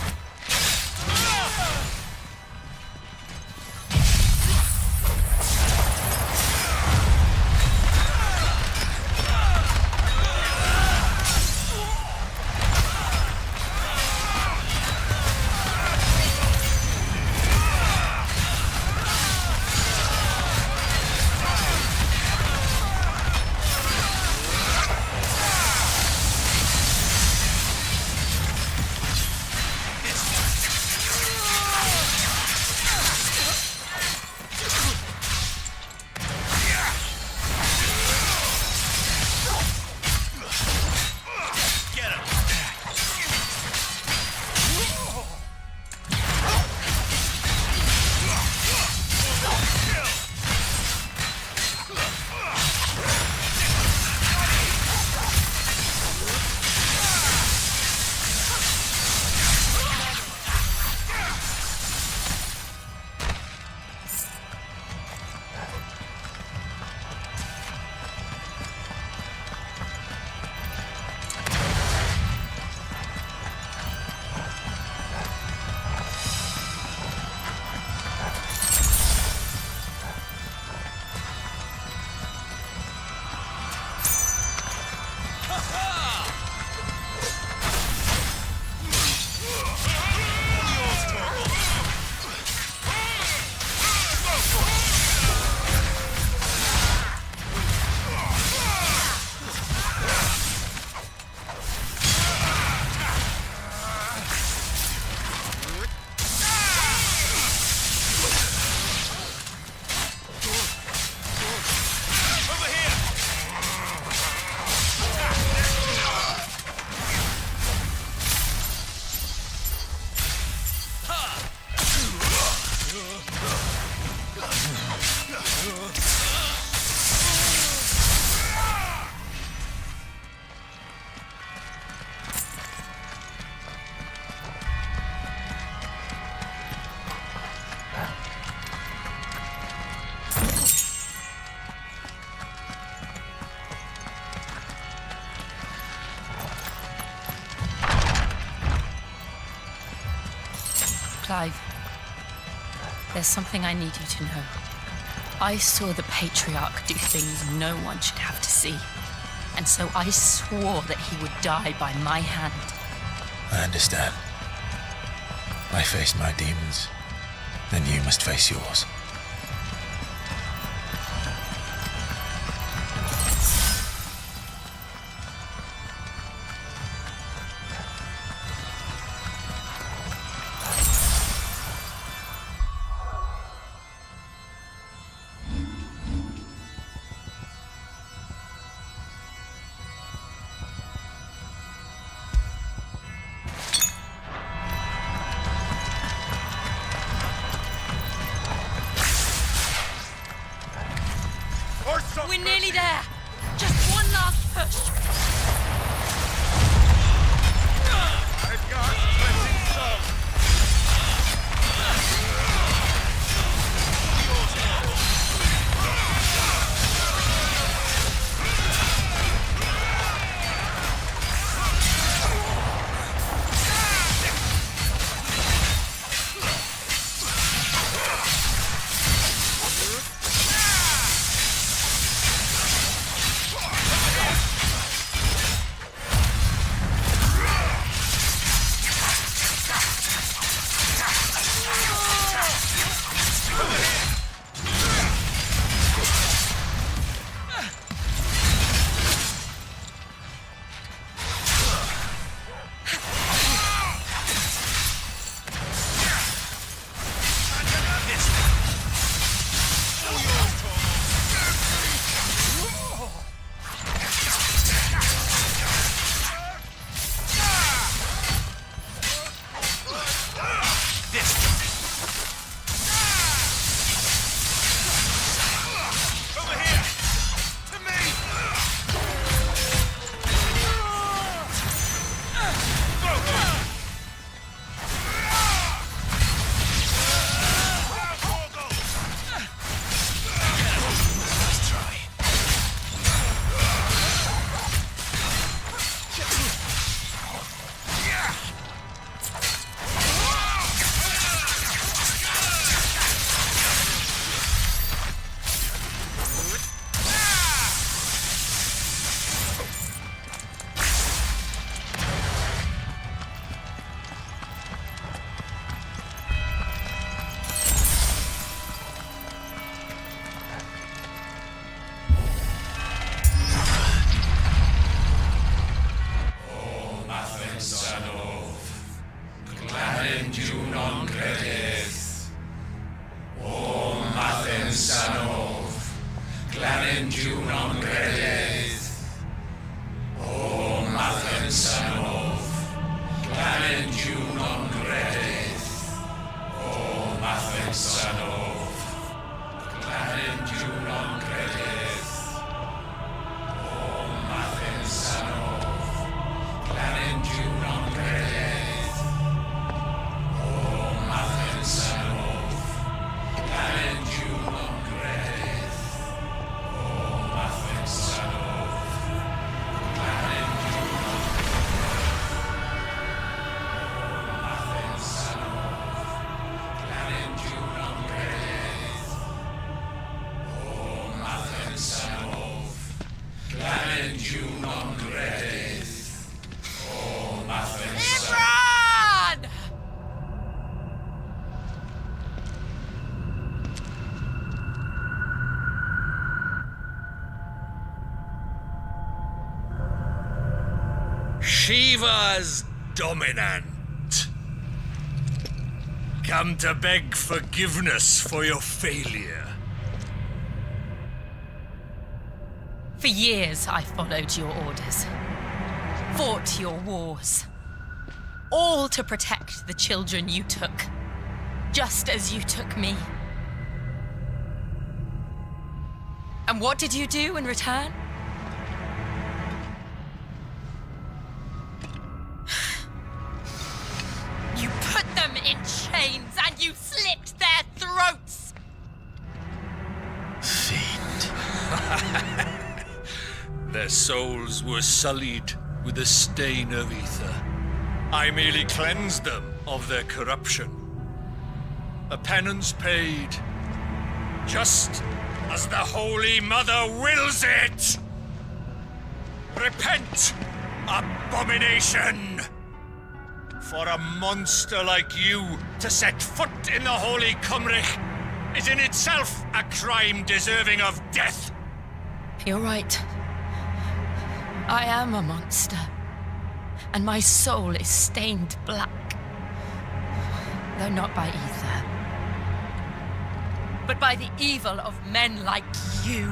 Clive, there's something I need you to know. I saw the Patriarch do things no one should have to see, and so I swore that he would die by my hand. I understand. I faced my demons, then you must face yours. We're nearly there. Just one last push. I've got plenty salt. Shiva's dominant. Come to beg forgiveness for your failure. For years, I followed your orders, fought your wars, all to protect the children you took, just as you took me. And what did you do in return? You put them in chains and you slit their throats! Their souls were sullied with the stain of ether. I merely cleansed them of their corruption. A penance paid, just as the Holy Mother wills it! Repent, abomination! For a monster like you to set foot in the Holy Cymric is in itself a crime deserving of death. You're right. I am a monster. And my soul is stained black. Though not by ether. But by the evil of men like you,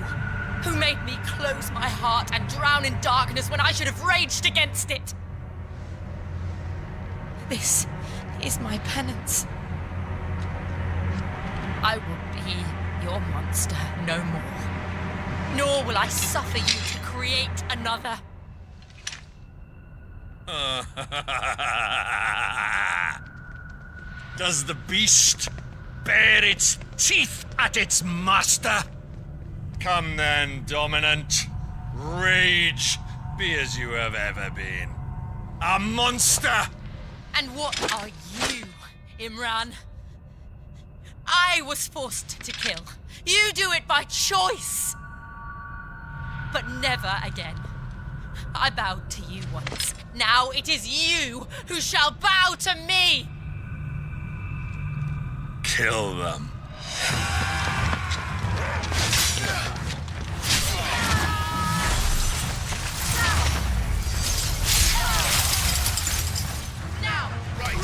who made me close my heart and drown in darkness when I should have raged against it. This is my penance. I will be your monster no more. Nor will I suffer you to create another. Does the beast bare its teeth at its master? Come then, Dominant. Rage, be as you have ever been. A monster! And what are you, Imran? I was forced to kill. You do it by choice. But never again. I bowed to you once. Now it is you who shall bow to me! Kill them. Now! Right.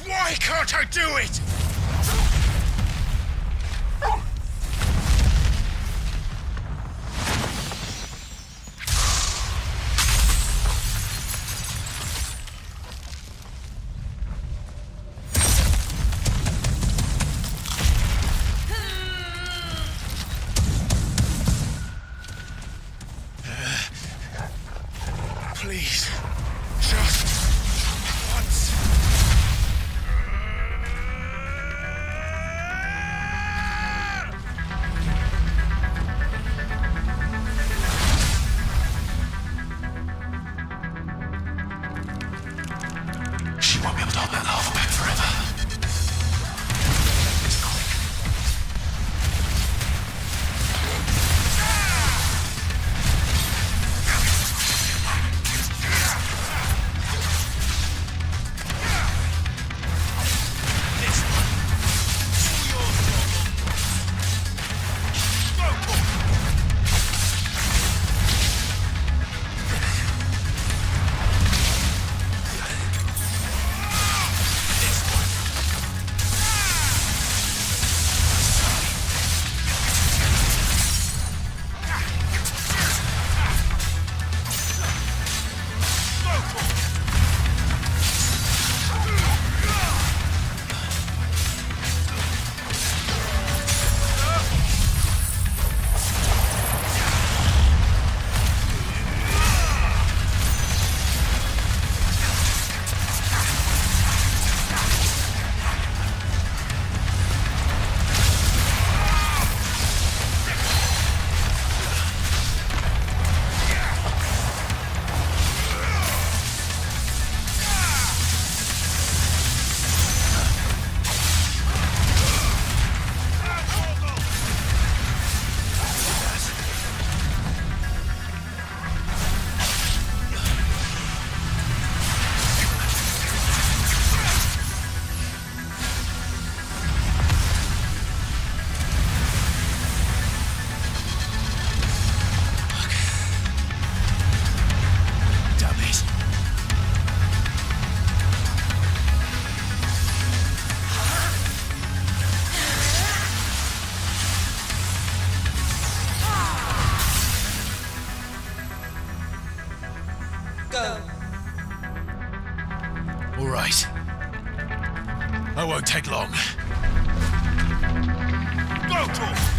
Why can't I do it? Please, just once. She won't be able to hold that lava back forever. It's quick. All right. I won't take long. Go to him!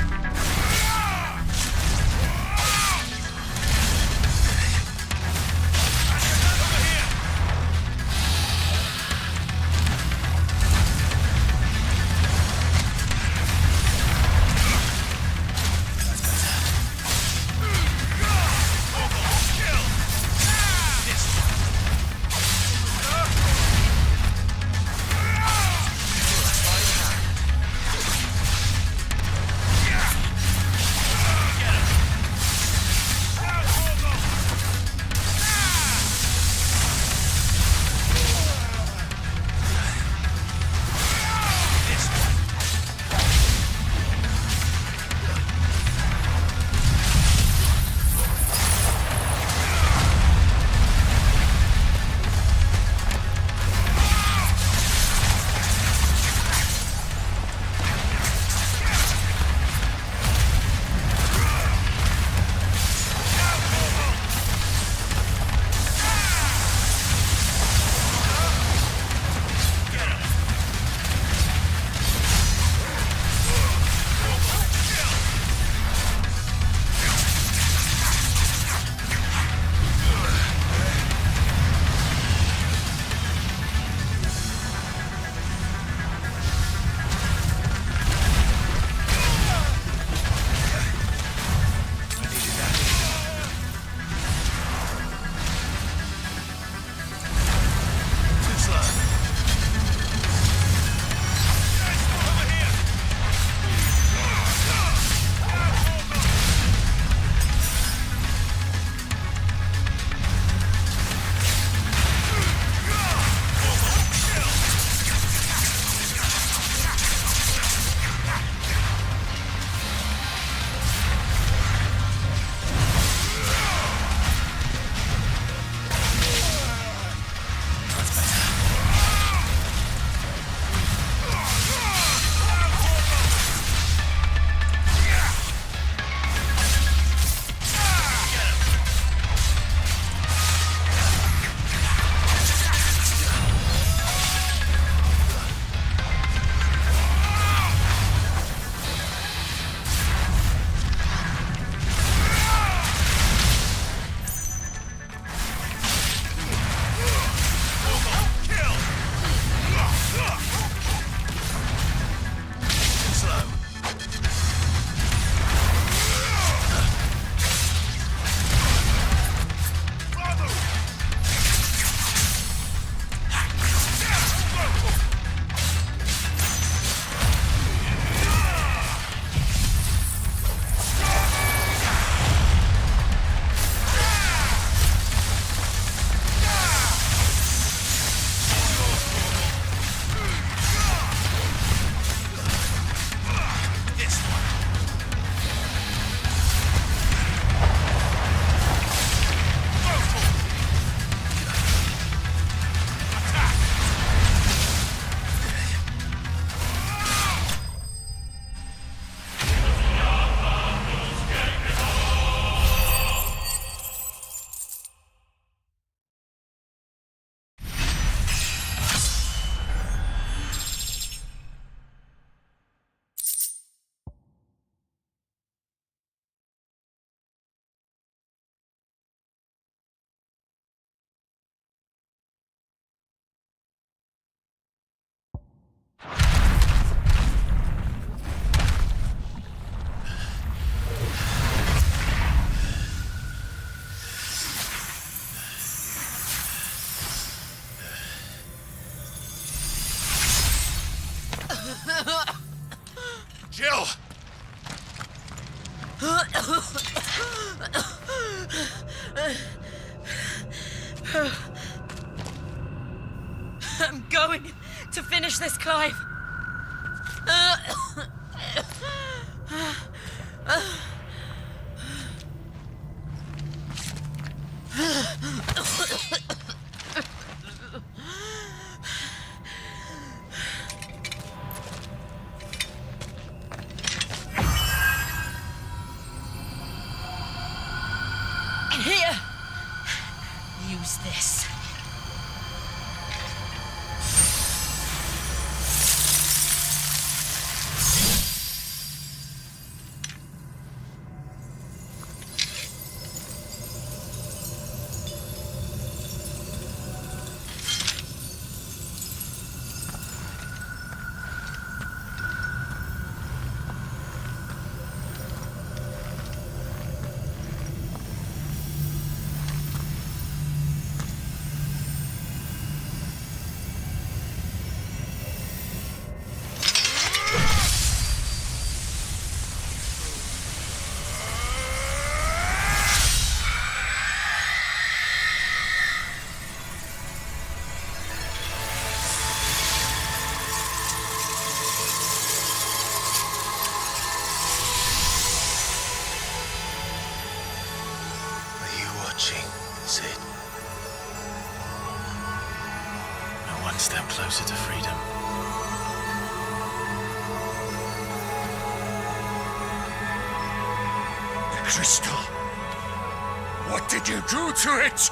Jill! I'm going to finish this, Clive. Here, use this. One step closer to freedom. The crystal. What did you do to it?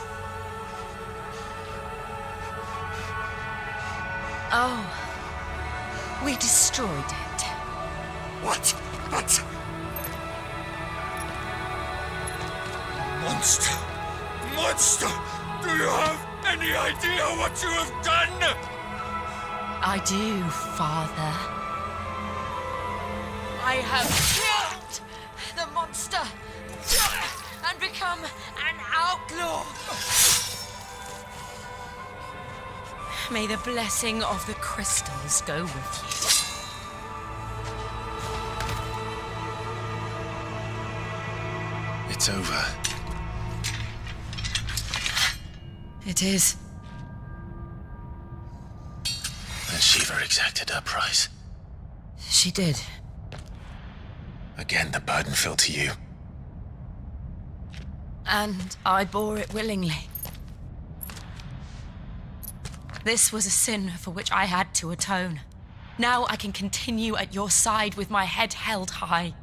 Oh, we destroyed it. What? Monster! Monster! Do you have any idea what you have done? I do, Father. I have killed the monster and become an outlaw. May the blessing of the crystals go with you. It's over. It is. And Shiva exacted her price. She did. Again, the burden fell to you. And I bore it willingly. This was a sin for which I had to atone. Now I can continue at your side with my head held high.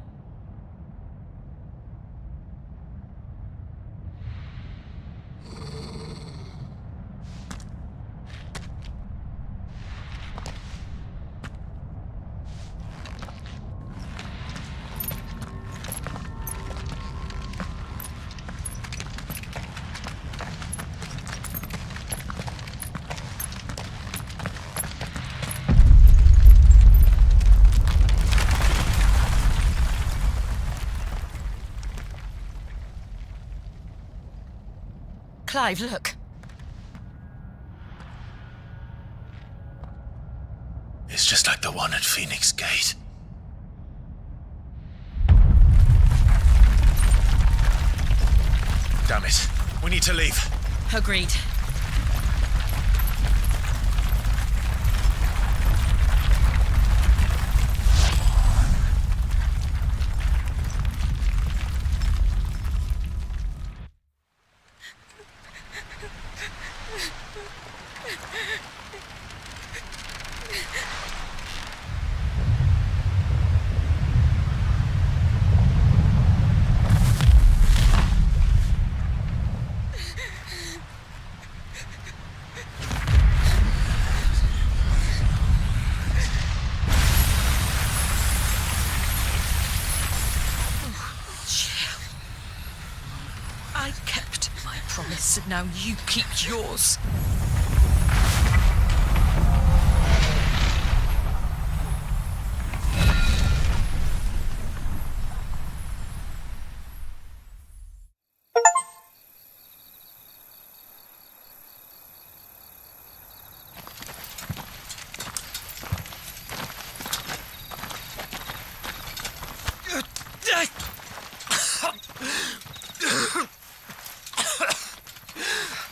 Clive, look. It's just like the one at Phoenix Gate. Damn it. We need to leave. Agreed. I kept my promise, and now you keep yours.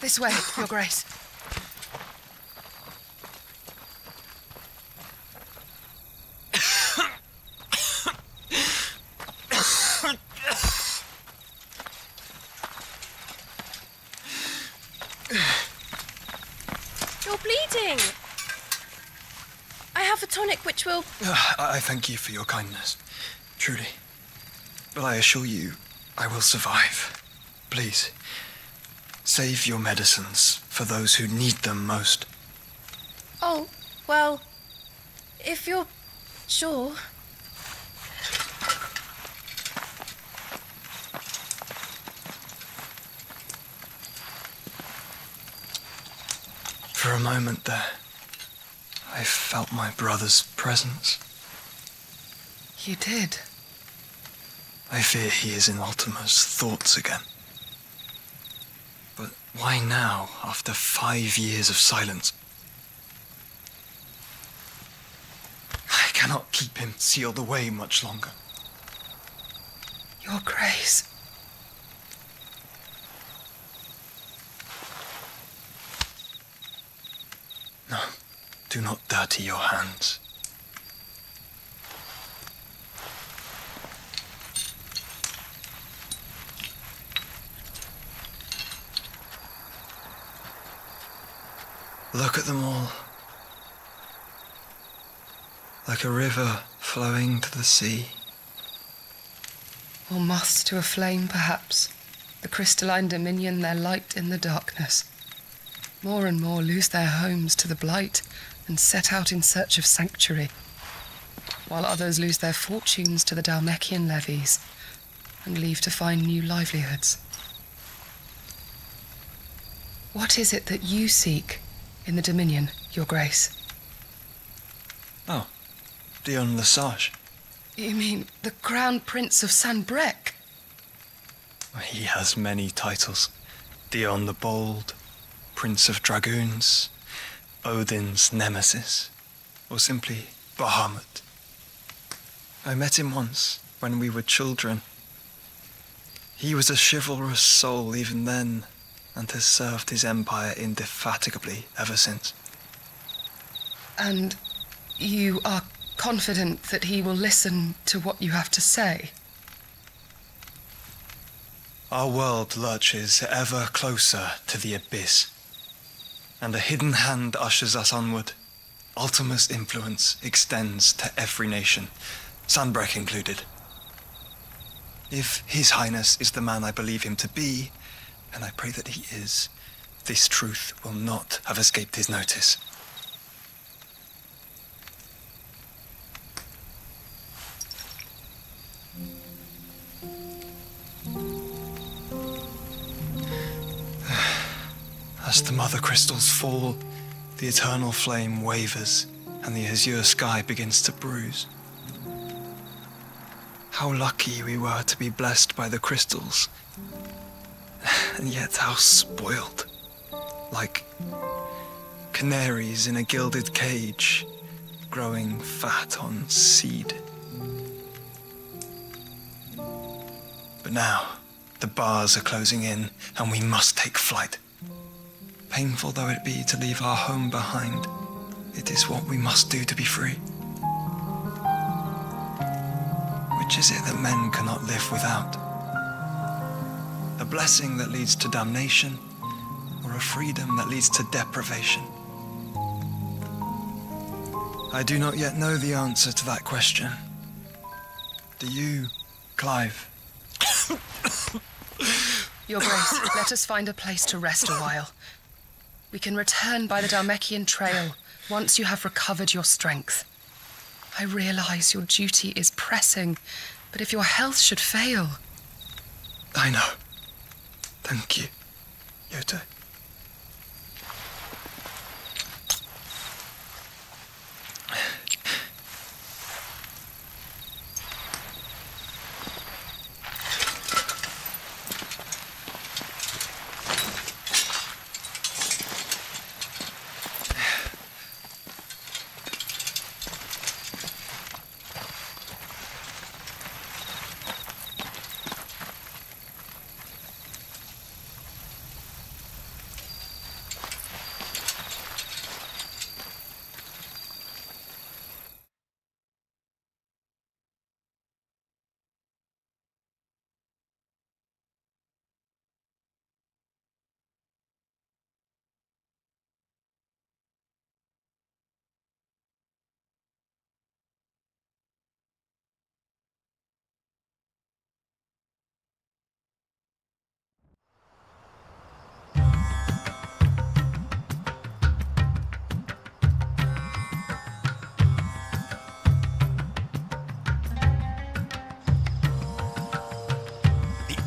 This way, Your Grace. You're bleeding. I have a tonic which will... I thank you for your kindness, truly. But I assure you, I will survive. Please, save your medicines for those who need them most. Oh, well, if you're sure. For a moment there, I felt my brother's presence. You did? I fear he is in Ultima's thoughts again. But why now, after 5 years of silence? I cannot keep him sealed away much longer. Your Grace. No, do not dirty your hands. Look at them all, like a river flowing to the sea. Or moths to a flame, perhaps. The crystalline dominion, their light in the darkness. More and more lose their homes to the blight and set out in search of sanctuary, while others lose their fortunes to the Dhalmekian levies and leave to find new livelihoods. What is it that you seek in the Dominion, Your Grace? Oh, Dion Lesage. You mean the Crown Prince of Sanbrec? He has many titles. Dion the Bold, Prince of Dragoons, Odin's Nemesis, or simply Bahamut. I met him once when we were children. He was a chivalrous soul even then, and has served his empire indefatigably ever since. And you are confident that he will listen to what you have to say? Our world lurches ever closer to the abyss, and a hidden hand ushers us onward. Ultima's influence extends to every nation, Sanbrec included. If His Highness is the man I believe him to be, and I pray that he is, this truth will not have escaped his notice. As the mother crystals fall, the eternal flame wavers, and the azure sky begins to bruise. How lucky we were to be blessed by the crystals, and yet how spoiled. Like canaries in a gilded cage, growing fat on seed. But now, the bars are closing in, and we must take flight. Painful though it be to leave our home behind, it is what we must do to be free. Which is it that men cannot live without? A blessing that leads to damnation, or a freedom that leads to deprivation? I do not yet know the answer to that question. Do you, Clive? Your Grace, let us find a place to rest a while. We can return by the Dhalmekian trail once you have recovered your strength. I realize your duty is pressing, but if your health should fail... I know. Thank you, Yoto.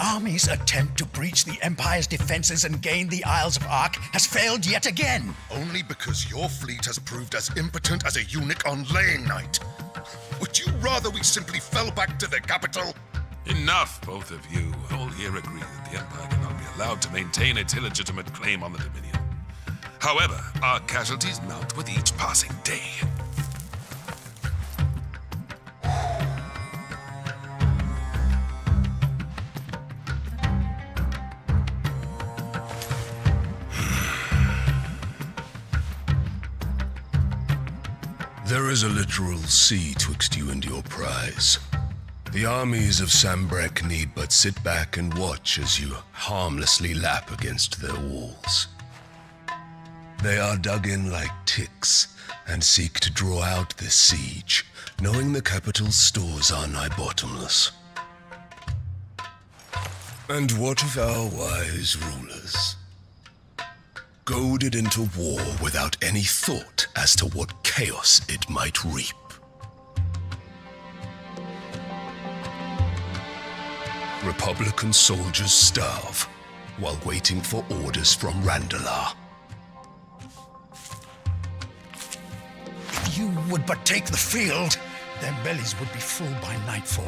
Army's attempt to breach the Empire's defenses and gain the Isles of Ark has failed yet again. Only because your fleet has proved as impotent as a eunuch on laying night. Would you rather we simply fell back to the capital? Enough, both of you. All here agree that the Empire cannot be allowed to maintain its illegitimate claim on the Dominion. However, our casualties mount with each passing day. There is a literal sea twixt you and your prize. The armies of Sanbrec need but sit back and watch as you harmlessly lap against their walls. They are dug in like ticks, and seek to draw out this siege, knowing the capital's stores are nigh bottomless. And what of our wise rulers? Goaded into war without any thought as to what chaos it might reap. Republican soldiers starve while waiting for orders from Randalar. If you would but take the field, their bellies would be full by nightfall.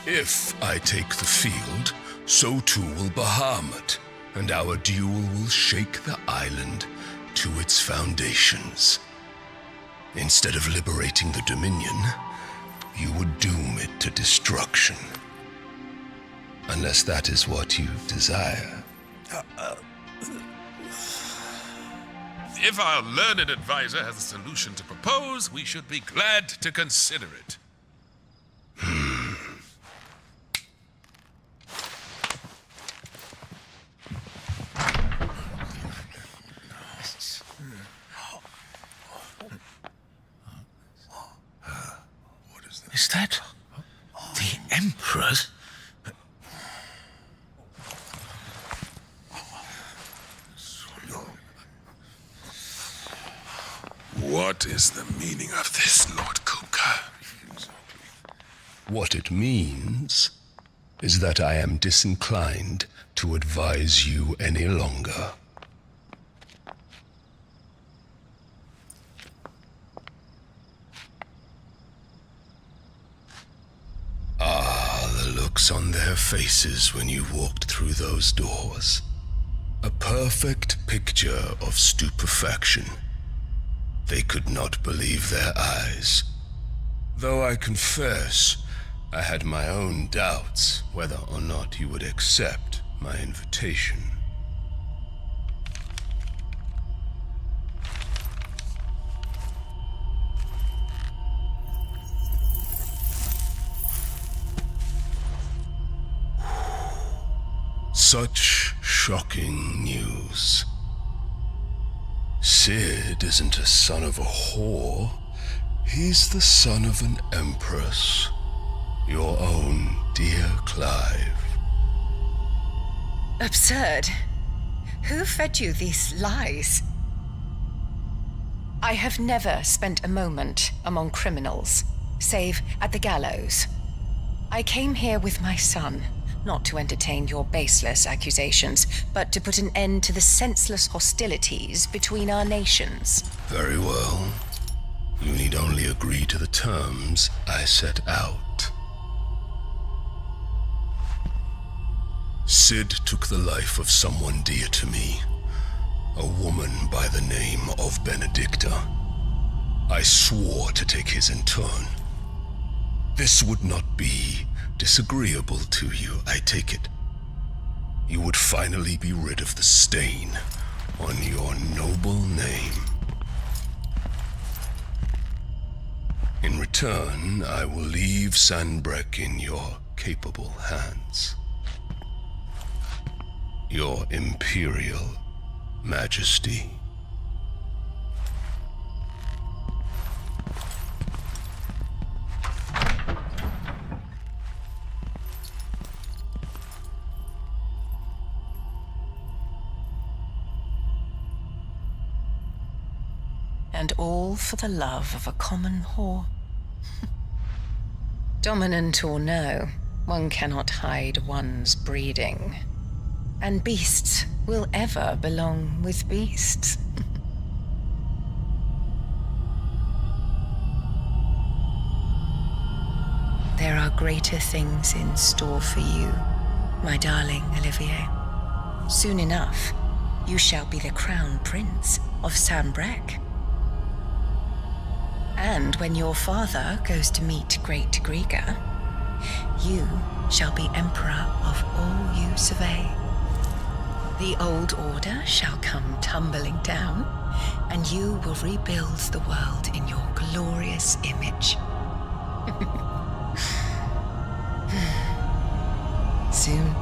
If I take the field, so too will Bahamut, and our duel will shake the island to its foundations. Instead of liberating the Dominion, you would doom it to destruction. Unless that is what you desire. If our learned advisor has a solution to propose, we should be glad to consider it. Is that the Emperor's? What is the meaning of this, Lord Kuka? What it means is that I am disinclined to advise you any longer. The looks on their faces when you walked through those doors. A perfect picture of stupefaction. They could not believe their eyes. Though I confess, I had my own doubts whether or not you would accept my invitation. Such shocking news. Sid isn't a son of a whore. He's the son of an empress. Your own dear Clive. Absurd. Who fed you these lies? I have never spent a moment among criminals, save at the gallows. I came here with my son, not to entertain your baseless accusations, but to put an end to the senseless hostilities between our nations. Very well. You need only agree to the terms I set out. Sid took the life of someone dear to me, a woman by the name of Benedicta. I swore to take his in turn. This would not be disagreeable to you, I take it. You would finally be rid of the stain on your noble name. In return, I will leave Sanbreque in your capable hands. Your Imperial Majesty. And all for the love of a common whore. Dominant or no, one cannot hide one's breeding. And beasts will ever belong with beasts. There are greater things in store for you, my darling Olivier. Soon enough, you shall be the crown prince of Sanbreque. And when your father goes to meet Great Griga, you shall be emperor of all you survey. The old order shall come tumbling down, and you will rebuild the world in your glorious image. Soon,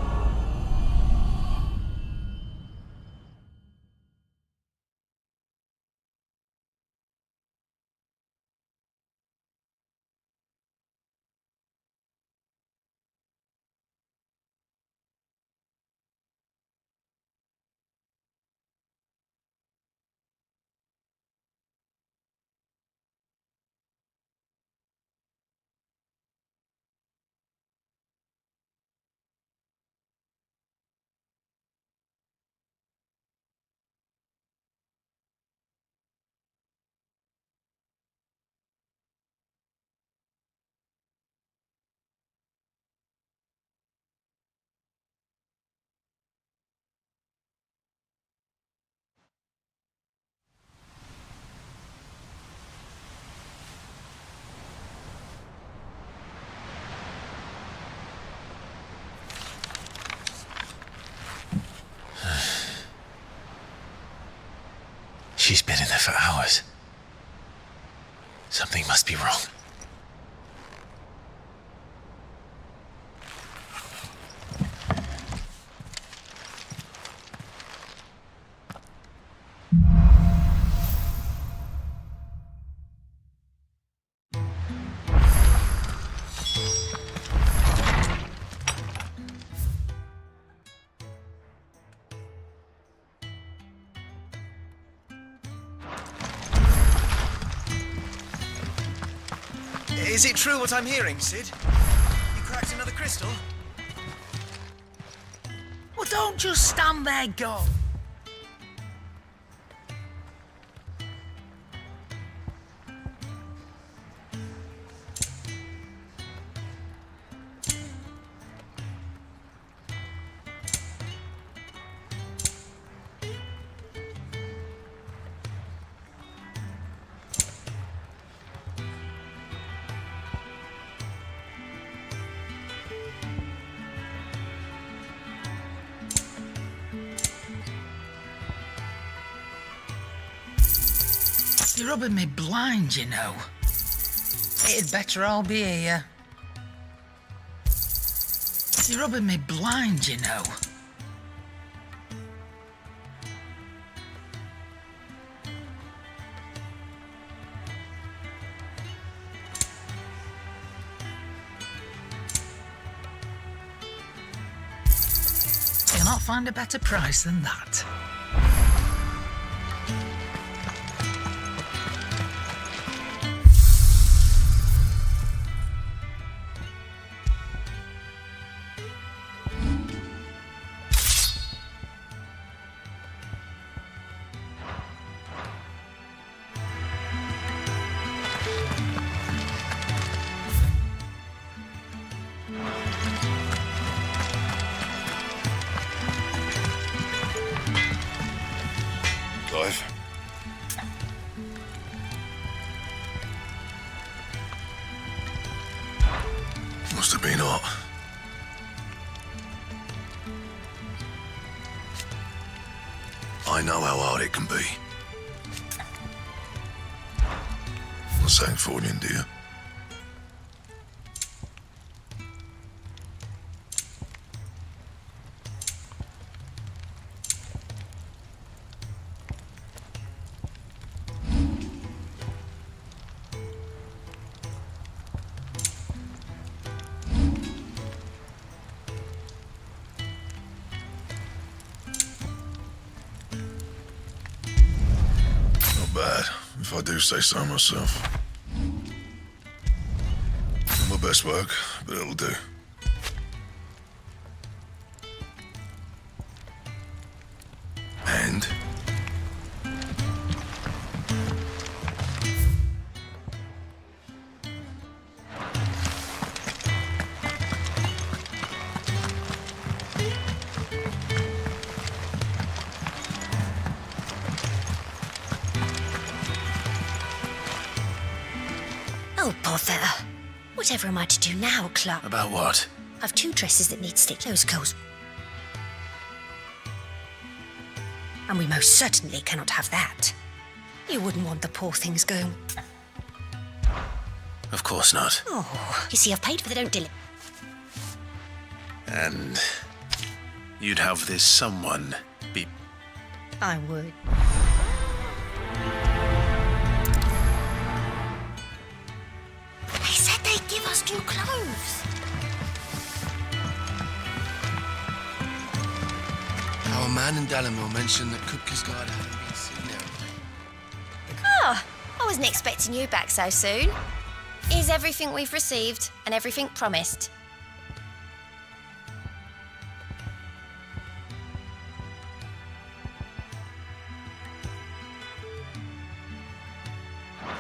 She's been in there for hours. Something must be wrong. Is it true what I'm hearing, Sid? You cracked another crystal? Well, don't just stand there, go. You're rubbing me blind, you know. It'd better all be here. You're rubbing me blind, you know. You'll not find a better price than that. Clive. Must have been hot. I know how hard it can be. Not saying for you, dear. Bad, if I do say so myself. Not my best work, but it'll do. And? Oh, bother. Whatever am I to do now, Club? About what? I've 2 dresses that need stick close coals. And we most certainly cannot have that. You wouldn't want the poor things going... Of course not. Oh, you see, I've paid for the don't dilly. And you'd have this someone be... I would. They said they'd give us new clothes. Our man in Dallimore mentioned that Kupka's guard hadn't been seen there. Ah, I wasn't expecting you back so soon. Here's everything we've received and everything promised.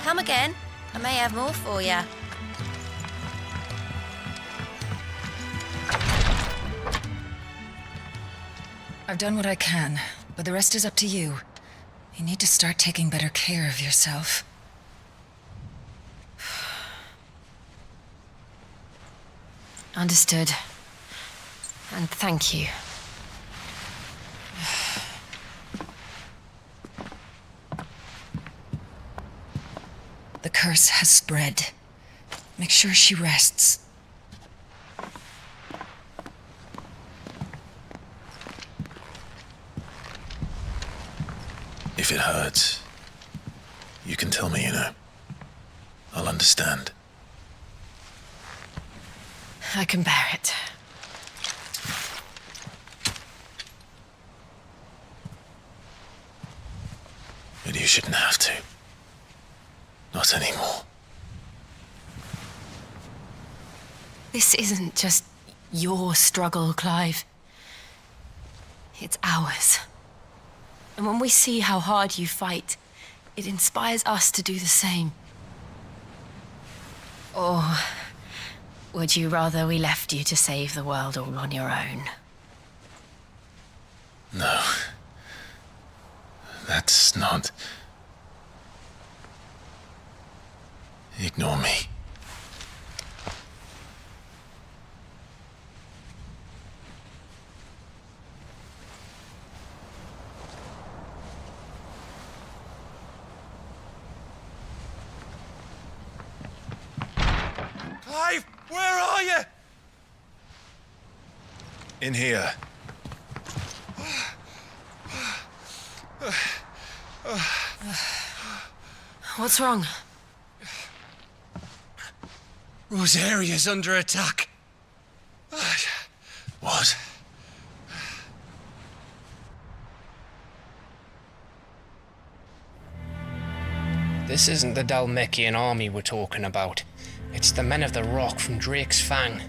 Come again. I may have more for you. I've done what I can, but the rest is up to you. You need to start taking better care of yourself. Understood. And thank you. The curse has spread. Make sure she rests. If it hurts, you can tell me, I'll understand. I can bear it. But you shouldn't have to. Not anymore. This isn't just your struggle, Clive. It's ours. And when we see how hard you fight, it inspires us to do the same. Or would you rather we left you to save the world all on your own? No. That's not... Ignore me. Clive, where are you? In here. What's wrong? Rosaria's under attack. What? This isn't the Dalmekian army we're talking about. It's the men of the Rock from Drake's Fang.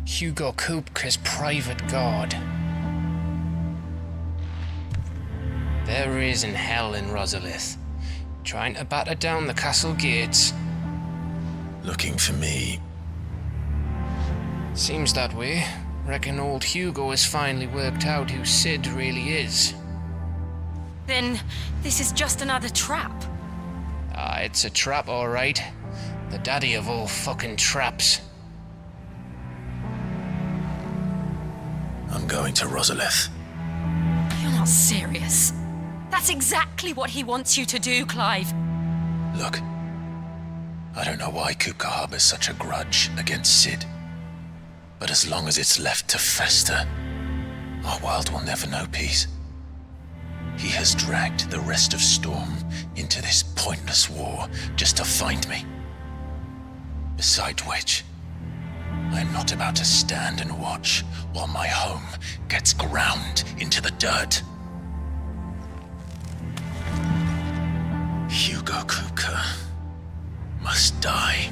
Hugo Kupka's private guard. There is in hell in Rosalith, trying to batter down the castle gates. Looking for me. Seems that way. Reckon old Hugo has finally worked out who Sid really is. Then this is just another trap. Ah, it's a trap, all right. The daddy of all fucking traps. I'm going to Rosalith. You're not serious. That's exactly what he wants you to do, Clive. Look, I don't know why Kupka harbors such a grudge against Sid. But as long as it's left to fester, our world will never know peace. He has dragged the rest of Storm into this pointless war just to find me. Besides which, I am not about to stand and watch while my home gets ground into the dirt. Hugo Kupka must die.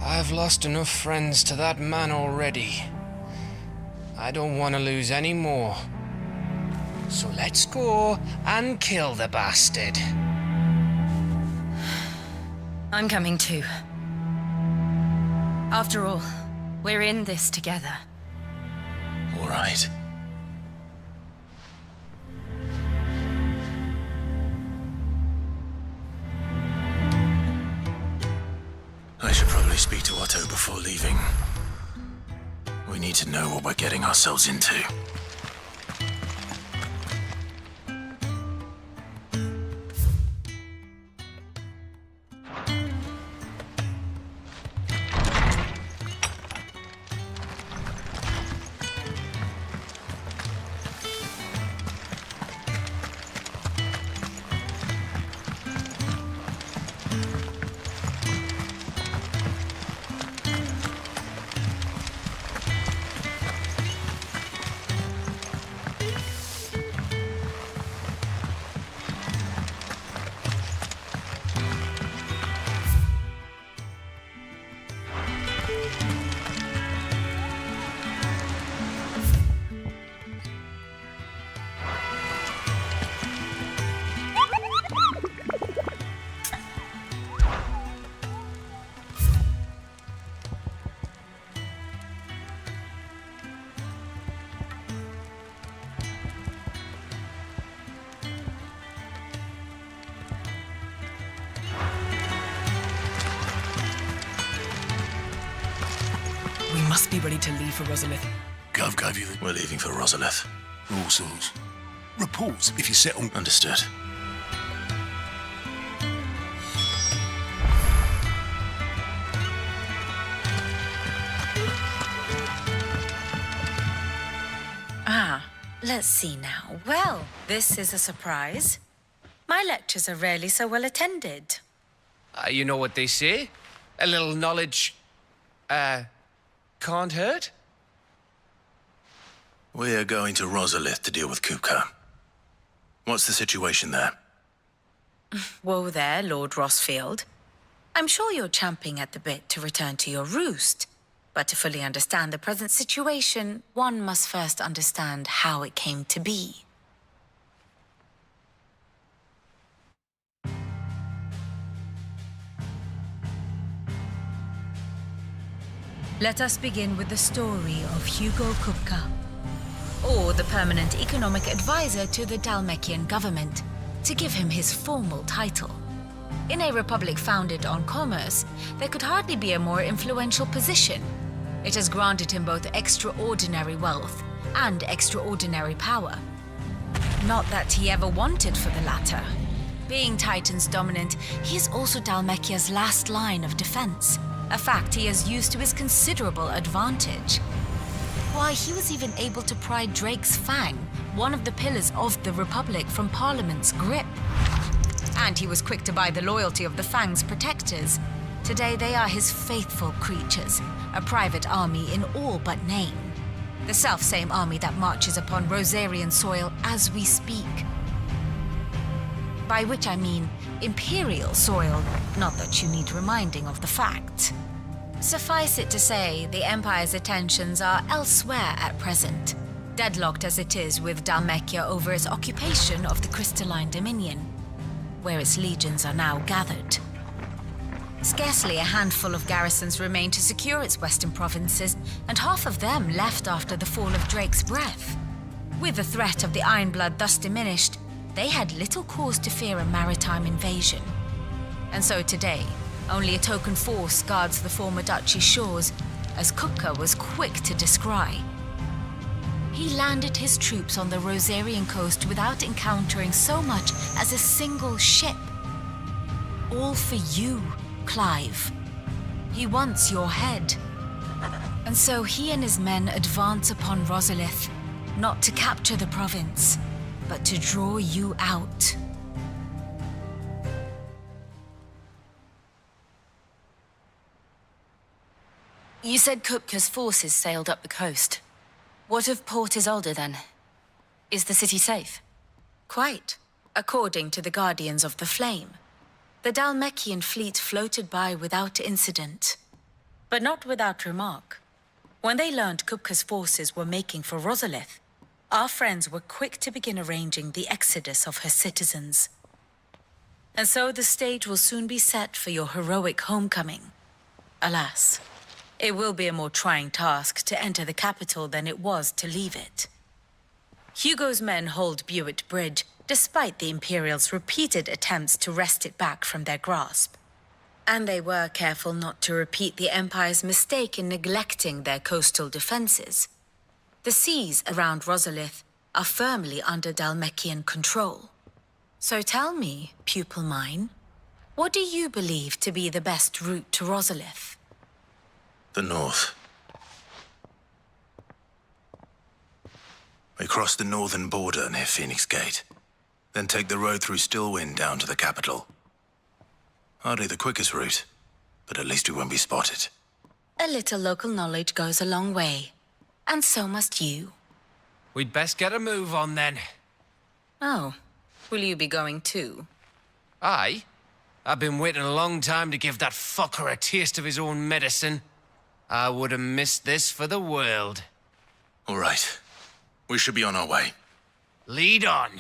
I've lost enough friends to that man already. I don't want to lose any more. So let's go and kill the bastard. I'm coming too. After all, we're in this together. All right. I should probably speak to Otto before leaving. We need to know what we're getting ourselves into. We must be ready to leave for Rosalith. We're leaving for Rosalith. All sorts. Reports if you settle. Understood. Let's see now. Well, this is a surprise. My lectures are rarely so well attended. You know what they say? A little knowledge, can't hurt? We're going to Rosalith to deal with Kupka. What's the situation there? Whoa there, Lord Rossfield. I'm sure you're champing at the bit to return to your roost. But to fully understand the present situation, one must first understand how it came to be. Let us begin with the story of Hugo Kupka, or the permanent economic advisor to the Dalmekian government, to give him his formal title. In a republic founded on commerce, there could hardly be a more influential position. It has granted him both extraordinary wealth and extraordinary power. Not that he ever wanted for the latter. Being Titan's dominant, he is also Dalmekia's last line of defense, a fact he has used to his considerable advantage. Why, he was even able to pry Drake's Fang, one of the pillars of the Republic, from Parliament's grip. And he was quick to buy the loyalty of the Fang's protectors. Today they are his faithful creatures, a private army in all but name. The self-same army that marches upon Rosarian soil as we speak. By which I mean Imperial soil, not that you need reminding of the fact. Suffice it to say, the Empire's attentions are elsewhere at present, deadlocked as it is with Dalmekia over its occupation of the Crystalline Dominion, where its legions are now gathered. Scarcely a handful of garrisons remain to secure its western provinces, and half of them left after the fall of Drake's breath. With the threat of the Ironblood thus diminished, they had little cause to fear a maritime invasion. And so today, only a token force guards the former duchy's shores, as Kupka was quick to descry. He landed his troops on the Rosarian coast without encountering so much as a single ship. All for you, Clive. He wants your head. And so he and his men advance upon Rosalith, not to capture the province, but to draw you out. You said Kupka's forces sailed up the coast. What of Port Isolde, then? Is the city safe? Quite, according to the Guardians of the Flame. The Dalmekian fleet floated by without incident, but not without remark. When they learned Kupka's forces were making for Rosalith, our friends were quick to begin arranging the exodus of her citizens. And so the stage will soon be set for your heroic homecoming. Alas, it will be a more trying task to enter the capital than it was to leave it. Hugo's men hold Buet Bridge, despite the Imperials' repeated attempts to wrest it back from their grasp. And they were careful not to repeat the Empire's mistake in neglecting their coastal defenses. The seas around Rosalith are firmly under Dalmekian control. So tell me, pupil mine, what do you believe to be the best route to Rosalith? The north. We cross the northern border near Phoenix Gate, then take the road through Stillwind down to the capital. Hardly the quickest route, but at least we won't be spotted. A little local knowledge goes a long way, and so must you. We'd best get a move on then. Oh, will you be going too? Aye. I've been waiting a long time to give that fucker a taste of his own medicine. I would have missed this for the world. All right. We should be on our way. Lead on.